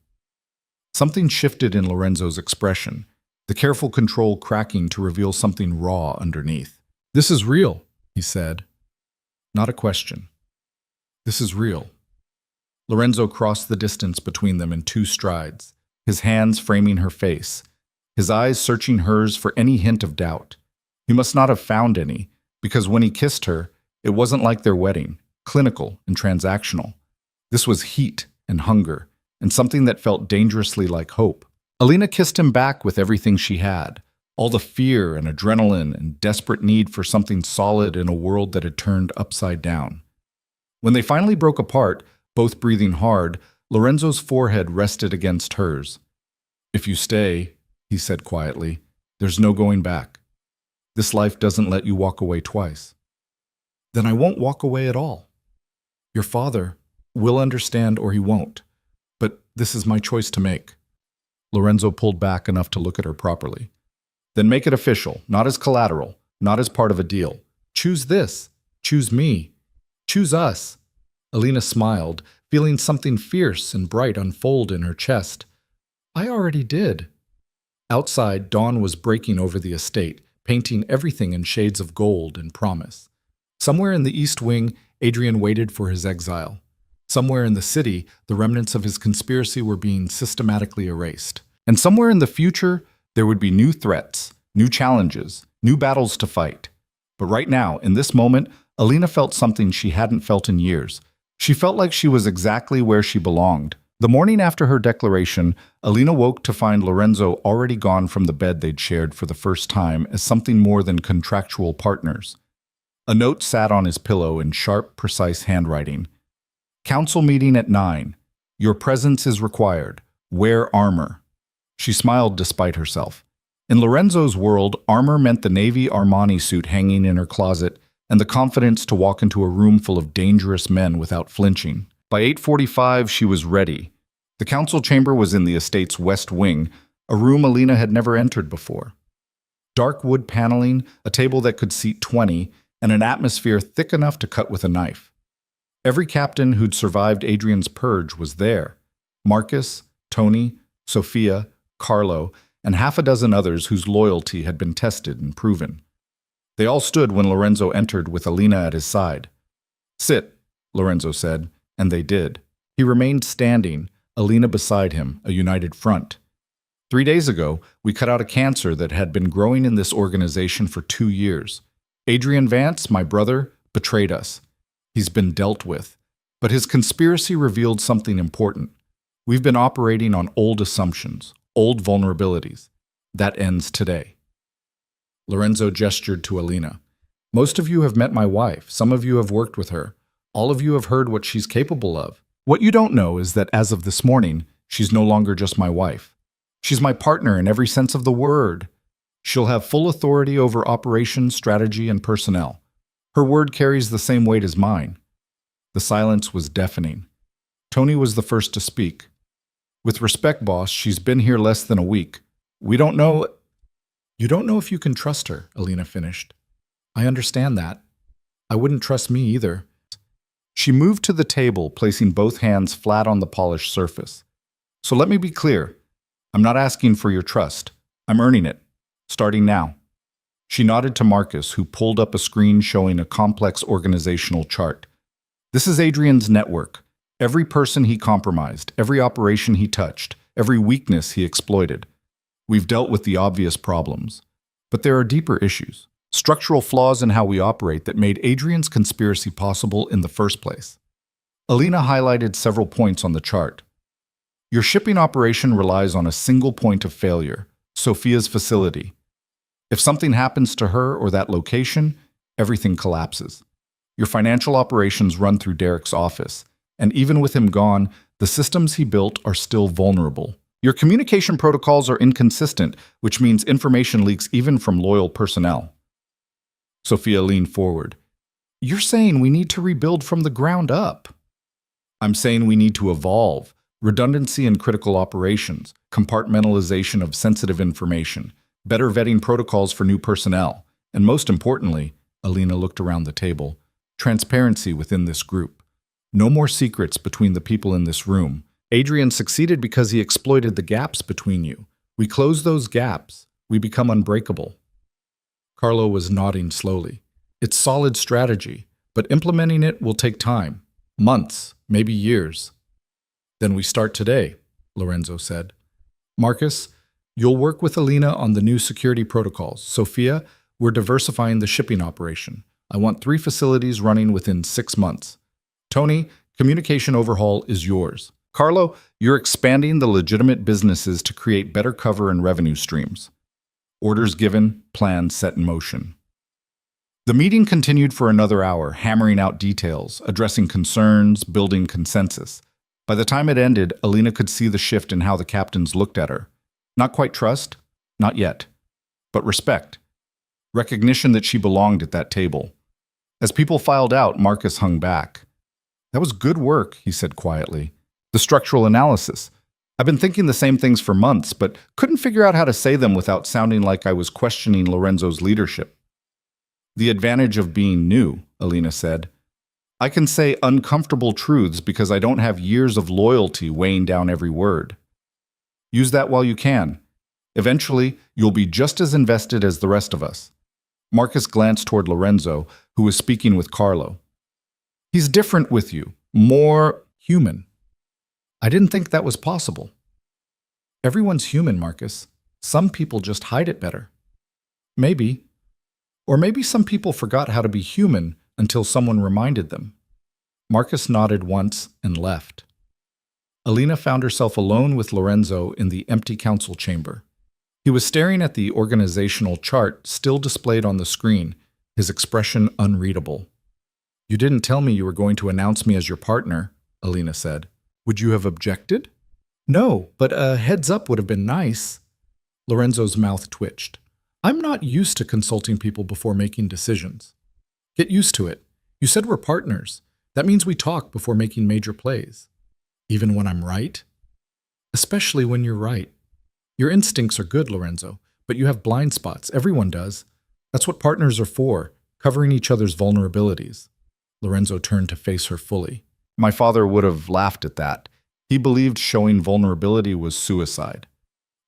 Something shifted in Lorenzo's expression, the careful control cracking to reveal something raw underneath. This is real, he said. Not a question. This is real. Lorenzo crossed the distance between them in 2 strides, his hands framing her face, his eyes searching hers for any hint of doubt. He must not have found any, because when he kissed her, it wasn't like their wedding, clinical and transactional. This was heat and hunger, and something that felt dangerously like hope. Alina kissed him back with everything she had, all the fear and adrenaline and desperate need for something solid in a world that had turned upside down. When they finally broke apart, both breathing hard, Lorenzo's forehead rested against hers. If you stay, he said quietly, there's no going back. This life doesn't let you walk away twice. Then I won't walk away at all. Your father will understand or he won't, but this is my choice to make. Lorenzo pulled back enough to look at her properly. Then make it official, not as collateral, not as part of a deal. Choose this. Choose me. Choose us. Alina smiled, feeling something fierce and bright unfold in her chest. I already did. Outside, dawn was breaking over the estate, painting everything in shades of gold and promise. Somewhere in the East Wing, Adrian waited for his exile. Somewhere in the city, the remnants of his conspiracy were being systematically erased. And somewhere in the future, there would be new threats, new challenges, new battles to fight. But right now, in this moment, Alina felt something she hadn't felt in years. She felt like she was exactly where she belonged. The morning after her declaration, Alina woke to find Lorenzo already gone from the bed they'd shared for the first time as something more than contractual partners. A note sat on his pillow in sharp, precise handwriting. Council meeting at 9. Your presence is required. Wear armor. She smiled despite herself. In Lorenzo's world, armor meant the Navy Armani suit hanging in her closet and the confidence to walk into a room full of dangerous men without flinching. By 8:45, she was ready. The council chamber was in the estate's west wing, a room Alina had never entered before. Dark wood paneling, a table that could seat 20, and an atmosphere thick enough to cut with a knife. Every captain who'd survived Adrian's purge was there. Marcus, Tony, Sophia, Carlo, and half a dozen others whose loyalty had been tested and proven. They all stood when Lorenzo entered with Alina at his side. Sit, Lorenzo said, and they did. He remained standing, Alina beside him, a united front. 3 days ago, we cut out a cancer that had been growing in this organization for 2 years. Adrian Vance, my brother, betrayed us. He's been dealt with. But his conspiracy revealed something important. We've been operating on old assumptions, old vulnerabilities. That ends today. Lorenzo gestured to Alina. Most of you have met my wife. Some of you have worked with her. All of you have heard what she's capable of. What you don't know is that as of this morning, she's no longer just my wife. She's my partner in every sense of the word. She'll have full authority over operations, strategy, and personnel. Her word carries the same weight as mine. The silence was deafening. Tony was the first to speak. With respect, boss, she's been here less than a week. We don't know... You don't know if you can trust her, Alina finished. I understand that. I wouldn't trust me either. She moved to the table, placing both hands flat on the polished surface. So let me be clear. I'm not asking for your trust. I'm earning it. Starting now. She nodded to Marcus, who pulled up a screen showing a complex organizational chart. This is Adrian's network. Every person he compromised, every operation he touched, every weakness he exploited. We've dealt with the obvious problems. But there are deeper issues. Structural flaws in how we operate that made Adrian's conspiracy possible in the first place. Alina highlighted several points on the chart. Your shipping operation relies on a single point of failure, Sophia's facility. If something happens to her or that location, everything collapses. Your financial operations run through Derek's office, and even with him gone, the systems he built are still vulnerable. Your communication protocols are inconsistent, which means information leaks even from loyal personnel. Sophia leaned forward. You're saying we need to rebuild from the ground up. I'm saying we need to evolve, redundancy in critical operations, compartmentalization of sensitive information, better vetting protocols for new personnel, and most importantly, Alina looked around the table, transparency within this group. No more secrets between the people in this room. Adrian succeeded because he exploited the gaps between you. We close those gaps, we become unbreakable. Carlo was nodding slowly. It's solid strategy, but implementing it will take time. Months, maybe years. Then we start today, Lorenzo said. Marcus, you'll work with Alina on the new security protocols. Sophia, we're diversifying the shipping operation. I want 3 facilities running within 6 months. Tony, communication overhaul is yours. Carlo, you're expanding the legitimate businesses to create better cover and revenue streams. Orders given, plan set in motion. The meeting continued for another hour, hammering out details, addressing concerns, building consensus. By the time it ended, Alina could see the shift in how the captains looked at her. Not quite trust, not yet, but respect. Recognition that she belonged at that table. As people filed out, Marcus hung back. That was good work, he said quietly. The structural analysis. I've been thinking the same things for months, but couldn't figure out how to say them without sounding like I was questioning Lorenzo's leadership. The advantage of being new, Alina said. I can say uncomfortable truths because I don't have years of loyalty weighing down every word. Use that while you can. Eventually, you'll be just as invested as the rest of us. Marcus glanced toward Lorenzo, who was speaking with Carlo. He's different with you, more human. I didn't think that was possible. Everyone's human, Marcus. Some people just hide it better. Maybe. Or maybe some people forgot how to be human until someone reminded them. Marcus nodded once and left. Alina found herself alone with Lorenzo in the empty council chamber. He was staring at the organizational chart still displayed on the screen, his expression unreadable. You didn't tell me you were going to announce me as your partner, Alina said. Would you have objected? No, but a heads up would have been nice. Lorenzo's mouth twitched. I'm not used to consulting people before making decisions. Get used to it. You said we're partners. That means we talk before making major plays. Even when I'm right? Especially when you're right. Your instincts are good, Lorenzo, but you have blind spots. Everyone does. That's what partners are for, covering each other's vulnerabilities. Lorenzo turned to face her fully. My father would have laughed at that. He believed showing vulnerability was suicide.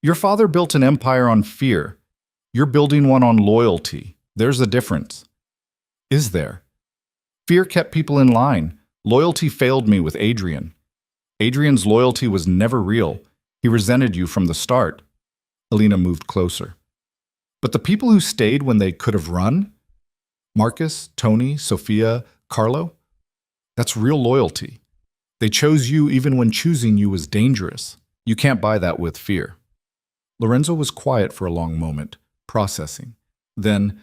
Your father built an empire on fear. You're building one on loyalty. There's a difference. Is there? Fear kept people in line. Loyalty failed me with Adrian. Adrian's loyalty was never real. He resented you from the start. Alina moved closer. But the people who stayed when they could have run? Marcus, Tony, Sophia, Carlo? That's real loyalty. They chose you even when choosing you was dangerous. You can't buy that with fear. Lorenzo was quiet for a long moment, processing. Then,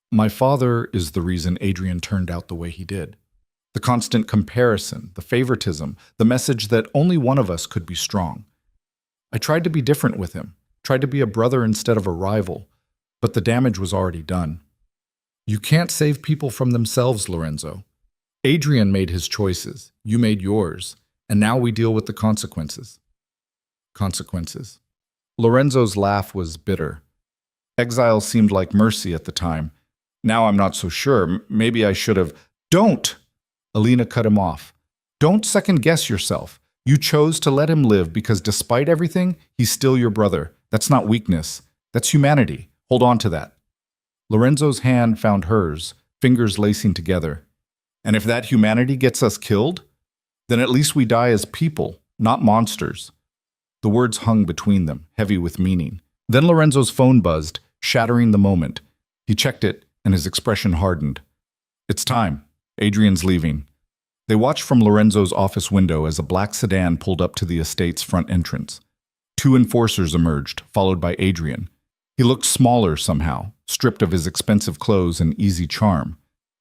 my father is the reason Adrian turned out the way he did. The constant comparison, the favoritism, the message that only one of us could be strong. I tried to be different with him, tried to be a brother instead of a rival, but the damage was already done. You can't save people from themselves, Lorenzo. Adrian made his choices, you made yours, and now we deal with the consequences. Consequences. Lorenzo's laugh was bitter. Exile seemed like mercy at the time. Now I'm not so sure. Maybe I should have. Don't! Alina cut him off. Don't second-guess yourself. You chose to let him live because despite everything, he's still your brother. That's not weakness. That's humanity. Hold on to that. Lorenzo's hand found hers, fingers lacing together. And if that humanity gets us killed, then at least we die as people, not monsters. The words hung between them, heavy with meaning. Then Lorenzo's phone buzzed, shattering the moment. He checked it, and his expression hardened. It's time. Adrian's leaving. They watched from Lorenzo's office window as a black sedan pulled up to the estate's front entrance. 2 enforcers emerged, followed by Adrian. He looked smaller somehow, stripped of his expensive clothes and easy charm.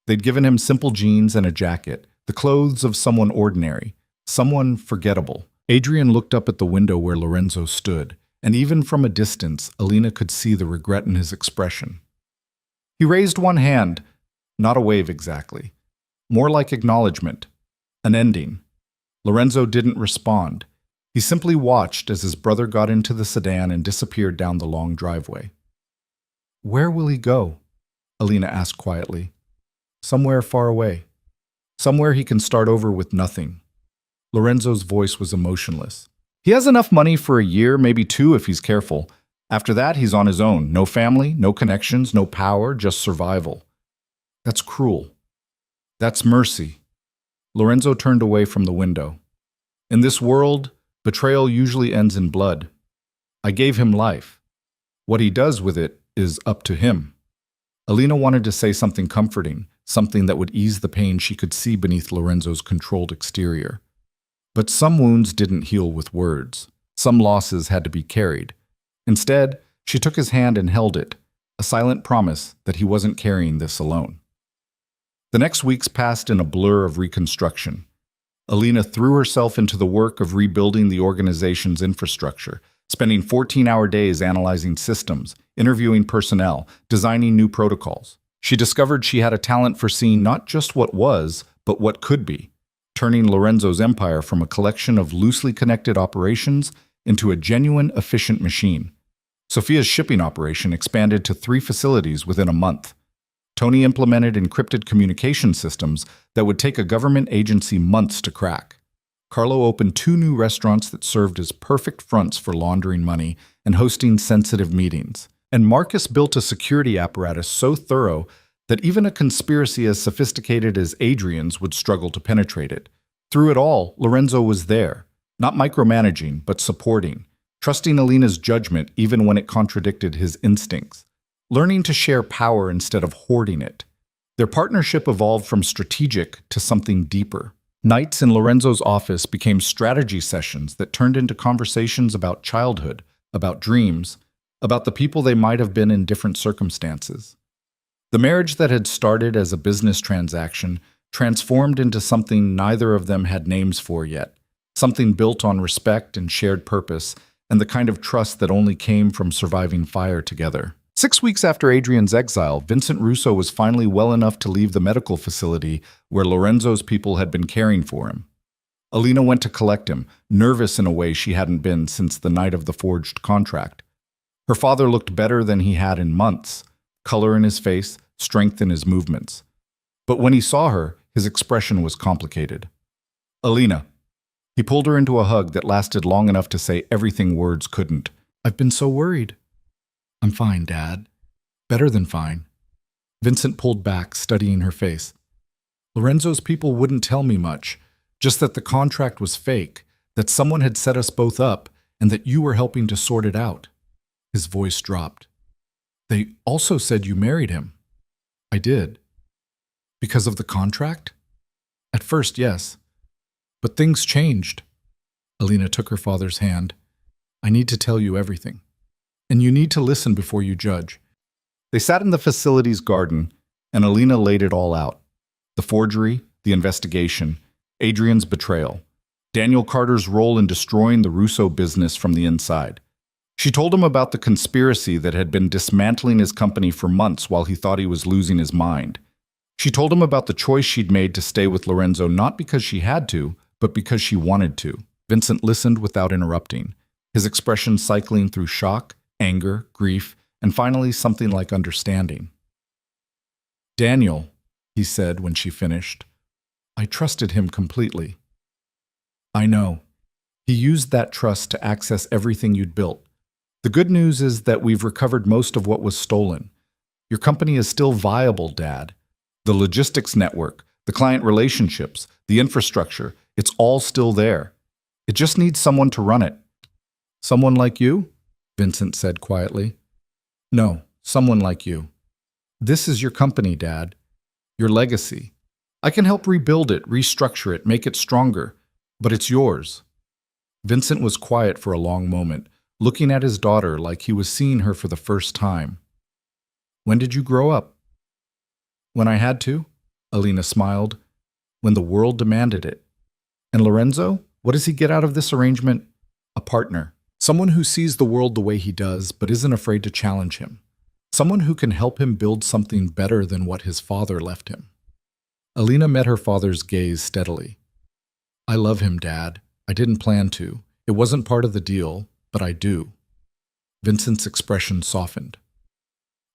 They'd given him simple jeans and a jacket, the clothes of someone ordinary, someone forgettable. Adrian looked up at the window where Lorenzo stood, and even from a distance, Alina could see the regret in his expression. He raised one hand, not a wave exactly, more like acknowledgement, an ending. Lorenzo didn't respond. He simply watched as his brother got into the sedan and disappeared down the long driveway. "Where will he go?" Alina asked quietly. "Somewhere far away. Somewhere he can start over with nothing." Lorenzo's voice was emotionless. "He has enough money for a year, maybe two if he's careful. After that, he's on his own. No family, no connections, no power, just survival." "That's cruel. That's mercy." Lorenzo turned away from the window. "In this world, betrayal usually ends in blood. I gave him life. What he does with it is up to him." Alina wanted to say something comforting, something that would ease the pain she could see beneath Lorenzo's controlled exterior. But some wounds didn't heal with words. Some losses had to be carried. Instead, she took his hand and held it, a silent promise that he wasn't carrying this alone. The next weeks passed in a blur of reconstruction. Alina threw herself into the work of rebuilding the organization's infrastructure, spending 14-hour days analyzing systems, interviewing personnel, designing new protocols. She discovered she had a talent for seeing not just what was, but what could be, turning Lorenzo's empire from a collection of loosely connected operations into a genuine, efficient machine. Sophia's shipping operation expanded to 3 facilities within a month. Tony implemented encrypted communication systems that would take a government agency months to crack. Carlo opened 2 new restaurants that served as perfect fronts for laundering money and hosting sensitive meetings. And Marcus built a security apparatus so thorough that even a conspiracy as sophisticated as Adrian's would struggle to penetrate it. Through it all, Lorenzo was there, not micromanaging, but supporting, trusting Alina's judgment even when it contradicted his instincts, learning to share power instead of hoarding it. Their partnership evolved from strategic to something deeper. Nights in Lorenzo's office became strategy sessions that turned into conversations about childhood, about dreams, about the people they might have been in different circumstances. The marriage that had started as a business transaction transformed into something neither of them had names for yet, something built on respect and shared purpose, and the kind of trust that only came from surviving fire together. 6 weeks after Adrian's exile, Vincent Russo was finally well enough to leave the medical facility where Lorenzo's people had been caring for him. Alina went to collect him, nervous in a way she hadn't been since the night of the forged contract. Her father looked better than he had in months, color in his face, strength in his movements. But when he saw her, his expression was complicated. "Alina." He pulled her into a hug that lasted long enough to say everything words couldn't. "I've been so worried." "I'm fine, Dad. Better than fine." Vincent pulled back, studying her face. "Lorenzo's people wouldn't tell me much, just that the contract was fake, that someone had set us both up, and that you were helping to sort it out." His voice dropped. "They also said you married him." "I did." "Because of the contract?" "At first, yes. But things changed." Alina took her father's hand. "I need to tell you everything. And you need to listen before you judge." They sat in the facility's garden, and Alina laid it all out. The forgery, the investigation, Adrian's betrayal, Daniel Carter's role in destroying the Russo business from the inside. She told him about the conspiracy that had been dismantling his company for months while he thought he was losing his mind. She told him about the choice she'd made to stay with Lorenzo not because she had to, but because she wanted to. Vincent listened without interrupting, his expression cycling through shock, anger, grief, and finally something like understanding. "Daniel," he said when she finished, "I trusted him completely." "I know. He used that trust to access everything you'd built. The good news is that we've recovered most of what was stolen. Your company is still viable, Dad. The logistics network, the client relationships, the infrastructure, it's all still there. It just needs someone to run it." "Someone like you?" Vincent said quietly. "No, someone like you. This is your company, Dad. Your legacy. I can help rebuild it, restructure it, make it stronger. But it's yours." Vincent was quiet for a long moment, looking at his daughter like he was seeing her for the first time. "When did you grow up?" "When I had to," Alina smiled. "When the world demanded it." "And Lorenzo? What does he get out of this arrangement?" "A partner. Someone who sees the world the way he does, but isn't afraid to challenge him. Someone who can help him build something better than what his father left him." Alina met her father's gaze steadily. "I love him, Dad. I didn't plan to. It wasn't part of the deal, but I do. Vincent's expression softened.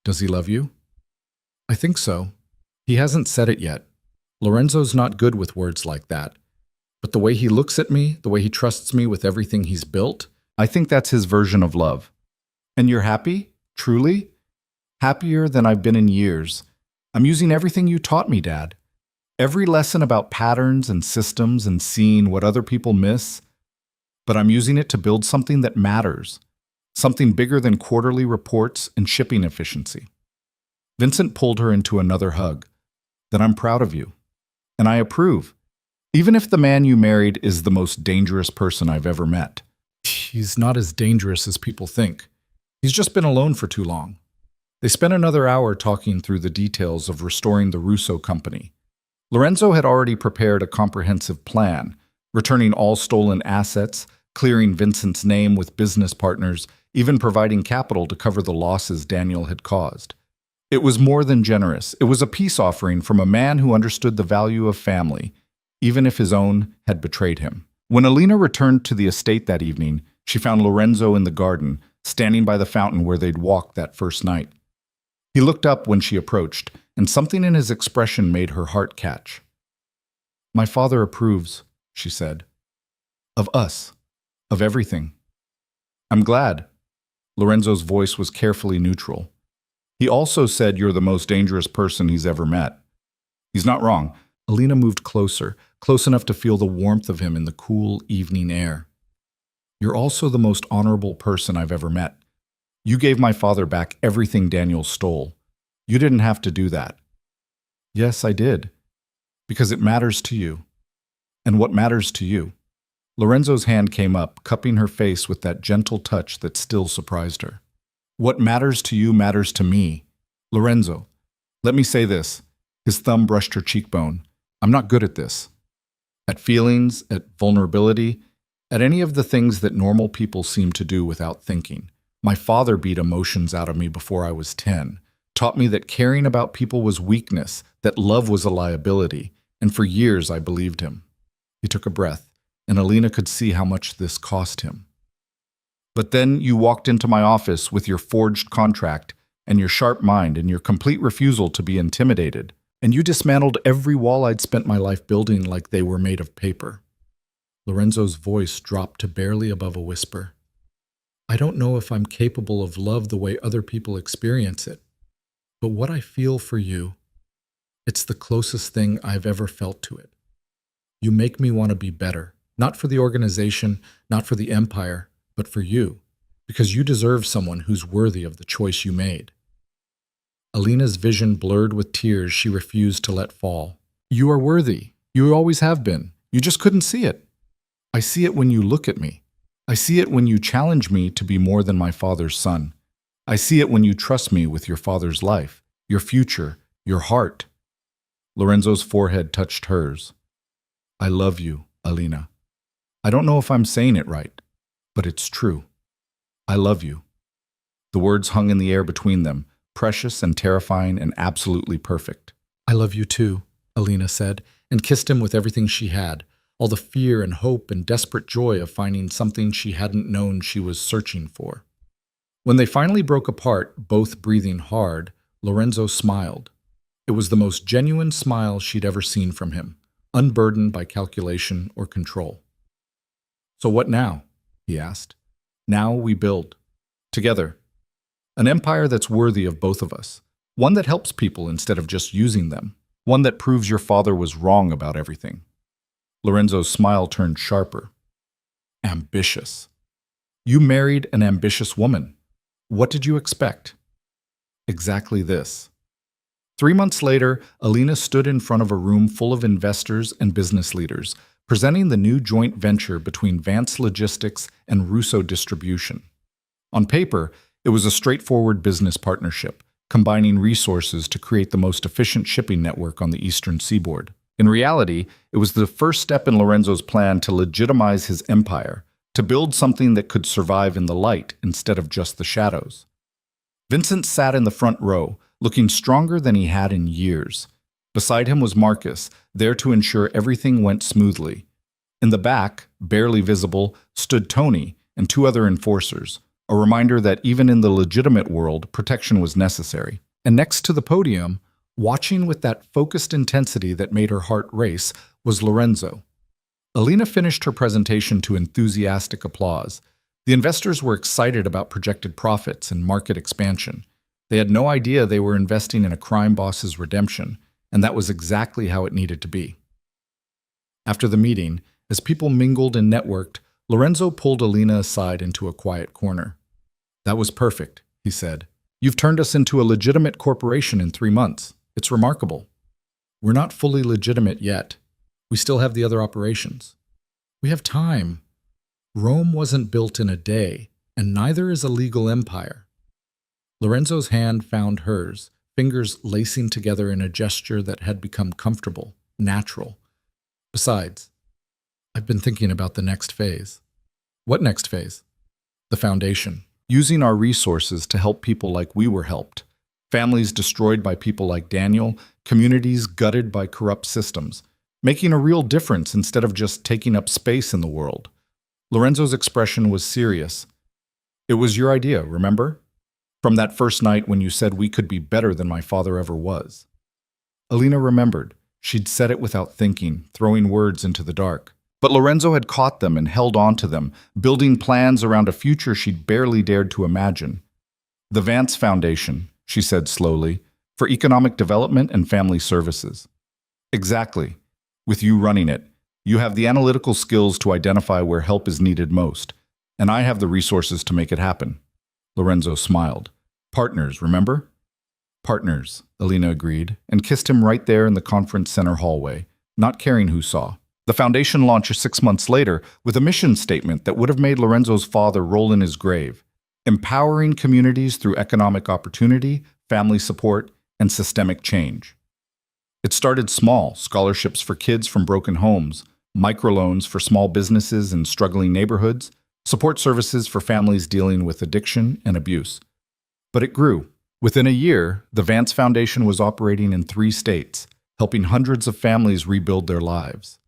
Does he love you? I think so. He hasn't said it yet. Lorenzo's not good with words like that. But the way he looks at me, the way he trusts me with everything he's built, I think that's his version of love. And you're happy? Truly? Happier than I've been in years. I'm using everything you taught me, Dad. Every lesson about patterns and systems and seeing what other people miss. But I'm using it to build something that matters. Something bigger than quarterly reports and shipping efficiency. Vincent pulled her into another hug. Then I'm proud of you. And I approve. Even if the man you married is the most dangerous person I've ever met. He's not as dangerous as people think. He's just been alone for too long. They spent another hour talking through the details of restoring the Russo company. Lorenzo had already prepared a comprehensive plan, returning all stolen assets, clearing Vincent's name with business partners, even providing capital to cover the losses Daniel had caused. It was more than generous. It was a peace offering from a man who understood the value of family, even if his own had betrayed him. When Alina returned to the estate that evening, she found Lorenzo in the garden, standing by the fountain where they'd walked that first night. He looked up when she approached, and something in his expression made her heart catch. My father approves, she said. Of us. Of everything. I'm glad. Lorenzo's voice was carefully neutral. He also said you're the most dangerous person he's ever met. He's not wrong. Alina moved closer, close enough to feel the warmth of him in the cool evening air. You're also the most honorable person I've ever met. You gave my father back everything Daniel stole. You didn't have to do that. Yes, I did. Because it matters to you. And what matters to you? Lorenzo's hand came up, cupping her face with that gentle touch that still surprised her. What matters to you matters to me. Lorenzo, let me say this. His thumb brushed her cheekbone. I'm not good at this. At feelings, at vulnerability, at any of the things that normal people seem to do without thinking. My father beat emotions out of me before I was 10, taught me that caring about people was weakness, that love was a liability, and for years I believed him. He took a breath, and Alina could see how much this cost him. But then you walked into my office with your forged contract and your sharp mind and your complete refusal to be intimidated, and you dismantled every wall I'd spent my life building like they were made of paper. Lorenzo's voice dropped to barely above a whisper. I don't know if I'm capable of love the way other people experience it, but what I feel for you, it's the closest thing I've ever felt to it. You make me want to be better, not for the organization, not for the empire, but for you, because you deserve someone who's worthy of the choice you made. Alina's vision blurred with tears she refused to let fall. You are worthy. You always have been. You just couldn't see it. I see it when you look at me. I see it when you challenge me to be more than my father's son. I see it when you trust me with your father's life, your future, your heart. Lorenzo's forehead touched hers. I love you, Alina. I don't know if I'm saying it right, but it's true. I love you. The words hung in the air between them, precious and terrifying and absolutely perfect. I love you too, Alina said, and kissed him with everything she had, all the fear and hope and desperate joy of finding something she hadn't known she was searching for. When they finally broke apart, both breathing hard, Lorenzo smiled. It was the most genuine smile she'd ever seen from him, unburdened by calculation or control. So what now? He asked. Now we build. Together. An empire that's worthy of both of us. One that helps people instead of just using them. One that proves your father was wrong about everything. Lorenzo's smile turned sharper. Ambitious. You married an ambitious woman. What did you expect? Exactly this. 3 months later, Alina stood in front of a room full of investors and business leaders, presenting the new joint venture between Vance Logistics and Russo Distribution. On paper, it was a straightforward business partnership, combining resources to create the most efficient shipping network on the eastern seaboard. In reality, it was the first step in Lorenzo's plan to legitimize his empire, to build something that could survive in the light instead of just the shadows. Vincent sat in the front row, looking stronger than he had in years. Beside him was Marcus, there to ensure everything went smoothly. In the back, barely visible, stood Tony and two other enforcers, a reminder that even in the legitimate world, protection was necessary. And next to the podium, watching with that focused intensity that made her heart race, was Lorenzo. Alina finished her presentation to enthusiastic applause. The investors were excited about projected profits and market expansion. They had no idea they were investing in a crime boss's redemption, and that was exactly how it needed to be. After the meeting, as people mingled and networked, Lorenzo pulled Alina aside into a quiet corner. "That was perfect," he said. "You've turned us into a legitimate corporation in 3 months. It's remarkable. We're not fully legitimate yet. We still have the other operations. We have time. Rome wasn't built in a day, and neither is a legal empire." Lorenzo's hand found hers, fingers lacing together in a gesture that had become comfortable, natural. "Besides, I've been thinking about the next phase." "What next phase?" "The foundation. Using our resources to help people like we were helped. Families destroyed by people like Daniel, communities gutted by corrupt systems. Making a real difference instead of just taking up space in the world." Lorenzo's expression was serious. "It was your idea, remember? From that first night when you said we could be better than my father ever was." Alina remembered. She'd said it without thinking, throwing words into the dark. But Lorenzo had caught them and held on to them, building plans around a future she'd barely dared to imagine. "The Vance Foundation," she said slowly, "for economic development and family services." "Exactly. With you running it, you have the analytical skills to identify where help is needed most, and I have the resources to make it happen." Lorenzo smiled. "Partners, remember?" "Partners," Alina agreed, and kissed him right there in the conference center hallway, not caring who saw. The foundation launched 6 months later with a mission statement that would have made Lorenzo's father roll in his grave: empowering communities through economic opportunity, family support, and systemic change. It started small: scholarships for kids from broken homes, microloans for small businesses in struggling neighborhoods, support services for families dealing with addiction and abuse. But it grew. Within a year, the Vance Foundation was operating in 3 states, helping hundreds of families rebuild their lives.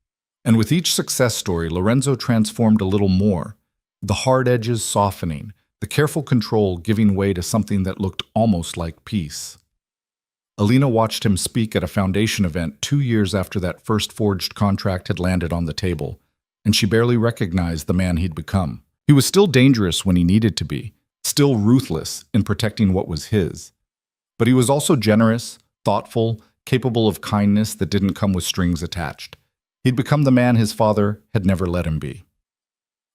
And with each success story, Lorenzo transformed a little more, the hard edges softening, the careful control giving way to something that looked almost like peace. Alina watched him speak at a foundation event 2 years after that first forged contract had landed on the table, and she barely recognized the man he'd become. He was still dangerous when he needed to be, still ruthless in protecting what was his. But he was also generous, thoughtful, capable of kindness that didn't come with strings attached. He'd become the man his father had never let him be.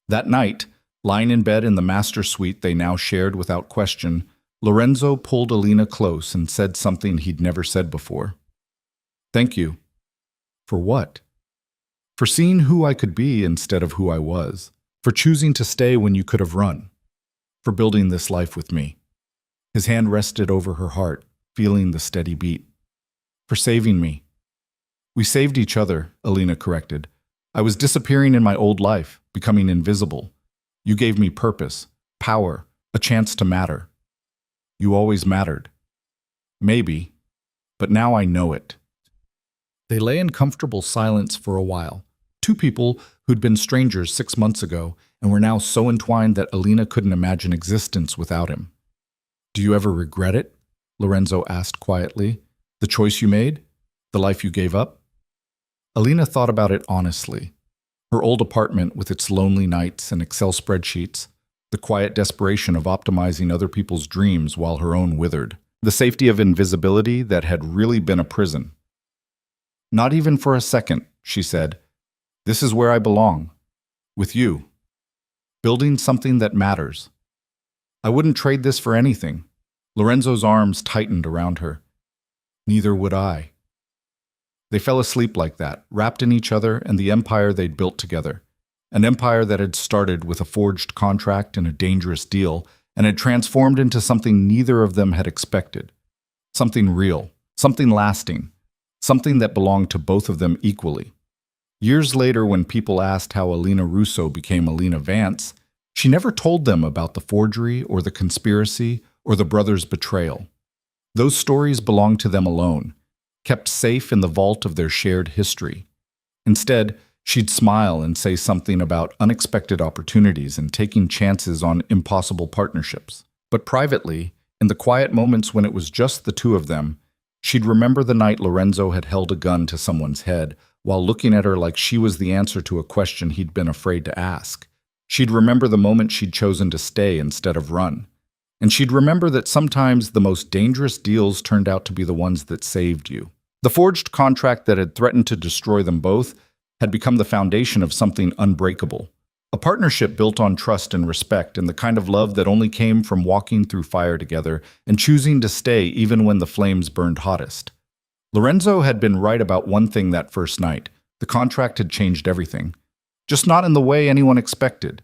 That night, lying in bed in the master suite they now shared without question, Lorenzo pulled Alina close and said something he'd never said before. "Thank you." "For what?" "For seeing who I could be instead of who I was. For choosing to stay when you could have run. For building this life with me." His hand rested over her heart, feeling the steady beat. "For saving me." "We saved each other," Alina corrected. "I was disappearing in my old life, becoming invisible. You gave me purpose, power, a chance to matter. You always mattered." "Maybe, but now I know it." They lay in comfortable silence for a while. 2 people who'd been strangers 6 months ago and were now so entwined that Alina couldn't imagine existence without him. "Do you ever regret it?" Lorenzo asked quietly. "The choice you made? The life you gave up?" Alina thought about it honestly. Her old apartment with its lonely nights and Excel spreadsheets, the quiet desperation of optimizing other people's dreams while her own withered, the safety of invisibility that had really been a prison. "Not even for a second," she said. "This is where I belong. With you. Building something that matters. I wouldn't trade this for anything." Lorenzo's arms tightened around her. "Neither would I." They fell asleep like that, wrapped in each other and the empire they'd built together. An empire that had started with a forged contract and a dangerous deal, and had transformed into something neither of them had expected. Something real, something lasting, something that belonged to both of them equally. Years later, when people asked how Alina Russo became Alina Vance, she never told them about the forgery or the conspiracy or the brothers' betrayal. Those stories belonged to them alone, kept safe in the vault of their shared history. Instead, She'd smile and say something about unexpected opportunities and taking chances on impossible partnerships. But privately, in the quiet moments when it was just the two of them, she'd remember the night Lorenzo had held a gun to someone's head while looking at her like she was the answer to a question he'd been afraid to ask. She'd remember the moment she'd chosen to stay instead of run. And she'd remember that sometimes the most dangerous deals turned out to be the ones that saved you. The forged contract that had threatened to destroy them both had become the foundation of something unbreakable. A partnership built on trust and respect, and the kind of love that only came from walking through fire together and choosing to stay even when the flames burned hottest. Lorenzo had been right about one thing that first night. The contract had changed everything. Just not in the way anyone expected.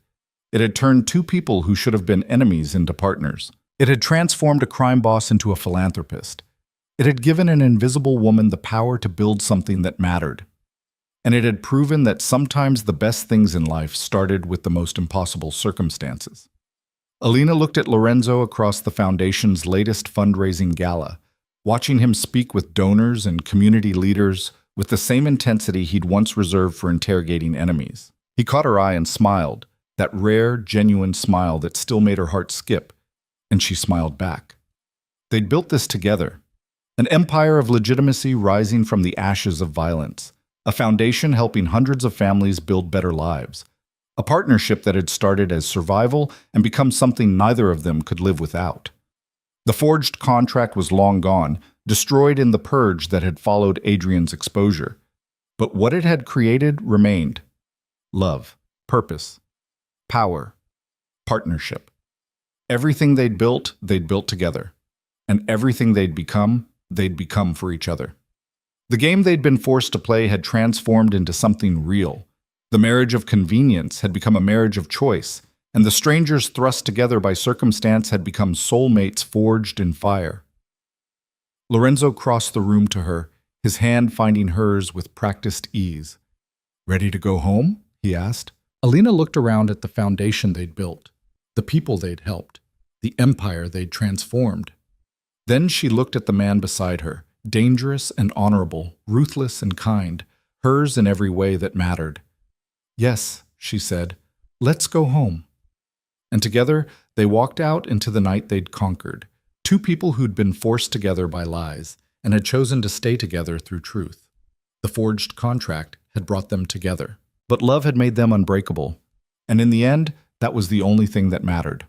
It had turned two people who should have been enemies into partners. It had transformed a crime boss into a philanthropist. It had given an invisible woman the power to build something that mattered. And it had proven that sometimes the best things in life started with the most impossible circumstances. Alina looked at Lorenzo across the Foundation's latest fundraising gala, watching him speak with donors and community leaders with the same intensity he'd once reserved for interrogating enemies. He caught her eye and smiled, that rare, genuine smile that still made her heart skip, and she smiled back. They'd built this together, an empire of legitimacy rising from the ashes of violence, a foundation helping hundreds of families build better lives, a partnership that had started as survival and become something neither of them could live without. The forged contract was long gone, destroyed in the purge that had followed Adrian's exposure. But what it had created remained. Love, purpose, power, partnership. Everything they'd built together. And everything they'd become for each other. The game they'd been forced to play had transformed into something real. The marriage of convenience had become a marriage of choice, and the strangers thrust together by circumstance had become soulmates forged in fire. Lorenzo crossed the room to her, his hand finding hers with practiced ease. "Ready to go home?" he asked. Alina looked around at the foundation they'd built, the people they'd helped, the empire they'd transformed. Then she looked at the man beside her, dangerous and honorable, ruthless and kind, hers in every way that mattered. "Yes," she said, "let's go home." And together, they walked out into the night they'd conquered, two people who'd been forced together by lies and had chosen to stay together through truth. The forged contract had brought them together, but love had made them unbreakable. And in the end, that was the only thing that mattered.